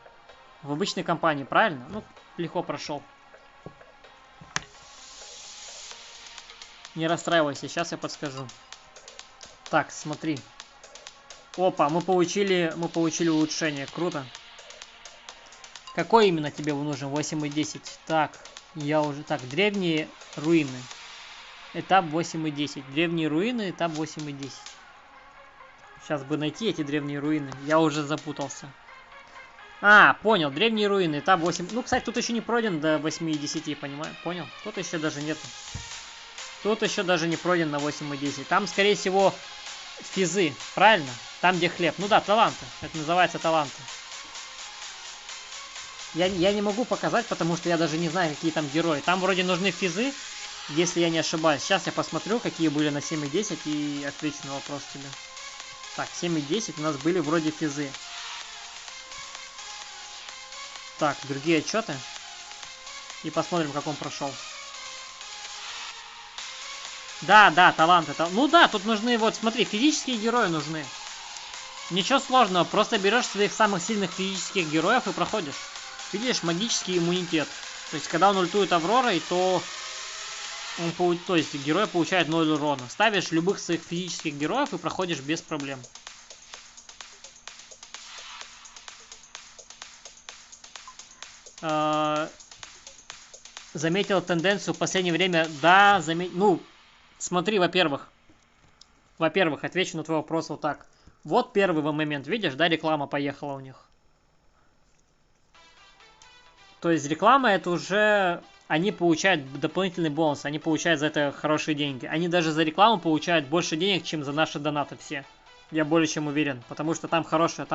В обычной компании, правильно? Ну, легко прошел. Не расстраивайся, сейчас я подскажу. Так, смотри. Опа, мы получили улучшение. Круто. Какой именно тебе нужен? 8 и 10. Так, я уже... Так, древние руины. Этап 8 и 10. Древние руины, этап 8 и 10. Сейчас бы найти эти древние руины. Я уже запутался. А, понял. Древние руины, этап 8. Ну, кстати, тут еще не пройден до 8 и 10, понимаю? Понял? Тут еще даже нету. Тут еще даже не пройден на 8 и 10. Там, скорее всего, физы. Правильно? Там, где хлеб. Ну да, таланты. Это называется таланты. Я не могу показать, потому что я даже не знаю, какие там герои. Там вроде нужны физы, если я не ошибаюсь. Сейчас я посмотрю, какие были на 7 и 10, и отвечу на вопрос тебе. Так, 7 и 10 у нас были вроде физы. Так, другие отчеты. И посмотрим, как он прошел. Да, таланты. Ну да, тут нужны, вот смотри, физические герои нужны. Ничего сложного, просто берешь своих самых сильных физических героев и проходишь. Видишь, магический иммунитет. То есть, когда он ультует Авророй, то есть герой получает 0 урона. Ставишь любых своих физических героев и проходишь без проблем. Заметил тенденцию в последнее время. Да, ну, смотри, во-первых, отвечу на твой вопрос вот так. Вот первый момент, видишь, да, реклама поехала у них. То есть реклама это уже... Они получают дополнительный бонус, они получают за это хорошие деньги. Они даже за рекламу получают больше денег, чем за наши донаты все. Я более чем уверен, потому что там хорошая,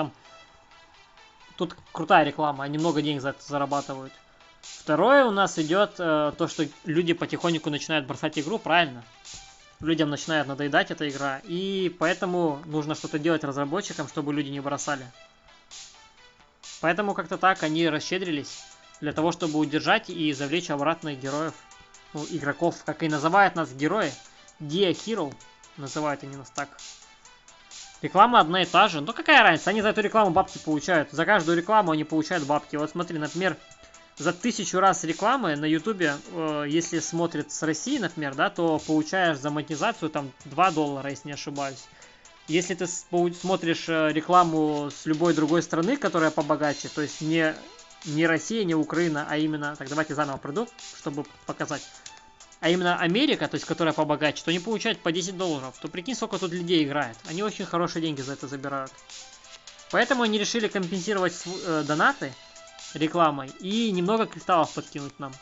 Тут крутая реклама, они много денег за это зарабатывают. Второе у нас идет то, что люди потихоньку начинают бросать игру, правильно? Людям начинает надоедать эта игра, и поэтому нужно что-то делать разработчикам, чтобы люди не бросали. Поэтому как-то так они расщедрились для того, чтобы удержать и завлечь обратно героев, ну, игроков, как и называют нас герои. Dia Hero называют они нас так. Реклама одна и та же. Ну какая разница, они за эту рекламу бабки получают. За каждую рекламу они получают бабки. Вот смотри, например, за 1000 раз рекламы на ютубе, если смотрят с России, например, да, то получаешь за монетизацию там $2, если не ошибаюсь. Если ты смотришь рекламу с любой другой страны, которая побогаче, то есть не Россия, не Украина, а именно... Так, давайте заново пройду, чтобы показать. А именно Америка, то есть которая побогаче, то они получают по $10. То прикинь, сколько тут людей играет. Они очень хорошие деньги за это забирают. Поэтому они решили компенсировать донаты рекламой и немного кристаллов подкинуть нам,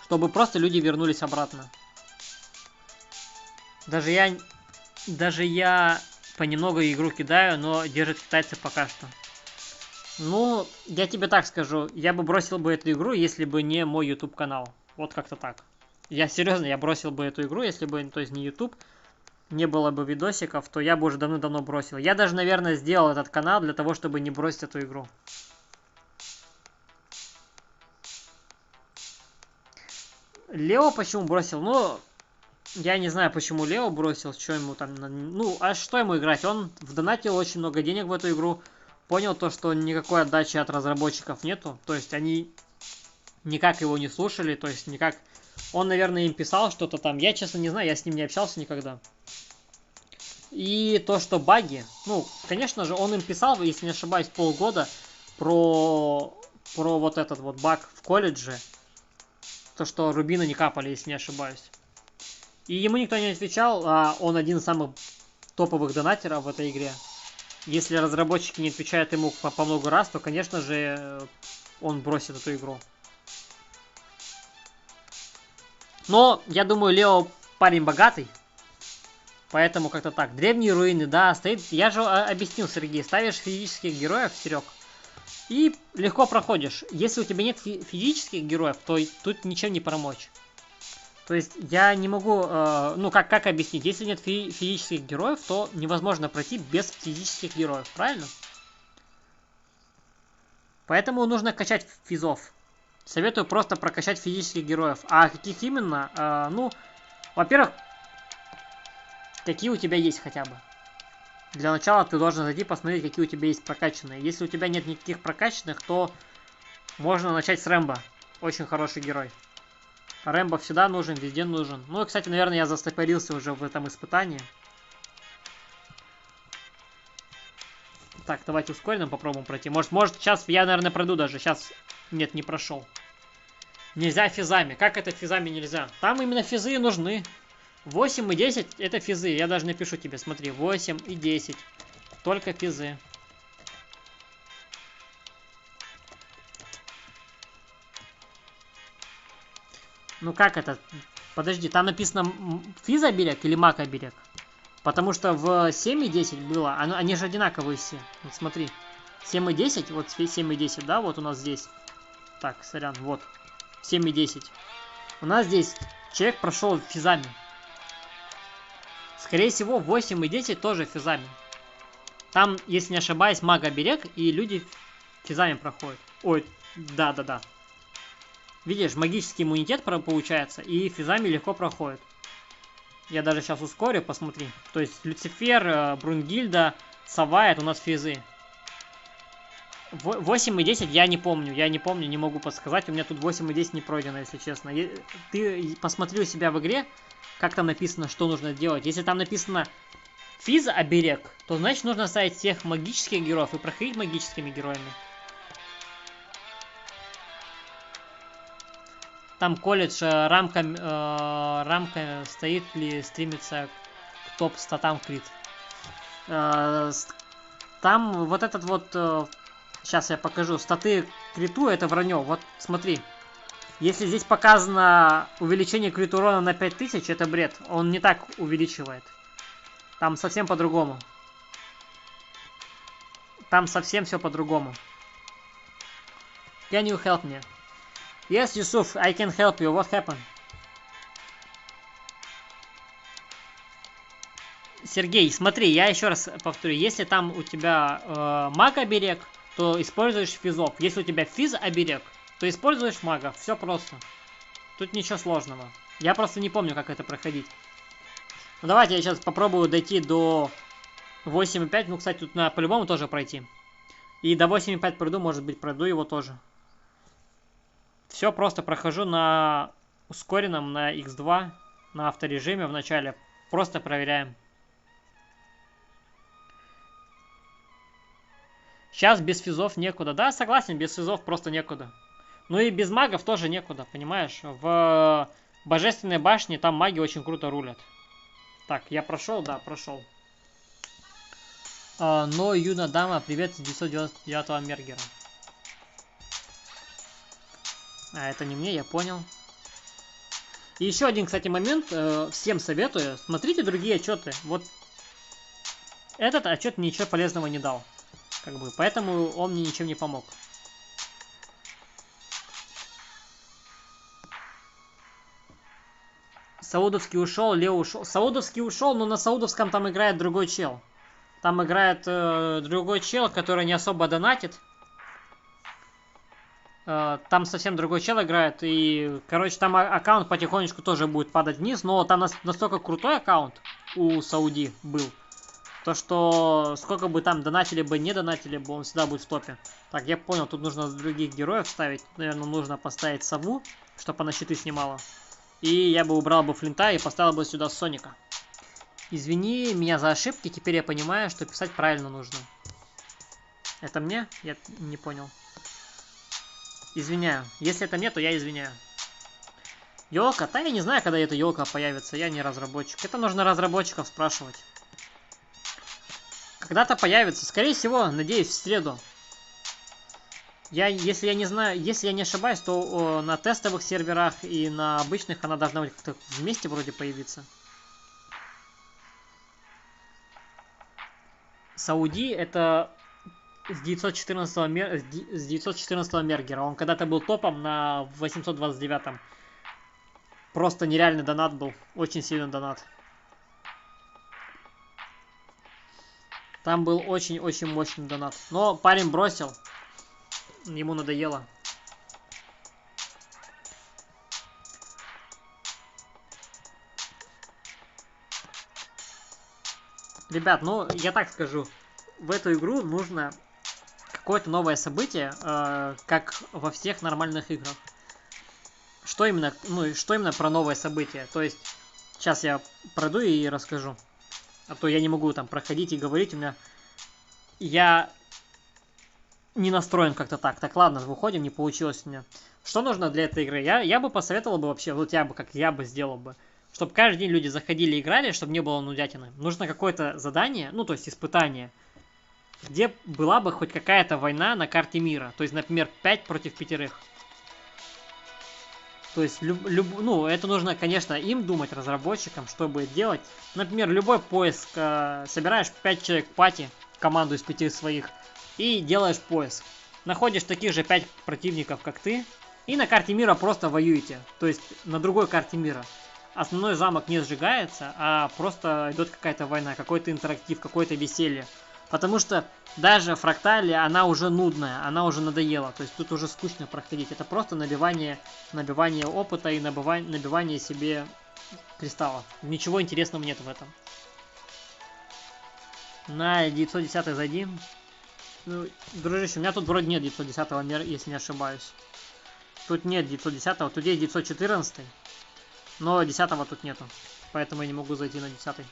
чтобы просто люди вернулись обратно. Даже я понемногу игру кидаю, но держат китайцы пока что. Ну, я тебе так скажу, я бы бросил бы эту игру, если бы не мой YouTube канал. Вот как-то так. Я серьезно, я бросил бы эту игру, если бы, то есть не YouTube, не было бы видосиков, то я бы уже давно-давно бросил. Я даже, наверное, сделал этот канал для того, чтобы не бросить эту игру. Лео почему бросил? Ну, я не знаю, почему Лео бросил, что ему там... Ну, а что ему играть? Он вдонатил очень много денег в эту игру. Понял то, что никакой отдачи от разработчиков нету. То есть они никак его не слушали, то есть никак... Он, наверное, им писал что-то там. Я, честно, не знаю, я с ним не общался никогда. И то, что баги... Ну, конечно же, он им писал, если не ошибаюсь, полгода про вот этот вот баг в колледже. То, что рубины не капали, если не ошибаюсь. И ему никто не отвечал, а он один из самых топовых донатеров в этой игре. Если разработчики не отвечают ему по много раз, то, конечно же, он бросит эту игру. Но, я думаю, Лео парень богатый. Поэтому как-то так. Древние руины, да, стоит. Я же объяснил, Сергей, ставишь физических героев, Серег, и легко проходишь. Если у тебя нет физических героев, то тут ничем не помочь. То есть я не могу, ну как объяснить, если нет физических героев, то невозможно пройти без физических героев, правильно? Поэтому нужно качать физов. Советую просто прокачать физических героев. А каких именно? Ну, во-первых, какие у тебя есть хотя бы. Для начала ты должен зайти посмотреть, какие у тебя есть прокачанные. Если у тебя нет никаких прокачанных, то можно начать с Рэмбо. Очень хороший герой. Рэмбо всегда нужен, везде нужен. Ну и, кстати, наверное, я застопорился уже в этом испытании. Так, давайте ускоренно попробуем пройти. Может сейчас я, наверное, пройду даже. Сейчас, нет, не прошел. Нельзя физами. Как это физами нельзя? Там именно физы нужны. 8 и 10 это физы. Я даже напишу тебе, смотри. 8 и 10. Только физы. Ну как это? Подожди, там написано физоберег или макоберег? Потому что в 7 и 10 было, они же одинаковые все. Вот смотри. 7 и 10, вот 7 и 10, да, вот у нас здесь. Так, сорян, вот. 7 и 10. У нас здесь человек прошел физами. Скорее всего, 8 и 10 тоже физами. Там, если не ошибаюсь, маг-оберег, и люди физами проходят. Ой, да. Видишь, магический иммунитет получается, и физами легко проходит. Я даже сейчас ускорю, посмотри. То есть Люцифер, Брунгильда, Сова, это у нас физы. 8 и 10 я не помню, не могу подсказать. У меня тут 8 и 10 не пройдено, если честно. Ты посмотри у себя в игре, как там написано, что нужно делать. Если там написано физ-оберег, то значит нужно ставить всех магических героев и проходить магическими героями. Там колледж, рамка стоит ли, стремится к топ-статам крит. Там вот этот вот, сейчас я покажу, статы криту, это вранье. Вот смотри, если здесь показано увеличение крит урона на 5000, это бред. Он не так увеличивает. Там совсем по-другому. Там совсем все по-другому. Can you help me? Yes, Yusuf, I can help you. What happened? Сергей, смотри, я еще раз повторю. Если там у тебя маг-оберег, то используешь физов. Если у тебя физ-оберег, то используешь магов. Все просто. Тут ничего сложного. Я просто не помню, как это проходить. Ну, давайте я сейчас попробую дойти до 8.5. Ну, кстати, тут надо по-любому тоже пройти. И до 8.5 пройду, может быть, пройду его тоже. Все просто прохожу на ускоренном, на X2, на авторежиме в начале. Просто проверяем. Сейчас без физов некуда. Да, согласен, без физов просто некуда. Ну и без магов тоже некуда, понимаешь? В Божественной башне там маги очень круто рулят. Так, я прошел? Да, прошел. Но Юна Дама, привет с 999-го Мергера. А, это не мне, я понял. И еще один, кстати, момент. Всем советую. Смотрите другие отчеты. Вот этот отчет ничего полезного не дал. Как бы, поэтому он мне ничем не помог. Саудовский ушел, Лео ушел. Саудовский ушел, но на саудовском там играет другой чел. Там играет другой чел, который не особо донатит. Там совсем другой чел играет. И, короче, там аккаунт потихонечку тоже будет падать вниз. Но там настолько крутой аккаунт у Сауди был. То, что сколько бы там донатили бы, не донатили бы, он всегда будет в топе. Так, я понял, тут нужно других героев ставить. Наверное, нужно поставить Сову, чтобы она щиты снимала. И я бы убрал бы Флинта и поставил бы сюда Соника. Извини меня за ошибки, теперь я понимаю, что писать правильно нужно. Это мне? Я не понял. Извиняю. Если это мне, то я извиняю. Ёлка? Да я не знаю, когда эта ёлка появится, я не разработчик. Это нужно разработчиков спрашивать. Когда-то появится. Скорее всего, надеюсь, в среду. Если я не ошибаюсь, то на тестовых серверах и на обычных она должна быть как-то вместе вроде появиться. Сауди это с 914 Мергера. Он когда-то был топом на 829. Просто нереальный донат был. Очень сильный донат. Там был очень-очень мощный донат. Но парень бросил. Ему надоело. Ребят, ну я так скажу. В эту игру нужно какое-то новое событие, как во всех нормальных играх. Что именно, ну, что именно про новое событие? То есть, сейчас я пройду и расскажу. А то я не могу там проходить и говорить. У меня... Я не настроен как-то так. Так, ладно, выходим, не получилось у меня. Что нужно для этой игры? Я бы посоветовал бы вообще, вот я бы сделал бы. Чтобы каждый день люди заходили и играли, чтобы не было нудятины. Нужно какое-то задание, ну, то есть испытание, где была бы хоть какая-то война на карте мира. То есть, например, 5 против 5. То есть, ну, это нужно, конечно, им думать, разработчикам, чтобы делать. Например, любой поиск, собираешь 5 человек в пати, команду из 5 своих, и делаешь поиск. Находишь таких же 5 противников, как ты, и на карте мира просто воюете. То есть, на другой карте мира. Основной замок не сжигается, а просто идет какая-то война, какой-то интерактив, какое-то веселье. Потому что даже Фракталия, она уже нудная, она уже надоела. То есть тут уже скучно проходить. Это просто набивание опыта и набивание себе кристаллов. Ничего интересного нет в этом. На 910 зайди. Ну, дружище, у меня тут вроде нет 910 мира, если не ошибаюсь. Тут нет 910, тут есть 914. Но 10 тут нету. Поэтому я не могу зайти на 10.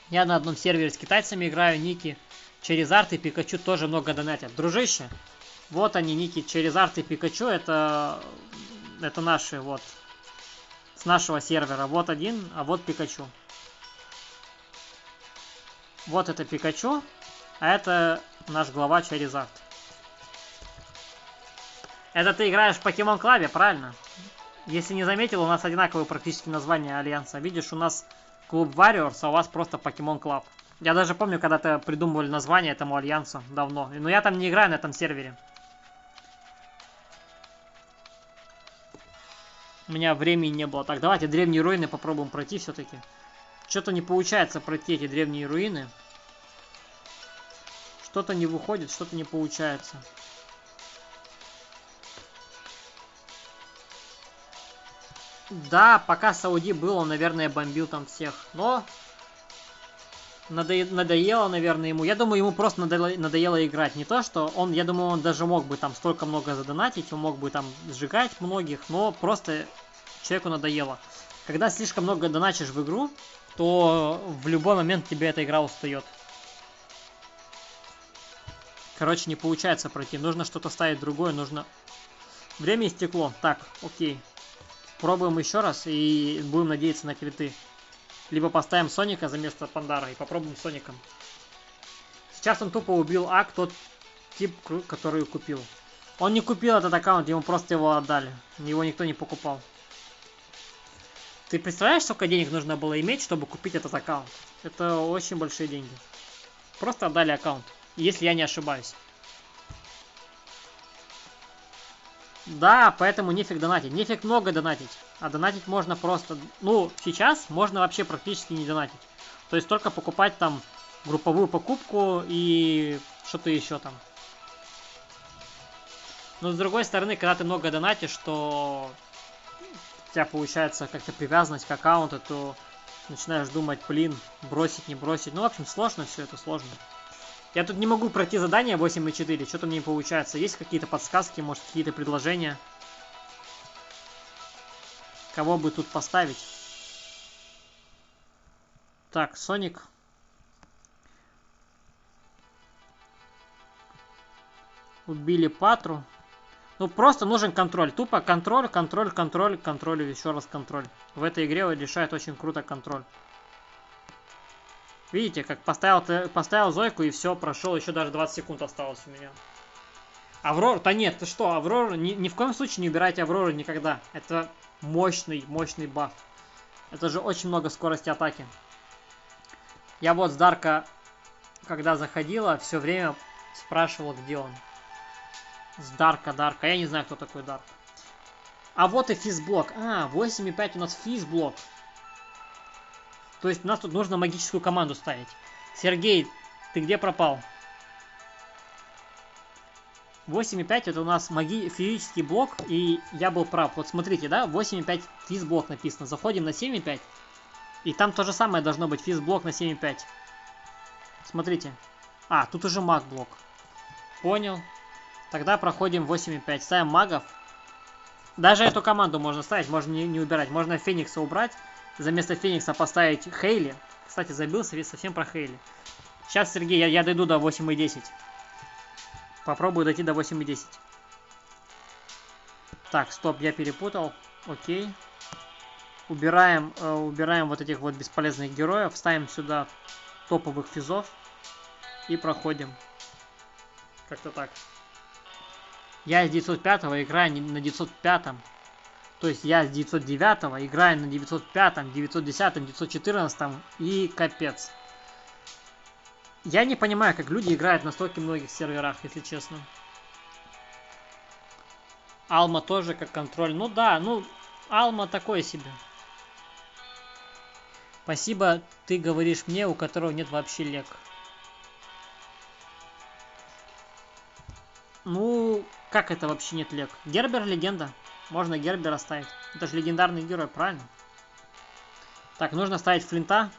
Я на одном сервере с китайцами играю, ники Черезард и Пикачу тоже много донатят. Дружище, вот они, ники Черезард и Пикачу, это наши, вот, с нашего сервера. Вот один, а вот Пикачу. Вот это Пикачу, а это наш глава Черезард. Это ты играешь в Покемон Клабе, правильно? Если не заметил, у нас одинаковые практически названия Альянса. Видишь, у нас Клуб Warriors, а у вас просто Покемон Клаб. Я даже помню, когда-то придумывали название этому альянсу давно. Но я там не играю на этом сервере. У меня времени не было. Так, давайте древние руины попробуем пройти все-таки. Что-то не получается пройти эти древние руины. Что-то не выходит, что-то не получается. Да, пока Сауди был, он, наверное, бомбил там всех. Но надоело, наверное, ему. Я думаю, ему просто надоело играть. Не то, что он, я думаю, он даже мог бы там столько много задонатить, он мог бы там сжигать многих, но просто человеку надоело. Когда слишком много доначишь в игру, то в любой момент тебе эта игра устает. Короче, не получается пройти. Нужно что-то ставить другое, нужно... Время истекло. Так, окей. Пробуем еще раз и будем надеяться на криты. Либо поставим Соника за место Пандара и попробуем Соником. Сейчас он тупо убил тот тип, который купил. Он не купил этот аккаунт, ему просто его отдали. Его никто не покупал. Ты представляешь, сколько денег нужно было иметь, чтобы купить этот аккаунт? Это очень большие деньги. Просто отдали аккаунт, если я не ошибаюсь. Да, поэтому нефиг донатить. Нефиг много донатить. А донатить можно просто... Ну, сейчас можно вообще практически не донатить. То есть только покупать там групповую покупку и что-то еще там. Но с другой стороны, когда ты много донатишь, то у тебя получается как-то привязанность к аккаунту, то начинаешь думать, блин, бросить, не бросить. Ну, в общем, сложно все это, сложно. Я тут не могу пройти задание 8.4, что-то мне не получается. Есть какие-то подсказки, может, какие-то предложения? Кого бы тут поставить? Так, Соник. Убили Патру. Ну, просто нужен контроль. Тупо контроль, контроль, контроль, контроль и еще раз контроль. В этой игре решает очень круто контроль. Видите, как поставил Зойку и все, прошел, еще даже 20 секунд осталось у меня. Аврора, да нет, ты что, Аврора, ни в коем случае не убирайте Аврору никогда. Это мощный баф. Это же очень много скорости атаки. Я вот с Дарка когда заходила, все время спрашивала, где он. С Дарка. Я не знаю, кто такой Дарк. А вот и физблок. 8,5 у нас физблок. То есть у нас тут нужно магическую команду ставить. Сергей, ты где пропал? 8,5 это у нас физический блок, и я был прав. Вот смотрите, да, 8,5 физблок написано. Заходим на 7,5, и там то же самое должно быть, физблок на 7,5. Смотрите. Тут уже маг-блок. Понял. Тогда проходим 8,5. Ставим магов. Даже эту команду можно ставить, можно не убирать. Можно Феникса убрать. За место Феникса поставить Хейли. Кстати, забыл совсем про Хейли. Сейчас, Сергей, я дойду до 8,10. Попробую дойти до 8,10. Так, стоп, я перепутал. Окей. Убираем вот этих вот бесполезных героев. Ставим сюда топовых физов. И проходим. Как-то так. Я с 905 играю на 905. То есть я с 909 играю на 905, 910, 914 и капец. Я не понимаю, как люди играют на стольких многих серверах, если честно. Алма тоже как контроль. Ну да, Алма такое себе. Спасибо, ты говоришь мне, у которого нет вообще лек. Как это вообще нет лек? Гербер легенда. Можно Гербера ставить. Это же легендарный герой, правильно? Так, нужно ставить Флинта.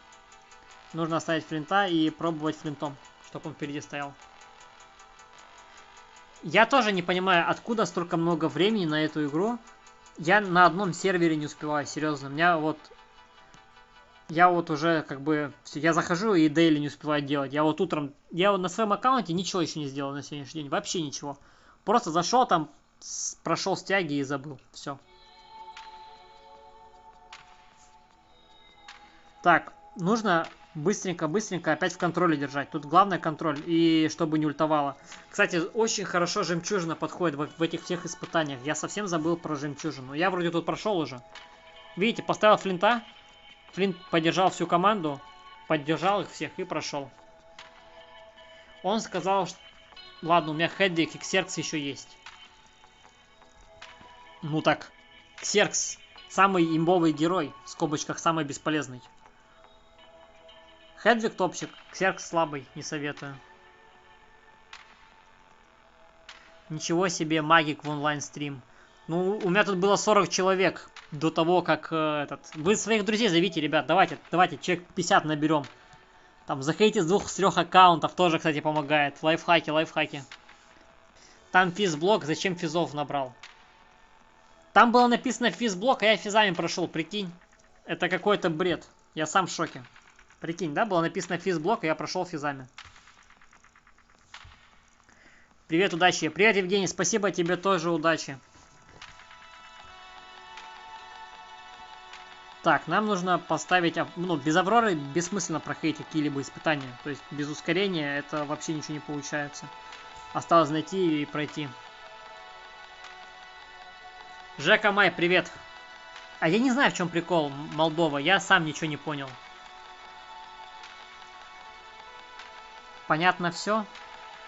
Нужно ставить Флинта и пробовать Флинтом, чтобы он впереди стоял. Я тоже не понимаю, откуда столько много времени на эту игру. Я на одном сервере не успеваю, серьезно. Я вот уже я захожу и дейли не успеваю делать. Я вот утром, на своем аккаунте ничего еще не сделал на сегодняшний день. Вообще ничего. Просто зашел там, прошел стяги и забыл. Все. Так, нужно быстренько опять в контроле держать. Тут главное контроль, и чтобы не ультовало. Кстати, очень хорошо жемчужина подходит в этих всех испытаниях. Я совсем забыл про жемчужину. Я вроде тут прошел уже. Видите, поставил Флинта. Флинт поддержал всю команду. Поддержал их всех и прошел. Он сказал, что... Ладно, у меня Хедвиг и Ксеркс еще есть. Так, Ксеркс самый имбовый герой. В скобочках самый бесполезный. Хедвиг топчик, Ксеркс слабый, не советую. Ничего себе, магик в онлайн-стрим. У меня тут было 40 человек до того, как Вы своих друзей зовите, ребят, давайте, человек 50 наберем. Там заходите с 2-3 аккаунтов, тоже, кстати, помогает. Лайфхаки. Там физблок, зачем физов набрал? Там было написано физблок, а я физами прошел, прикинь. Это какой-то бред, я сам в шоке. Прикинь, да, было написано физблок, и я прошел физами. Привет, удачи. Привет, Евгений, спасибо тебе тоже, удачи. Так, нам нужно поставить... без Авроры бессмысленно проходить какие-либо испытания. То есть без ускорения это вообще ничего не получается. Осталось найти и пройти. Жека Май, привет. А я не знаю, в чем прикол Молдова. Я сам ничего не понял. Понятно все.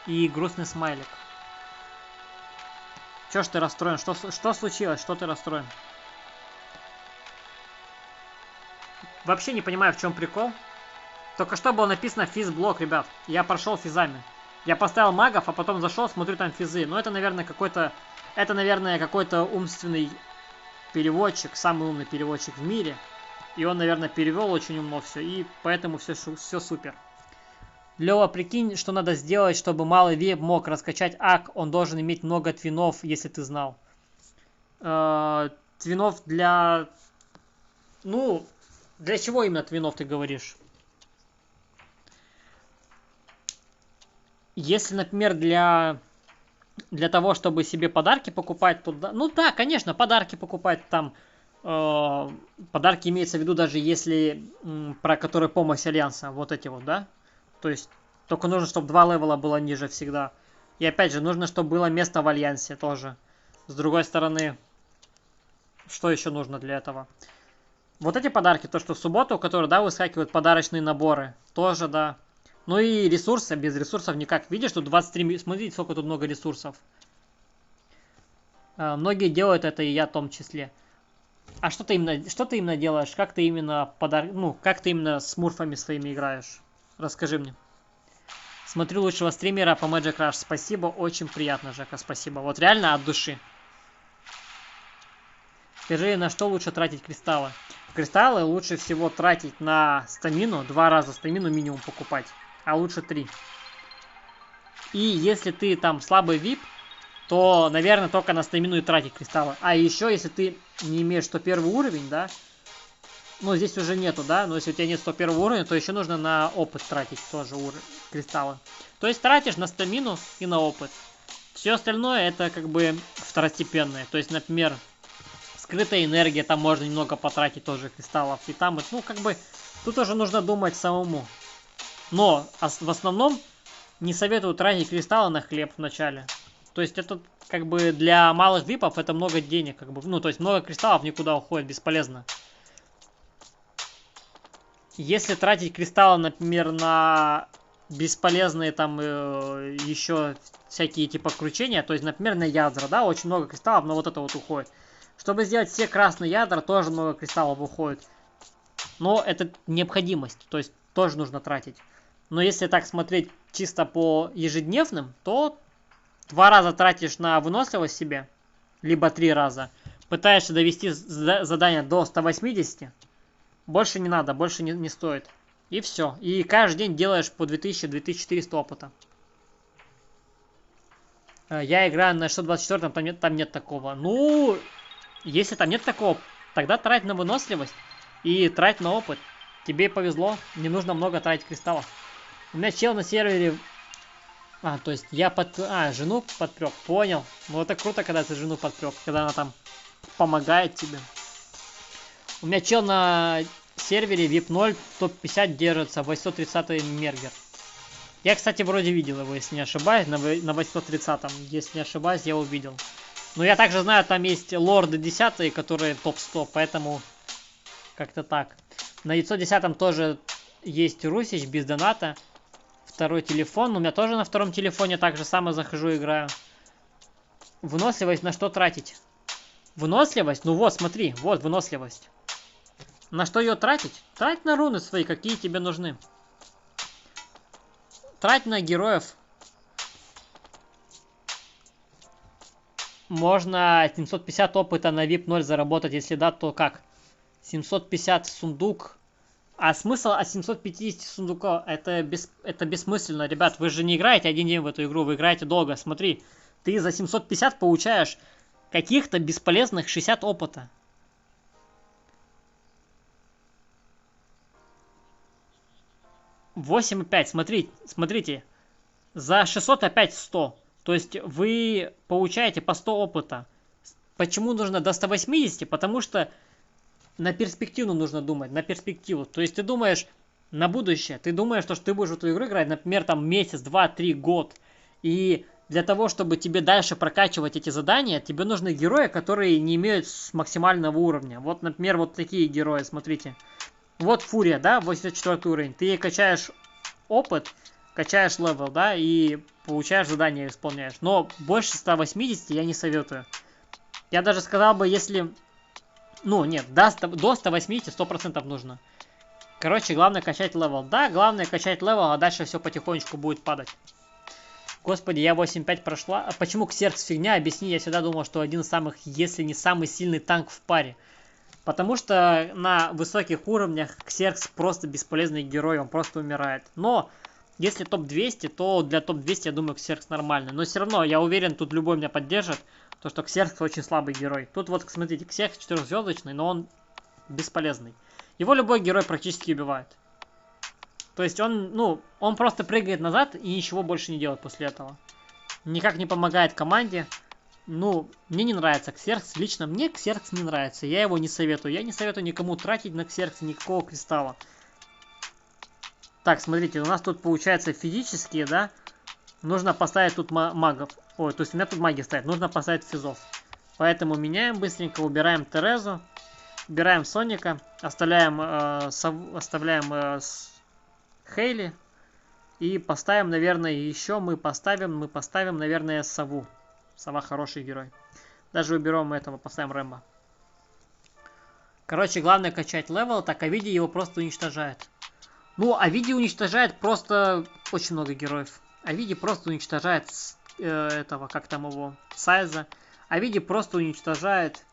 И грустный смайлик. Чё ж ты расстроен? Что случилось? Что ты расстроен? Вообще не понимаю, в чем прикол. Только что было написано физблок, ребят. Я прошел физами. Я поставил магов, а потом зашел, смотрю, там физы. Но это, наверное, какой-то умственный переводчик, самый умный переводчик в мире. И он, наверное, перевел очень умно все. И поэтому все супер. Лева, прикинь, что надо сделать, чтобы малый веб мог раскачать ак. Он должен иметь много твинов, если ты знал. Твинов для... Для чего именно твинов ты говоришь? Если, например, для того, чтобы себе подарки покупать, то да, да, конечно, подарки покупать там. Подарки имеется в виду даже если про которые помощь Альянса, вот эти вот, да? То есть только нужно, чтобы 2 левела было ниже всегда. И опять же, нужно, чтобы было место в Альянсе тоже. С другой стороны, что еще нужно для этого? Вот эти подарки, то, что в субботу, которые, да, выскакивают подарочные наборы, тоже, да. Ну и ресурсы, без ресурсов никак. Видишь, тут 23, смотрите, сколько тут много ресурсов. Многие делают это, и я в том числе. А что ты именно делаешь? Как ты именно как ты именно с мурфами своими играешь? Расскажи мне. Смотрю лучшего стримера по Magic Rush. Спасибо, очень приятно, Жека, спасибо. Вот реально от души. Скажи, на что лучше тратить кристаллы? Кристаллы лучше всего тратить на стамину. 2 раза стамину минимум покупать. А лучше 3. И если ты там слабый VIP, то, наверное, только на стамину и тратить кристаллы. А еще, если ты не имеешь 101 уровень, да, ну, здесь уже нету, да, но если у тебя нет 101 уровня, то еще нужно на опыт тратить тоже кристаллы. То есть тратишь на стамину и на опыт. Все остальное это как бы второстепенное. То есть, например, скрытая энергия, там можно немного потратить тоже кристаллов. И там, ну, как бы, тут тоже нужно думать самому. Но в основном не советую тратить кристаллы на хлеб в начале. То есть это как бы для малых випов это много денег, как бы, ну, то есть много кристаллов никуда уходит, бесполезно. Если тратить кристаллы, например, на бесполезные там еще всякие типа кручения, то есть, например, на ядра, да, очень много кристаллов, но вот это вот уходит. Чтобы сделать все красные ядра, тоже много кристаллов уходит. Но это необходимость, то есть тоже нужно тратить. Но если так смотреть чисто по ежедневным, то 2 раза тратишь на выносливость себе, либо 3 раза. Пытаешься довести задание до 180. Больше не надо, больше не стоит. И все. И каждый день делаешь по 2000-2400 опыта. Я играю на 624, там нет такого. Ну, если там нет такого, тогда трать на выносливость и трать на опыт. Тебе повезло, не нужно много тратить кристаллов. У меня чел на сервере... то есть я жену подпрёк, понял. Ну это круто, когда ты жену подпрёк, когда она там помогает тебе. У меня чел на сервере VIP 0 топ-50 держится, 830 мергер. Я, кстати, вроде видел его, если не ошибаюсь, на 830-м. Если не ошибаюсь, я увидел. Но я также знаю, там есть лорды 10, которые топ-100, поэтому как-то так. На 910-м тоже есть Русич без доната. Второй телефон. У меня тоже на втором телефоне так же самое захожу, играю. Выносливость на что тратить? Выносливость? Ну вот, смотри, вот выносливость. На что ее тратить? Трать на руны свои, какие тебе нужны. Трать на героев. Можно 750 опыта на VIP 0 заработать, если да, то как? 750 сундук. А смысл от 750 сундуков? Это бессмысленно, ребят. Вы же не играете один день в эту игру, вы играете долго. Смотри, ты за 750 получаешь каких-то бесполезных 60 опыта. $8,5. Смотрите. За 600 опять 100. То есть вы получаете по 100 опыта. Почему нужно до 180? Потому что на перспективу нужно думать. На перспективу. То есть ты думаешь на будущее. Ты думаешь, что ты будешь в эту игру играть, например, там месяц, 2, 3, год. И для того, чтобы тебе дальше прокачивать эти задания, тебе нужны герои, которые не имеют максимального уровня. Вот, например, вот такие герои, смотрите. Вот Фурия, да, 84 уровень. Ты ей качаешь опыт, качаешь левел, да, и получаешь задания, исполняешь. Но больше 180 я не советую. Я даже сказал бы, если... Ну, нет, до 180 100% нужно. Короче, главное качать левел. Да, главное качать левел, а дальше все потихонечку будет падать. Господи, я 8.5 прошла. А почему Ксеркс фигня? Объясни, я всегда думал, что один из самых, если не самый сильный танк в паре. Потому что на высоких уровнях Ксеркс просто бесполезный герой, он просто умирает. Но если топ-200, то для топ-200, я думаю, Ксеркс нормальный. Но все равно, я уверен, тут любой меня поддержит, то что Ксеркс очень слабый герой. Тут вот, смотрите, Ксеркс 4-звездочный, но он бесполезный. Его любой герой практически убивает. То есть он, ну, он просто прыгает назад и ничего больше не делает после этого. Никак не помогает команде. Ну, мне не нравится Ксеркс. Лично мне Ксеркс не нравится. Я его не советую. Я не советую никому тратить на Ксеркс никакого кристалла. Так, смотрите, у нас тут получается физические, да? Нужно поставить тут магов. Ой, то есть у меня тут маги стоят. Нужно поставить физов. Поэтому меняем быстренько. Убираем Терезу. Убираем Соника. Оставляем Хейли. И поставим, наверное, еще мы поставим, наверное, сову. Сова хороший герой. Даже уберем этого, поставим Рэмбо. Короче, главное качать левел, так Авиди его просто уничтожает. Ну, Авиди уничтожает просто очень много героев. Авиди просто уничтожает этого, как там его, Сайза. Авиди просто уничтожает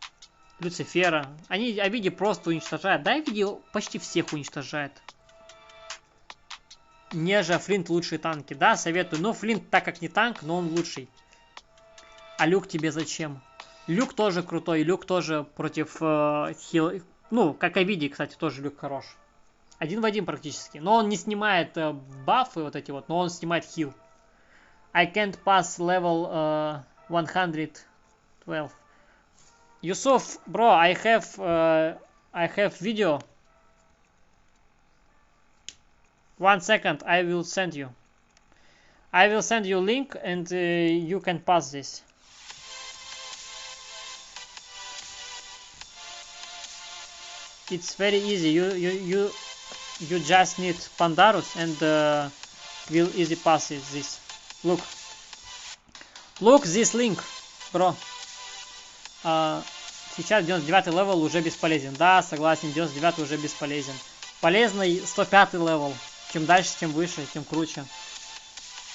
Люцифера. Авиди просто уничтожает. Да, Авиди почти всех уничтожает. Неже Флинт лучшие танки. Да, советую. Но Флинт, так как не танк, но он лучший. А Люк тебе зачем? Люк тоже крутой. Люк тоже против хил. Ну, как Авиди, кстати, тоже Люк хорош. Один в один практически. Но он не снимает бафы вот эти вот, но он снимает хил. I can't pass level 112. Yusuf, bro, I have video. 1 second, I will send you. I will send you link and you can pass this. It's very easy. You just need Pandarus and will easy pass this. Look this link, bro. Сейчас 99 левел уже бесполезен. Да, согласен, 99 уже бесполезен. Полезный 105 левел. Чем дальше, тем выше, тем круче.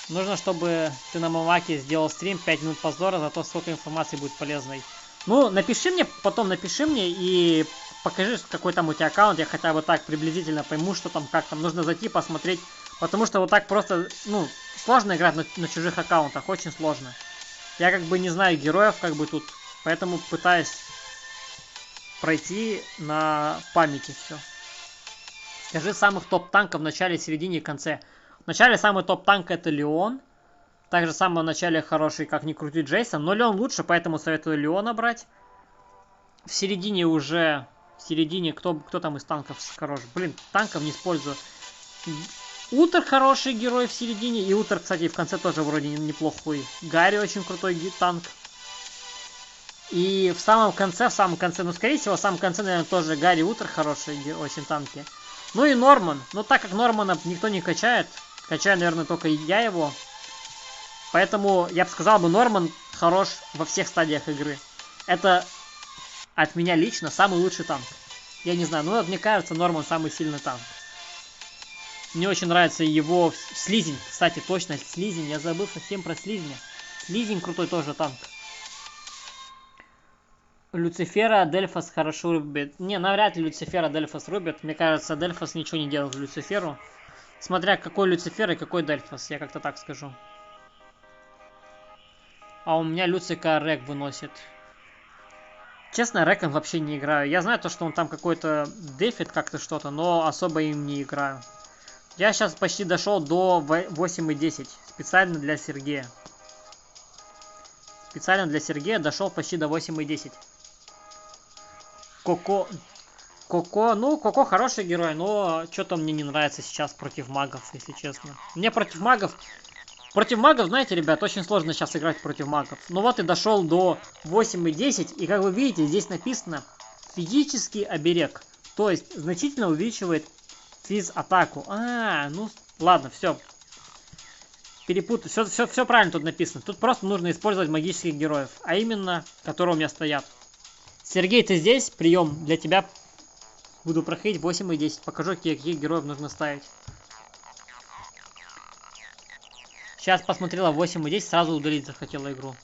Нужно, чтобы ты на Мамаке сделал стрим 5 минут позора, зато сколько информации будет полезной. Ну, напиши мне, потом напиши мне и покажи, какой там у тебя аккаунт. Я хотя бы так приблизительно пойму, что там, как там. Нужно зайти, посмотреть. Потому что вот так просто, ну, сложно играть на чужих аккаунтах. Очень сложно. Я как бы не знаю героев, как бы тут. Поэтому пытаюсь пройти на памяти все. Скажи самых топ-танков в начале, середине и конце. В начале самый топ-танк это Леон. Также в самом начале хороший, как ни крути, Джейсон. Но Леон лучше, поэтому советую Леона брать. В середине уже... В середине кто там из танков хорош? Блин, танков не использую. Утер хороший герой в середине. И Утер, кстати, в конце тоже вроде неплохой. Гарри очень крутой танк. И в самом конце, ну, скорее всего, в самом конце, наверное, тоже Гарри Утер хорошие очень танки. Ну и Норман. Но так как Нормана никто не качает, качаю, наверное, только я его. Поэтому я бы сказал, Норман хорош во всех стадиях игры. Это от меня лично самый лучший танк. Я не знаю, но мне кажется, Норман самый сильный танк. Мне очень нравится его Слизень. Кстати, точно, Слизень. Я забыл совсем про Слизня. Слизень крутой тоже танк. Люцифера Дельфос хорошо рубит. Не, навряд ли Люцифера Дельфос рубит. Мне кажется, Дельфос ничего не делает Люциферу. Смотря какой Люцифер и какой Дельфос, я как-то так скажу. А у меня Люцика Рек выносит. Честно, Реком вообще не играю. Я знаю то, что он там какой-то дефит как-то что-то, но особо им не играю. Я сейчас почти дошел до 8.10. Специально для Сергея. Специально для Сергея дошел почти до 8.10. Коко, ну, Коко хороший герой, но что-то мне не нравится сейчас против магов, если честно. Мне против магов, знаете, ребят, очень сложно сейчас играть против магов. Ну вот и дошел до 8.10, и как вы видите, здесь написано физический оберег. То есть значительно увеличивает физ-атаку. Ну ладно, все. Перепутал. Все правильно тут написано. Тут просто нужно использовать магических героев, а именно, которые у меня стоят. Сергей, ты здесь? Прием для тебя. Буду проходить 8.10. Покажу, каких героев нужно ставить. Сейчас посмотрела 8.10, сразу удалить захотела игру.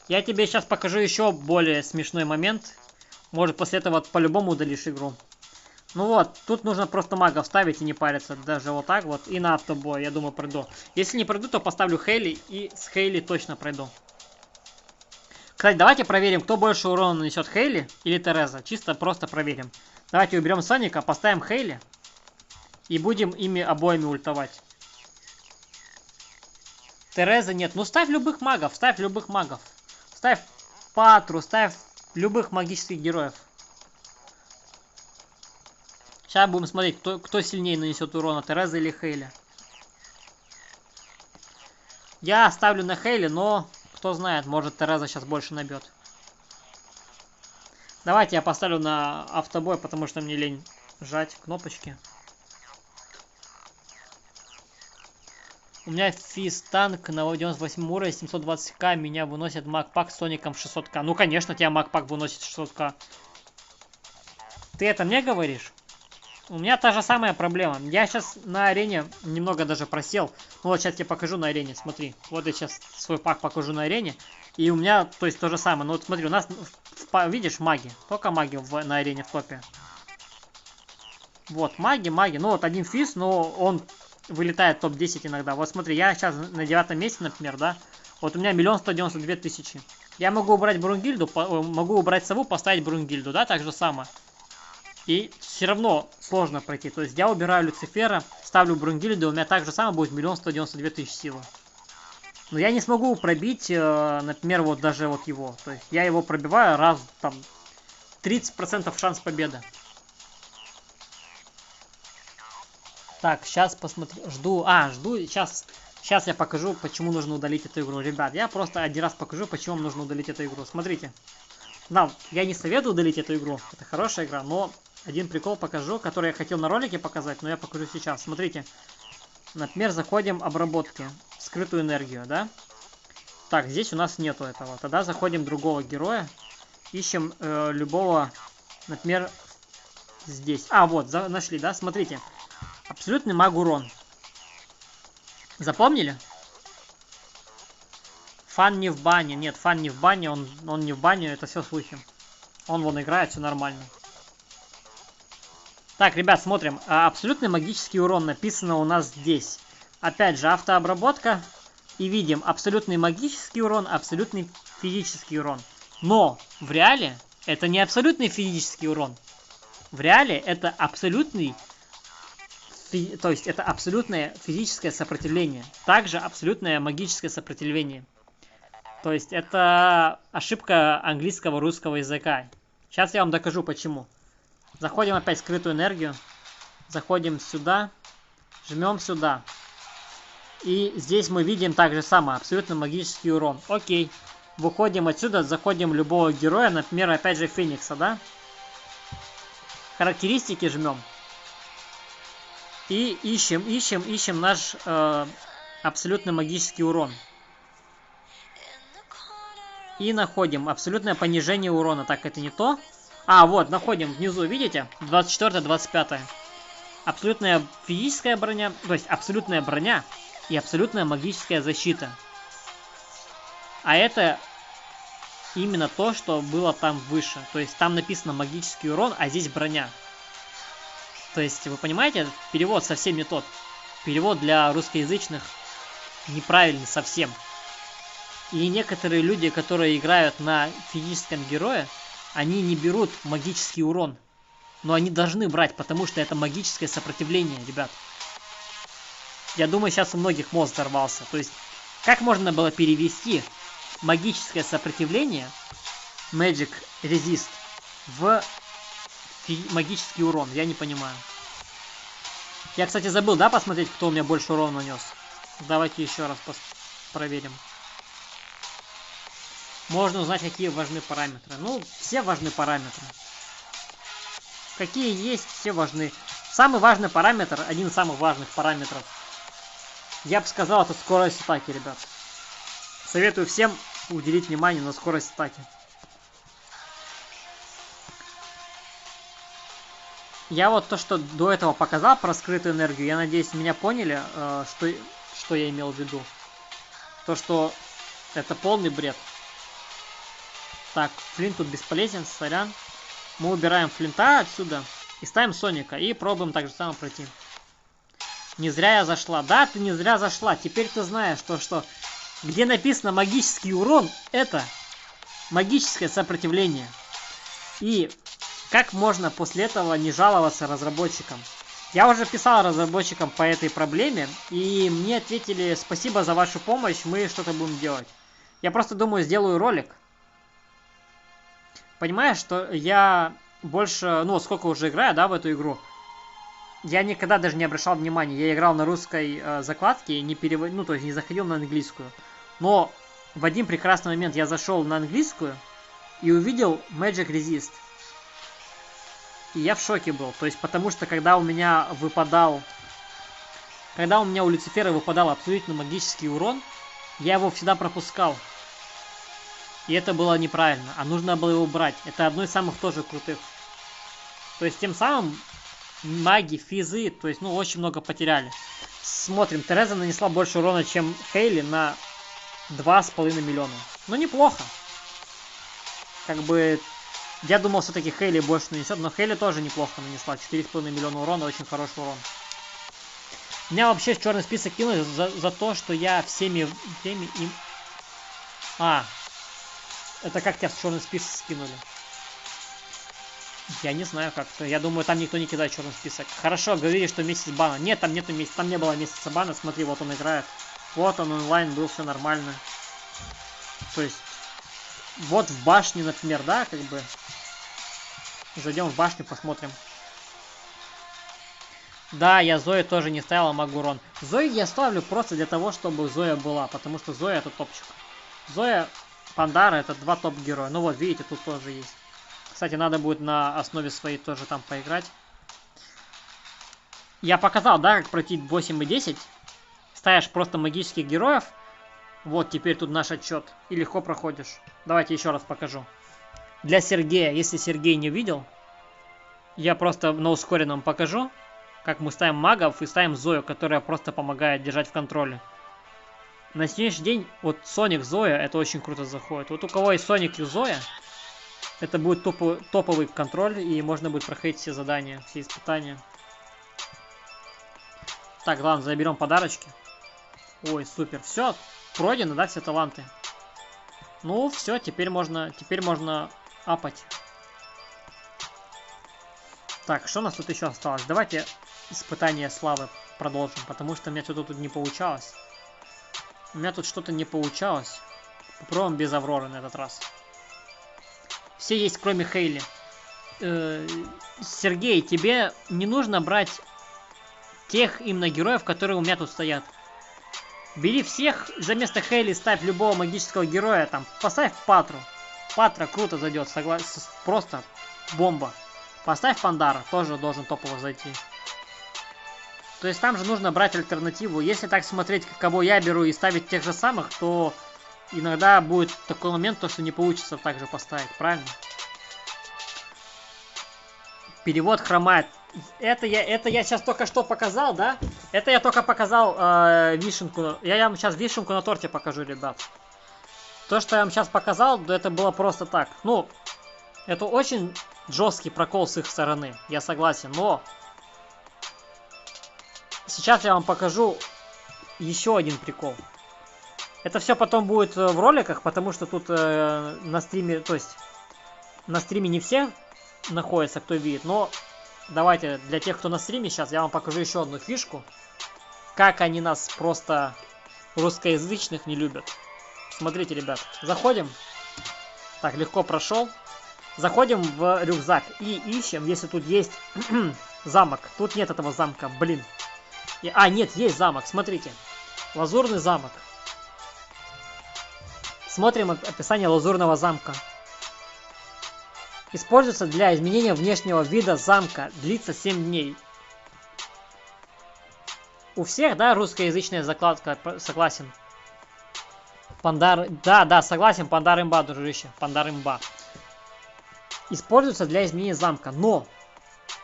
Я тебе сейчас покажу еще более смешной момент. Может, после этого по-любому удалишь игру. Ну вот, тут нужно просто магов ставить и не париться. Даже вот так вот. И на автобой, я думаю, пройду. Если не пройду, то поставлю Хейли. И с Хейли точно пройду. Кстати, давайте проверим, кто больше урона нанесет, Хейли или Тереза. Чисто просто проверим. Давайте уберем Соника, поставим Хейли. И будем ими обоими ультовать. Тереза нет. Ну ставь любых магов, ставь любых магов. Ставь Патру, ставь любых магических героев. Сейчас будем смотреть, кто сильнее нанесет урона, Тереза или Хейли. Я ставлю на Хейли, но кто знает, может Тереза сейчас больше набьет. Давайте я поставлю на автобой, потому что мне лень жать кнопочки. У меня физ танк на 98 уровне, 720к, меня выносит макпак с соником 600к. Ну, конечно, тебя макпак выносит 600к. Ты это мне говоришь? У меня та же самая проблема. Я сейчас на арене немного даже просел. Ну, вот сейчас я покажу на арене, смотри. Вот я сейчас свой пак покажу на арене. И у меня, то есть, то же самое. Ну, вот смотри, у нас, видишь, маги. Только маги на арене в топе. Вот, маги. Ну, вот один физ, но он вылетает в топ-10 иногда. Вот смотри, я сейчас на 9 месте, например, да. Вот у меня 1 192 000. Я могу убрать Брунгильду, могу убрать сову, поставить Брунгильду, да, так же самое. И все равно сложно пройти. То есть я убираю Люцифера, ставлю Брунгильду, у меня так же самое будет 1 192 000 силы. Но я не смогу пробить, например, вот даже вот его. То есть я его пробиваю раз, там, 30% шанс победы. Так, сейчас посмотрю, жду, сейчас я покажу, почему нужно удалить эту игру. Ребят, я просто один раз покажу, почему вам нужно удалить эту игру. Смотрите. Да, я не советую удалить эту игру, это хорошая игра, но один прикол покажу, который я хотел на ролике показать, но я покажу сейчас. Смотрите, например, заходим обработки, скрытую энергию, да? Так, здесь у нас нету этого. Тогда заходим другого героя, ищем любого, например, здесь. А, вот, нашли, да? Смотрите. Абсолютный маг-урон. Запомнили? Фан не в бане. Нет, фан не в бане. Он не в бане. Это все слухи. Он вон играет, все нормально. Так, ребят, смотрим. Абсолютный магический урон написано у нас здесь. Опять же, автообработка. И видим абсолютный магический урон, абсолютный физический урон. Но в реале это не абсолютный физический урон. В реале это абсолютный... То есть это абсолютное физическое сопротивление. Также абсолютное магическое сопротивление. То есть это ошибка английского, русского языка. Сейчас я вам докажу почему. Заходим опять в скрытую энергию. Заходим сюда. Жмем сюда. И здесь мы видим так же самое. Абсолютно магический урон. Окей. Выходим отсюда. Заходим любого героя. Например, опять же Феникса, да? Характеристики жмем. И ищем наш абсолютно магический урон. И находим абсолютное понижение урона. Так, это не то. А, вот, находим внизу, видите? 24-25. Абсолютная физическая броня, то есть абсолютная броня и абсолютная магическая защита. А это именно то, что было там выше. То есть там написано магический урон, а здесь броня. То есть, вы понимаете, перевод совсем не тот. Перевод для русскоязычных неправильный совсем. И некоторые люди, которые играют на физическом герое, они не берут магический урон. Но они должны брать, потому что это магическое сопротивление, ребят. Я думаю, сейчас у многих мозг взорвался. То есть, как можно было перевести магическое сопротивление, Magic Resist, в магический урон? Я не понимаю. Я, кстати, забыл, да, посмотреть, кто у меня больше урона нанес. Давайте еще раз проверим. Можно узнать, какие важны параметры. Ну, все важны параметры. Какие есть, все важны. Самый важный параметр, один из самых важных параметров, я бы сказал, это скорость атаки, ребят. Советую всем уделить внимание на скорость атаки. Я вот то, что до этого показал про скрытую энергию, я надеюсь, меня поняли, что я имел в виду. То, что это полный бред. Так, Флинт тут бесполезен, сорян. Мы убираем Флинта отсюда и ставим Соника. И пробуем так же самое пройти. Не зря я зашла. Да, ты не зря зашла. Теперь ты знаешь, что где написано магический урон, это магическое сопротивление. И как можно после этого не жаловаться разработчикам? Я уже писал разработчикам по этой проблеме, и мне ответили: спасибо за вашу помощь, мы что-то будем делать. Я просто думаю, сделаю ролик. Понимаешь, что я больше, ну, сколько уже играю, да, в эту игру, я никогда даже не обращал внимания. Я играл на русской закладке, ну, то есть не заходил на английскую. Но в один прекрасный момент я зашел на английскую и увидел Magic Resist. И я в шоке был. То есть, потому что когда у меня выпадал когда у меня у Люцифера выпадал абсолютно магический урон, я его всегда пропускал. И это было неправильно, а нужно было его брать. Это одно из самых тоже крутых. То есть тем самым маги, физы, то есть, ну, очень много потеряли. Смотрим, Тереза нанесла больше урона, чем Хейли на 2,5 миллиона. Ну, неплохо. Как бы, я думал, все-таки Хейли больше нанесет, но Хейли тоже неплохо нанесла. 4,5 миллиона урона, очень хороший урон. Меня вообще в черный список кинули за то, что я всеми им... Это как тебя в черный список скинули? Я не знаю как-то. Я думаю, там никто не кидает черный список. Хорошо, говорили, что месяц бана. Нет, там нету месяца. Там не было месяца бана. Смотри, вот он играет. Вот он онлайн был, все нормально. То есть, вот в башне, например, да, как бы. Зайдем в башню, посмотрим. Да, я Зою тоже не ставила, могу урон. Зою я ставлю просто для того, чтобы Зоя была. Потому что Зоя это топчик. Зоя, Пандара это два топ-героя. Ну вот, видите, тут тоже есть. Кстати, надо будет на основе своей тоже там поиграть. Я показал, да, как пройти 8 и 10. Ставишь просто магических героев. Вот, теперь тут наш отчет. И легко проходишь. Давайте еще раз покажу. Для Сергея, если Сергей не видел, я просто на ускоренном покажу, как мы ставим магов и ставим Зою, которая просто помогает держать в контроле. На сегодняшний день, вот Соник, Зоя, это очень круто заходит. Вот у кого есть Соник и Зоя, это будет топовый контроль, и можно будет проходить все задания, все испытания. Так, ладно, заберем подарочки. Ой, супер. Все, пройдено, да, все таланты? Ну, все, теперь можно апать. Так, что у нас тут еще осталось? Давайте испытание славы продолжим, потому что у меня что-то тут не получалось. У меня тут что-то не получалось. Попробуем без Авроры на этот раз. Все есть, кроме Хейли. Сергей, тебе не нужно брать тех именно героев, которые у меня тут стоят. Бери всех, за место Хейли ставь любого магического героя, там, поставь Патру. Патра круто зайдет, просто бомба. Поставь Пандара, тоже должен топово зайти. То есть там же нужно брать альтернативу. Если так смотреть, кого я беру, и ставить тех же самых, то иногда будет такой момент, то, что не получится так же поставить, правильно? Перевод хромает. Это я сейчас только что показал, да? Это я только показал вишенку. Я вам сейчас вишенку на торте покажу, ребят. То, что я вам сейчас показал, это было просто так. Ну, это очень жесткий прокол с их стороны, я согласен, но сейчас я вам покажу еще один прикол. Это все потом будет в роликах, потому что тут на стриме, то есть на стриме не все находятся, кто видит, но давайте для тех, кто на стриме сейчас, я вам покажу еще одну фишку, как они нас просто русскоязычных не любят. Смотрите, ребят, заходим, так, легко прошел, заходим в рюкзак и ищем, если тут есть замок. Тут нет этого замка, блин. Нет, есть замок, смотрите, лазурный замок. Смотрим описание лазурного замка. Используется для изменения внешнего вида замка. Длится 7 дней. У всех, да, русскоязычная закладка, согласен. Пандар, да, согласен, Пандар имба, дружище, Пандар имба. Используется для изменения замка, но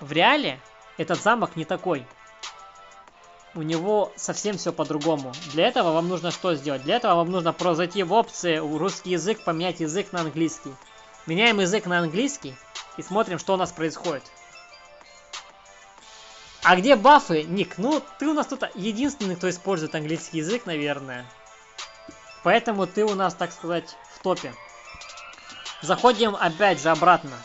в реале этот замок не такой. У него совсем все по-другому. Для этого вам нужно что сделать? Для этого вам нужно просто зайти в опции русский язык, поменять язык на английский. Меняем язык на английский и смотрим, что у нас происходит. А где бафы, Ник? Ну, ты у нас тут единственный, кто использует английский язык, наверное. Поэтому ты у нас, так сказать, в топе. Заходим опять же обратно.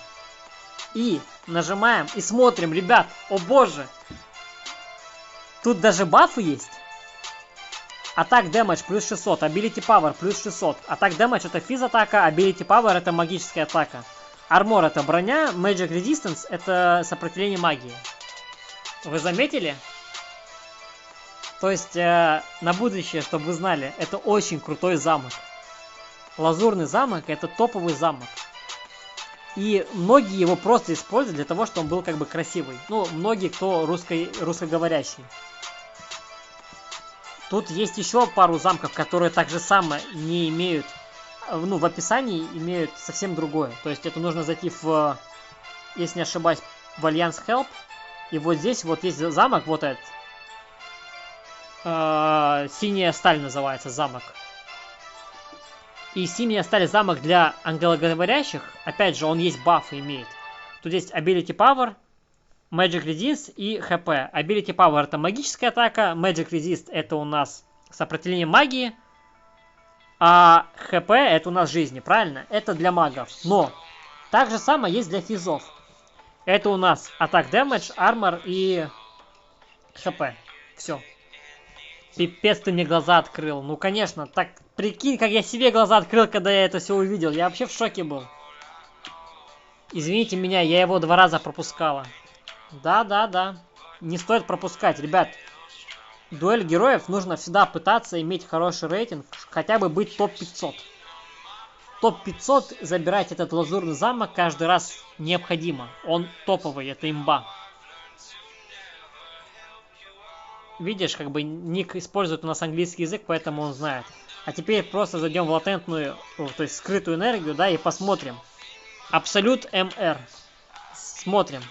И нажимаем и смотрим, ребят. О боже! Тут даже бафы есть. Атак Damage плюс 600, Ability Power плюс 600. Атак Damage это физ-атака, Ability Power это магическая атака. Армор это броня, Magic Resistance это сопротивление магии. Вы заметили? То есть на будущее, чтобы вы знали, это очень крутой замок. Лазурный замок это топовый замок. И многие его просто используют для того, чтобы он был как бы красивый. Ну, многие, кто русскоговорящий. Тут есть еще пару замков, которые так же самое не имеют, ну, в описании имеют совсем другое. То есть это нужно зайти в, если не ошибаюсь, в Альянс Help. И вот здесь вот есть замок, вот этот. Синяя сталь называется замок. И синяя сталь замок для англоговорящих, опять же, он есть бафы имеет. Тут есть Ability Power, Magic Resist и HP. Ability Power это магическая атака, Magic Resist это у нас сопротивление магии, а HP это у нас жизни, правильно? Это для магов. Но так же самое есть для физов. Это у нас Attack Damage, Armor и HP. Все. Пипец, ты мне глаза открыл. Ну, конечно, так прикинь, как я себе глаза открыл, когда я это все увидел. Я вообще в шоке был. Извините меня, я его 2 раза пропускала. Да. Не стоит пропускать, ребят. Дуэль героев нужно всегда пытаться иметь хороший рейтинг, хотя бы быть топ-500. Топ-500 забирать этот лазурный замок каждый раз необходимо. Он топовый, это имба. Видишь, как бы ник использует у нас английский язык, поэтому он знает. А теперь просто зайдем в латентную, то есть скрытую энергию, да, и посмотрим. Абсолют МР. Смотрим.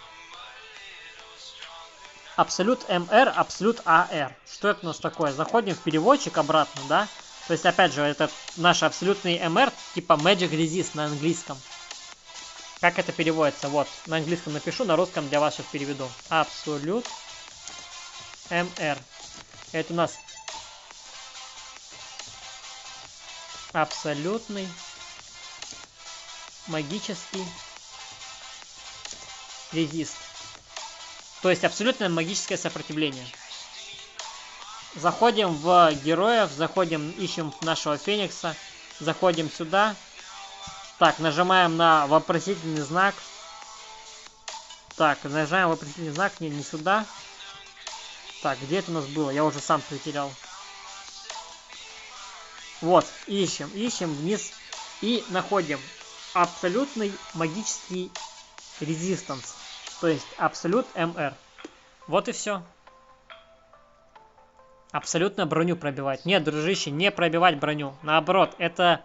Абсолют МР, абсолют АР. Что это у нас такое? Заходим в переводчик обратно, да? То есть, опять же, это наш абсолютный МР, типа Magic Resist на английском. Как это переводится? Вот, на английском напишу, на русском для вас сейчас переведу. Абсолют МР. Это у нас абсолютный магический резист. То есть абсолютное магическое сопротивление. Заходим в героев, заходим, ищем нашего Феникса, заходим сюда. Так, нажимаем на вопросительный знак. Так, нажимаем вопросительный знак, не сюда. Так, где это у нас было? Я уже сам потерял. Вот, ищем вниз и находим абсолютный магический резистанс. То есть абсолют МР. Вот и все. Абсолютно броню пробивать. Нет, дружище, не пробивать броню. Наоборот, это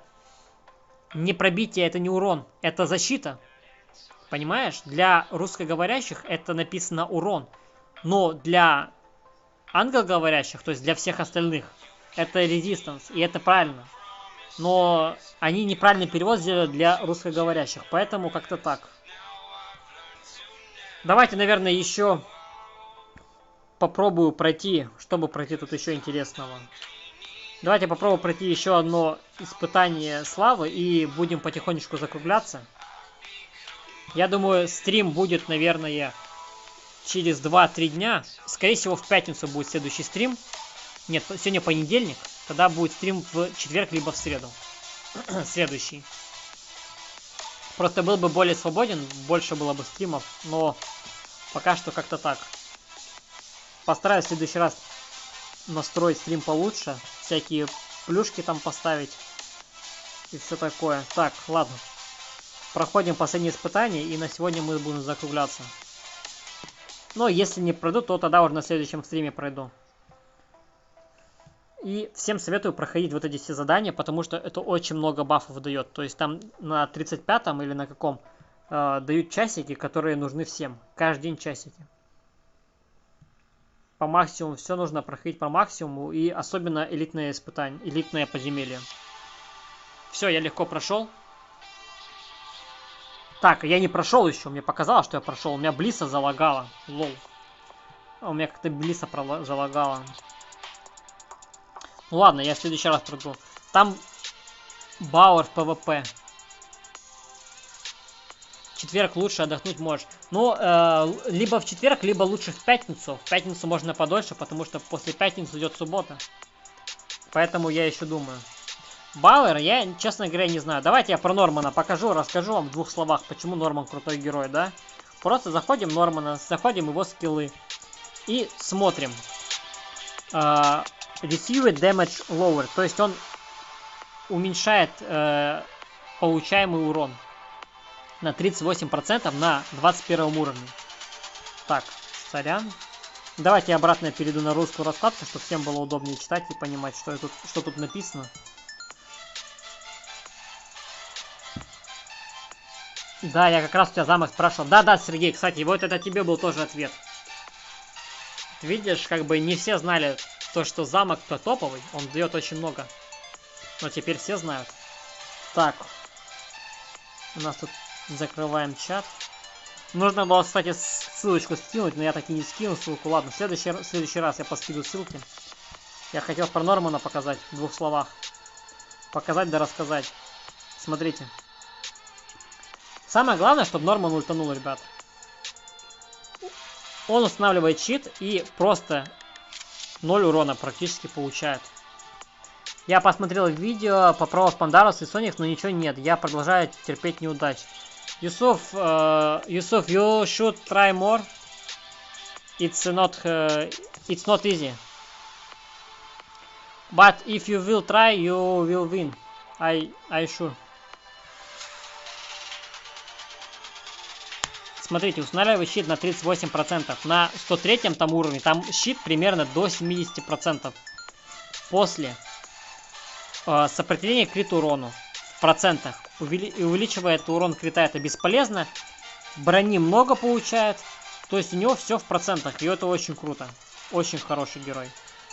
не пробитие, это не урон. Это защита. Понимаешь? Для русскоговорящих это написано урон. Но для англоговорящих, то есть для всех остальных, это резистанс. И это правильно. Но они неправильный перевод сделали для русскоговорящих. Поэтому как-то так. Давайте, наверное, еще попробую пройти, чтобы пройти тут еще интересного. Давайте попробую пройти еще одно испытание славы и будем потихонечку закругляться. Я думаю, стрим будет, наверное, через 2-3 дня. Скорее всего, в пятницу будет следующий стрим. Нет, сегодня понедельник. Тогда будет стрим в четверг, либо в среду. Следующий. Просто был бы более свободен, больше было бы стримов, но пока что как-то так. Постараюсь в следующий раз настроить стрим получше, всякие плюшки там поставить и все такое. Так, ладно. Проходим последнее испытание, и на сегодня мы будем закругляться. Но если не пройду, то тогда уже на следующем стриме пройду. И всем советую проходить вот эти все задания, потому что это очень много бафов дает. То есть там на 35-м или на каком дают часики, которые нужны всем. Каждый день часики. По максимуму все нужно проходить по максимуму. И особенно элитное испытание, элитное подземелье. Все, я легко прошел. Так, я не прошел еще. Мне показалось, что я прошел. У меня Блиса залагала. Лол. У меня как-то Блиса залагала. Ну ладно, я в следующий раз пройду. Там Бауэр в ПВП. В четверг лучше отдохнуть можешь. Ну, либо в четверг, либо лучше в пятницу. В пятницу можно подольше, потому что после пятницы идет суббота. Поэтому я еще думаю. Бауэр, я, честно говоря, не знаю. Давайте я про Нормана покажу, расскажу вам в 2 словах, почему Норман крутой герой, да? Просто заходим в Нормана, заходим в его скиллы. И смотрим. Received Damage Lower. То есть он уменьшает получаемый урон на 38% на 21 уровне. Так, сорян. Давайте я обратно перейду на русскую раскладку, чтобы всем было удобнее читать и понимать, что тут написано. Да, я как раз у тебя замок спрашивал. Да, Сергей, кстати, вот это тебе был тоже ответ. Видишь, как бы не все знали то, что замок-то топовый, он дает очень много. Но теперь все знают. Так. У нас тут закрываем чат. Нужно было, кстати, ссылочку скинуть, но я так и не скину ссылку. Ладно, в следующий раз я поскину ссылки. Я хотел про Нормана показать в 2 словах. Показать да рассказать. Смотрите. Самое главное, чтобы Норман ультанул, ребят. Он устанавливает щит и просто 0 урона практически получает. Я посмотрел видео, попробовал Пандарус и Соник, но ничего нет. Я продолжаю терпеть неудач. Юсуф, you should try more. It's not easy. But if you will try, you will win. I sure. Смотрите, устанавливаю щит на 38%. На 103-м там уровне, там щит примерно до 70%. После сопротивления крит урону в процентах. Увеличивает урон крита, это бесполезно. Брони много получает. То есть у него все в процентах. И это очень круто. Очень хороший герой.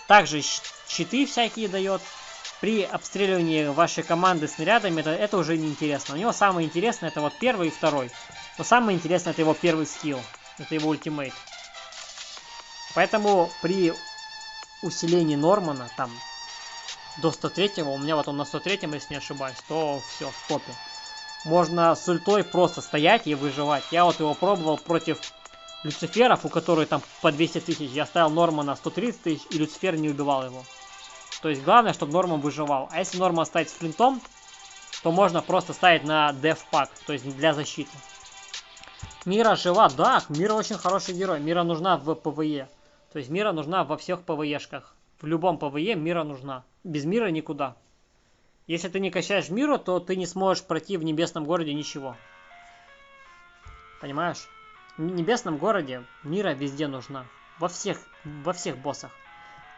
Также щиты всякие дает. При обстреливании вашей команды снарядами это уже не интересно. У него самое интересное это вот первый и второй. Но самое интересное это его первый скилл. Это его ультимейт. Поэтому при усилении Нормана там до 103-го, у меня вот он на 103-м, если не ошибаюсь, то все, в топе. Можно с ультой просто стоять и выживать. Я вот его пробовал против Люциферов, у которых там по 200 тысяч. Я ставил Нормана 130 тысяч, и Люцифер не убивал его. То есть главное, чтобы Норман выживал. А если Норман ставить с флинтом, то можно просто ставить на деф-пак, то есть для защиты. Мира жива, да, Мира очень хороший герой. Мира нужна в ПВЕ. То есть Мира нужна во всех ПВЕшках. В любом ПВЕ Мира нужна. Без Мира никуда. Если ты не качаешь Миру, то ты не сможешь пройти в Небесном городе ничего. Понимаешь? В Небесном городе Мира везде нужна. Во всех боссах.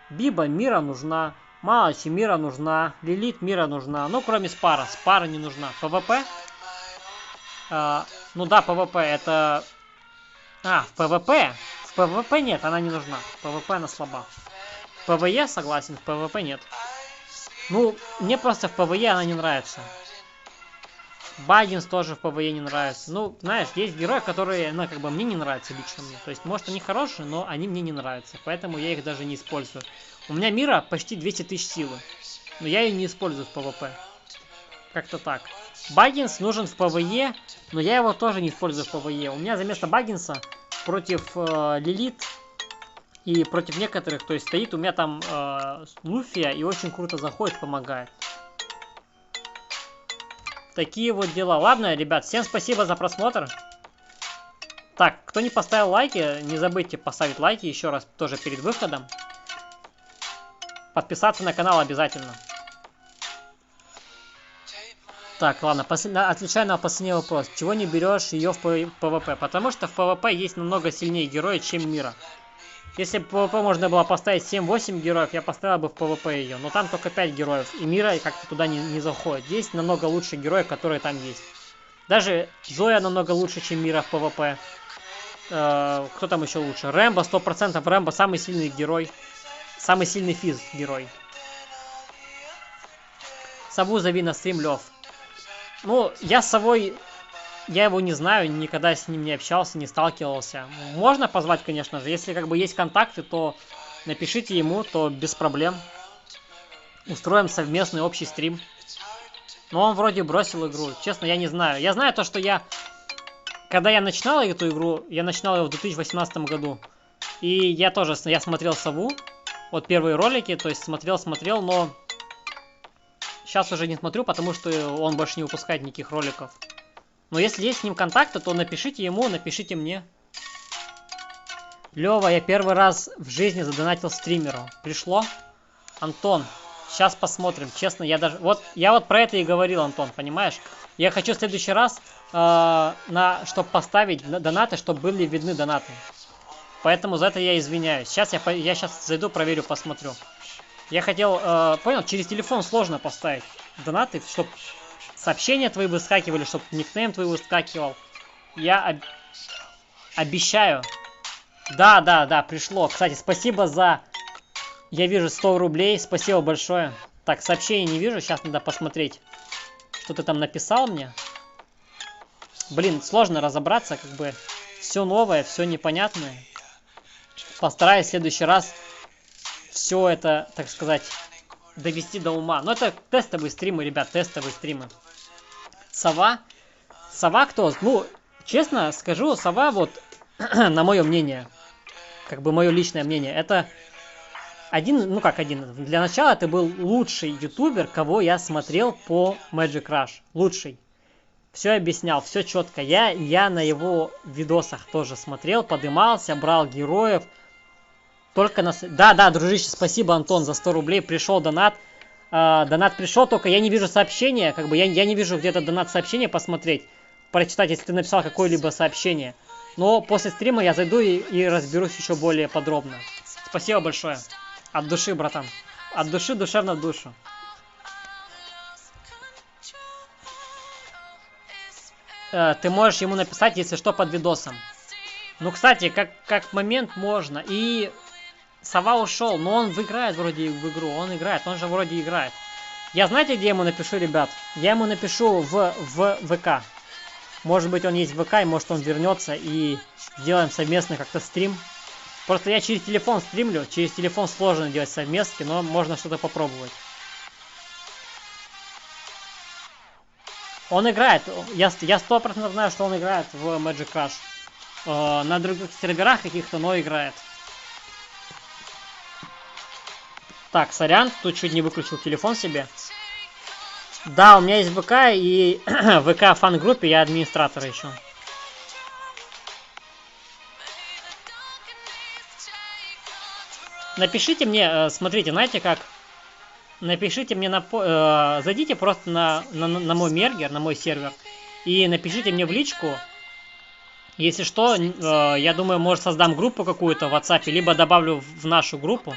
Биба Мира нужна. Малачи Мира нужна. Лилит Мира нужна. Ну, кроме Спара. Спара не нужна. ПВП? Ну да, ПВП это... в ПВП? В ПВП нет, она не нужна. В ПВП она слаба. В ПВЕ согласен, в ПВП нет. Ну, мне просто в ПВЕ она не нравится. Баггинс тоже в ПВЕ не нравится. Ну, знаешь, есть герои, которые, ну, как бы мне не нравятся лично мне. То есть, может, они хорошие, но они мне не нравятся. Поэтому я их даже не использую. У меня Мира почти 200 тысяч силы. Но я ее не использую в ПВП. Как-то так. Баггинс нужен в ПВЕ, но я его тоже не использую в ПВЕ. У меня за место Баггинса против Лилит и против некоторых, то есть стоит у меня там Луфия и очень круто заходит, помогает. Такие вот дела. Ладно, ребят, всем спасибо за просмотр. Так, кто не поставил лайки, не забудьте поставить лайки еще раз тоже перед выходом. Подписаться на канал обязательно. Так, ладно, отвечаю на последний вопрос. Чего не берешь ее в ПВП? Потому что в ПВП есть намного сильнее герои, чем Мира. Если бы в ПВП можно было поставить 7-8 героев, я поставил бы в ПВП ее. Но там только 5 героев, и Мира как-то туда не заходит. Есть намного лучше героев, которые там есть. Даже Зоя намного лучше, чем Мира в ПВП. Кто там еще лучше? Рэмбо, 100%. Рэмбо самый сильный герой. Самый сильный физ герой. Сову зови на стрим, Лев. Ну, я с Совой, я его не знаю, никогда с ним не общался, не сталкивался. Можно позвать, конечно же. Если как бы есть контакты, то напишите ему, то без проблем. Устроим совместный общий стрим. Но он вроде бросил игру. Честно, я не знаю. Я знаю то, что когда я начинал эту игру, я начинал ее в 2018 году. И я смотрел Сову. Вот первые ролики, то есть смотрел, но... Сейчас уже не смотрю, потому что он больше не выпускает никаких роликов. Но если есть с ним контакты, то напишите ему, напишите мне. Лёва, я первый раз в жизни задонатил стримеру. Пришло? Антон, сейчас посмотрим. Честно, я вот про это и говорил, Антон, понимаешь? Я хочу в следующий раз, чтобы поставить донаты, чтобы были видны донаты. Поэтому за это я извиняюсь. Сейчас я сейчас зайду, проверю, посмотрю. Я хотел, понял, через телефон сложно поставить донаты, чтобы сообщения твои выскакивали, чтобы никнейм твой выскакивал. Я обещаю. Да, пришло. Кстати, спасибо за... Я вижу 100 рублей. Спасибо большое. Так, сообщений не вижу. Сейчас надо посмотреть, что ты там написал мне. Блин, сложно разобраться, как бы. Все новое, все непонятное. Постараюсь в следующий раз все это, так сказать, довести до ума. Но это тестовые стримы, ребят, тестовые стримы. Сова. Сова кто? Ну, честно скажу, Сова, вот, на мое мнение, как бы мое личное мнение, это один, ну как один, для начала это был лучший ютубер, кого я смотрел по Magic Rush. Лучший. Все объяснял, все четко. Я на его видосах тоже смотрел, подымался, брал героев. Только на... Да, дружище, спасибо, Антон, за 100 рублей. Пришел донат. Донат пришел, только я не вижу сообщения. Как бы я не вижу где-то донат сообщения посмотреть. Прочитать, если ты написал какое-либо сообщение. Но после стрима я зайду и разберусь еще более подробно. Спасибо большое. От души, братан. От души, душевно в душу. Ты можешь ему написать, если что, под видосом. Ну, кстати, как момент можно. И Сова ушел, но он играет вроде в игру. Он играет, он же вроде играет. Я знаете, где ему напишу, ребят? Я ему напишу в ВК. Может быть, он есть в ВК, и может он вернется, и сделаем совместно как-то стрим. Просто я через телефон стримлю. Через телефон сложно делать совместки, но можно что-то попробовать. Он играет. Я 100% знаю, что он играет в Magic Rush. На других серверах каких-то, но играет. Так, сорян, тут чуть не выключил телефон себе. Да, у меня есть ВК, и в ВК фан-группе я администратор еще. Напишите мне, смотрите, знаете как? Напишите мне зайдите просто на мой мергер, на мой сервер, и напишите мне в личку. Если что, я думаю, может создам группу какую-то в WhatsApp, либо добавлю в нашу группу.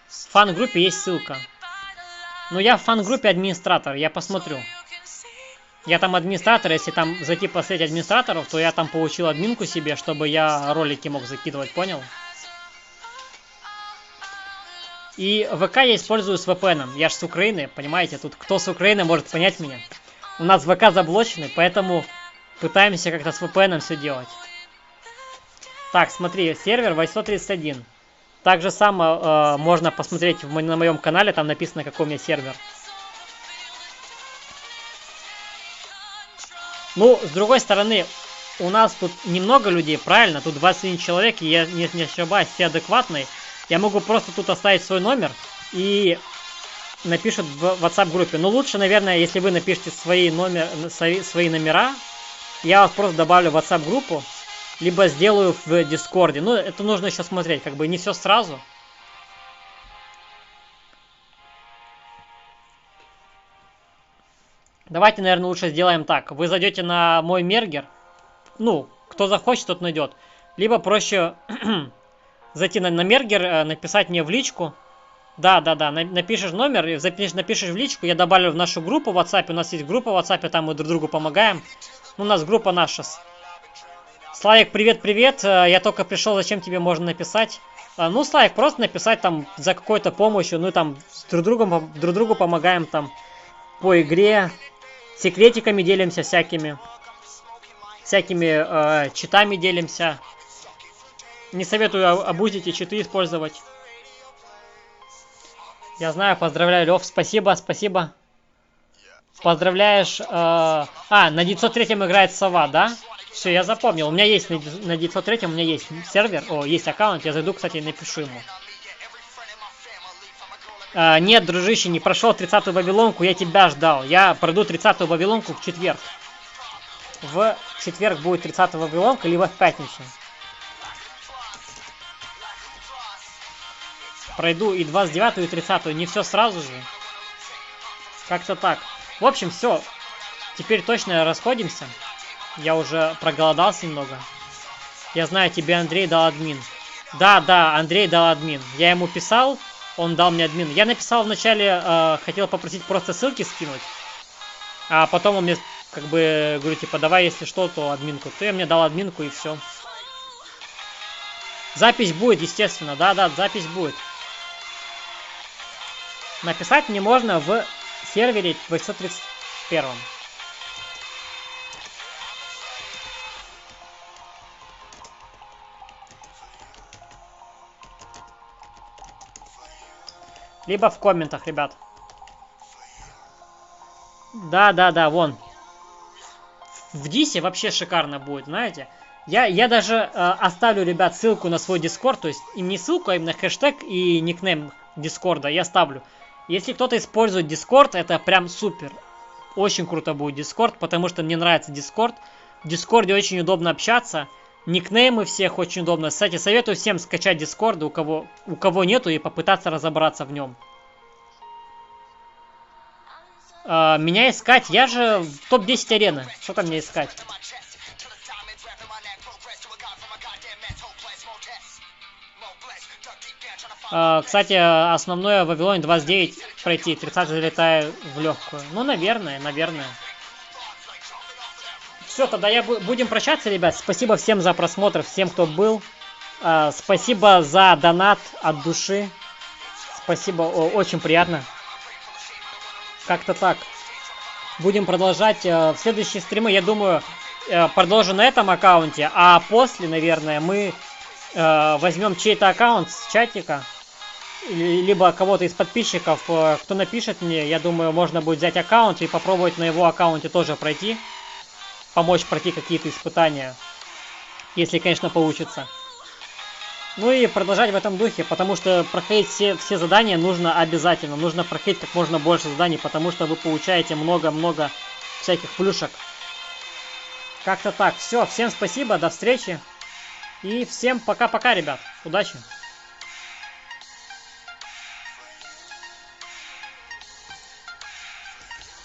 В фан-группе есть ссылка. Но я в фан-группе администратор, я посмотрю. Я там администратор, если там зайти посмотреть администраторов, то я там получил админку себе, чтобы я ролики мог закидывать, понял? И ВК я использую с VPN. Я ж с Украины, понимаете? Тут кто с Украины может понять меня. У нас ВК заблочены, поэтому пытаемся как-то с VPN все делать. Так, смотри, сервер 831. Так же само можно посмотреть на моем канале, там написано, какой у меня сервер. Ну, с другой стороны, у нас тут немного людей, правильно? Тут 21 человек, и я не ошибаюсь, все адекватные. Я могу просто тут оставить свой номер и напишут в WhatsApp группе. Но лучше, наверное, если вы напишите свои номера, я вас просто добавлю в WhatsApp группу, либо сделаю в Дискорде. Ну, это нужно еще смотреть, как бы не все сразу. Давайте, наверное, лучше сделаем так. Вы зайдете на мой мергер. Ну, кто захочет, тот найдет. Либо проще зайти на мергер, написать мне в личку. Да. Напишешь номер, напишешь в личку, я добавлю в нашу группу в WhatsApp. У нас есть группа в WhatsApp, там мы друг другу помогаем. У нас группа наша. Славик, привет. Я только пришел, зачем тебе можно написать? Ну, Славик, просто написать там за какой-то помощью. Ну, там друг другу помогаем там по игре. Секретиками делимся всякими читами делимся. Не советую абузить и читы использовать. Я знаю, поздравляю, Лев, спасибо. Поздравляешь. На 903-м играет Сова, да? Все, я запомнил. У меня есть на 903-м, у меня есть сервер, есть аккаунт. Я зайду, кстати, и напишу ему. Нет, дружище, не прошел 30-ю Вавилонку, я тебя ждал. Я пройду 30-ю Вавилонку в четверг. В четверг будет 30-я Вавилонка, либо в пятницу. Пройду и 29-ю, и 30-ю. Не все сразу же. Как-то так. В общем, все. Теперь точно расходимся. Я уже проголодался немного. Я знаю, тебе Андрей дал админ. Да, Андрей дал админ. Я ему писал, он дал мне админ. Я написал вначале, хотел попросить просто ссылки скинуть. А потом он мне, как бы, говорю, типа, давай, если что, то админку. Ты мне дал админку и все. Запись будет, естественно. Да, запись будет. Написать мне можно в сервере 231. Либо в комментах, ребят. Да, вон. В Дисе вообще шикарно будет, знаете. Я даже оставлю, ребят, ссылку на свой Дискорд. То есть не ссылку, а именно хэштег и никнейм Дискорда я ставлю. Если кто-то использует Дискорд, это прям супер. Очень круто будет Дискорд, потому что мне нравится Дискорд. В Дискорде очень удобно общаться. Никнеймы всех очень удобно. Кстати, советую всем скачать Дискорд, у кого нету, и попытаться разобраться в нем. Меня искать, я же в топ-10 арены. Что там мне искать? Кстати, основное Вавилон 29 пройти, 30 залетаю в легкую. Ну, наверное. Все, тогда будем прощаться, ребят. Спасибо всем за просмотр, всем, кто был. Спасибо за донат от души. Спасибо, очень приятно. Как-то так. Будем продолжать в следующие стримы. Я думаю, продолжу на этом аккаунте. А после, наверное, мы возьмем чей-то аккаунт с чатика. Либо кого-то из подписчиков, кто напишет мне. Я думаю, можно будет взять аккаунт и попробовать на его аккаунте тоже пройти. Помочь пройти какие-то испытания. Если, конечно, получится. Ну и продолжать в этом духе, потому что проходить все задания нужно обязательно. Нужно проходить как можно больше заданий, потому что вы получаете много-много всяких плюшек. Как-то так. Все, всем спасибо, до встречи. И всем пока-пока, ребят. Удачи.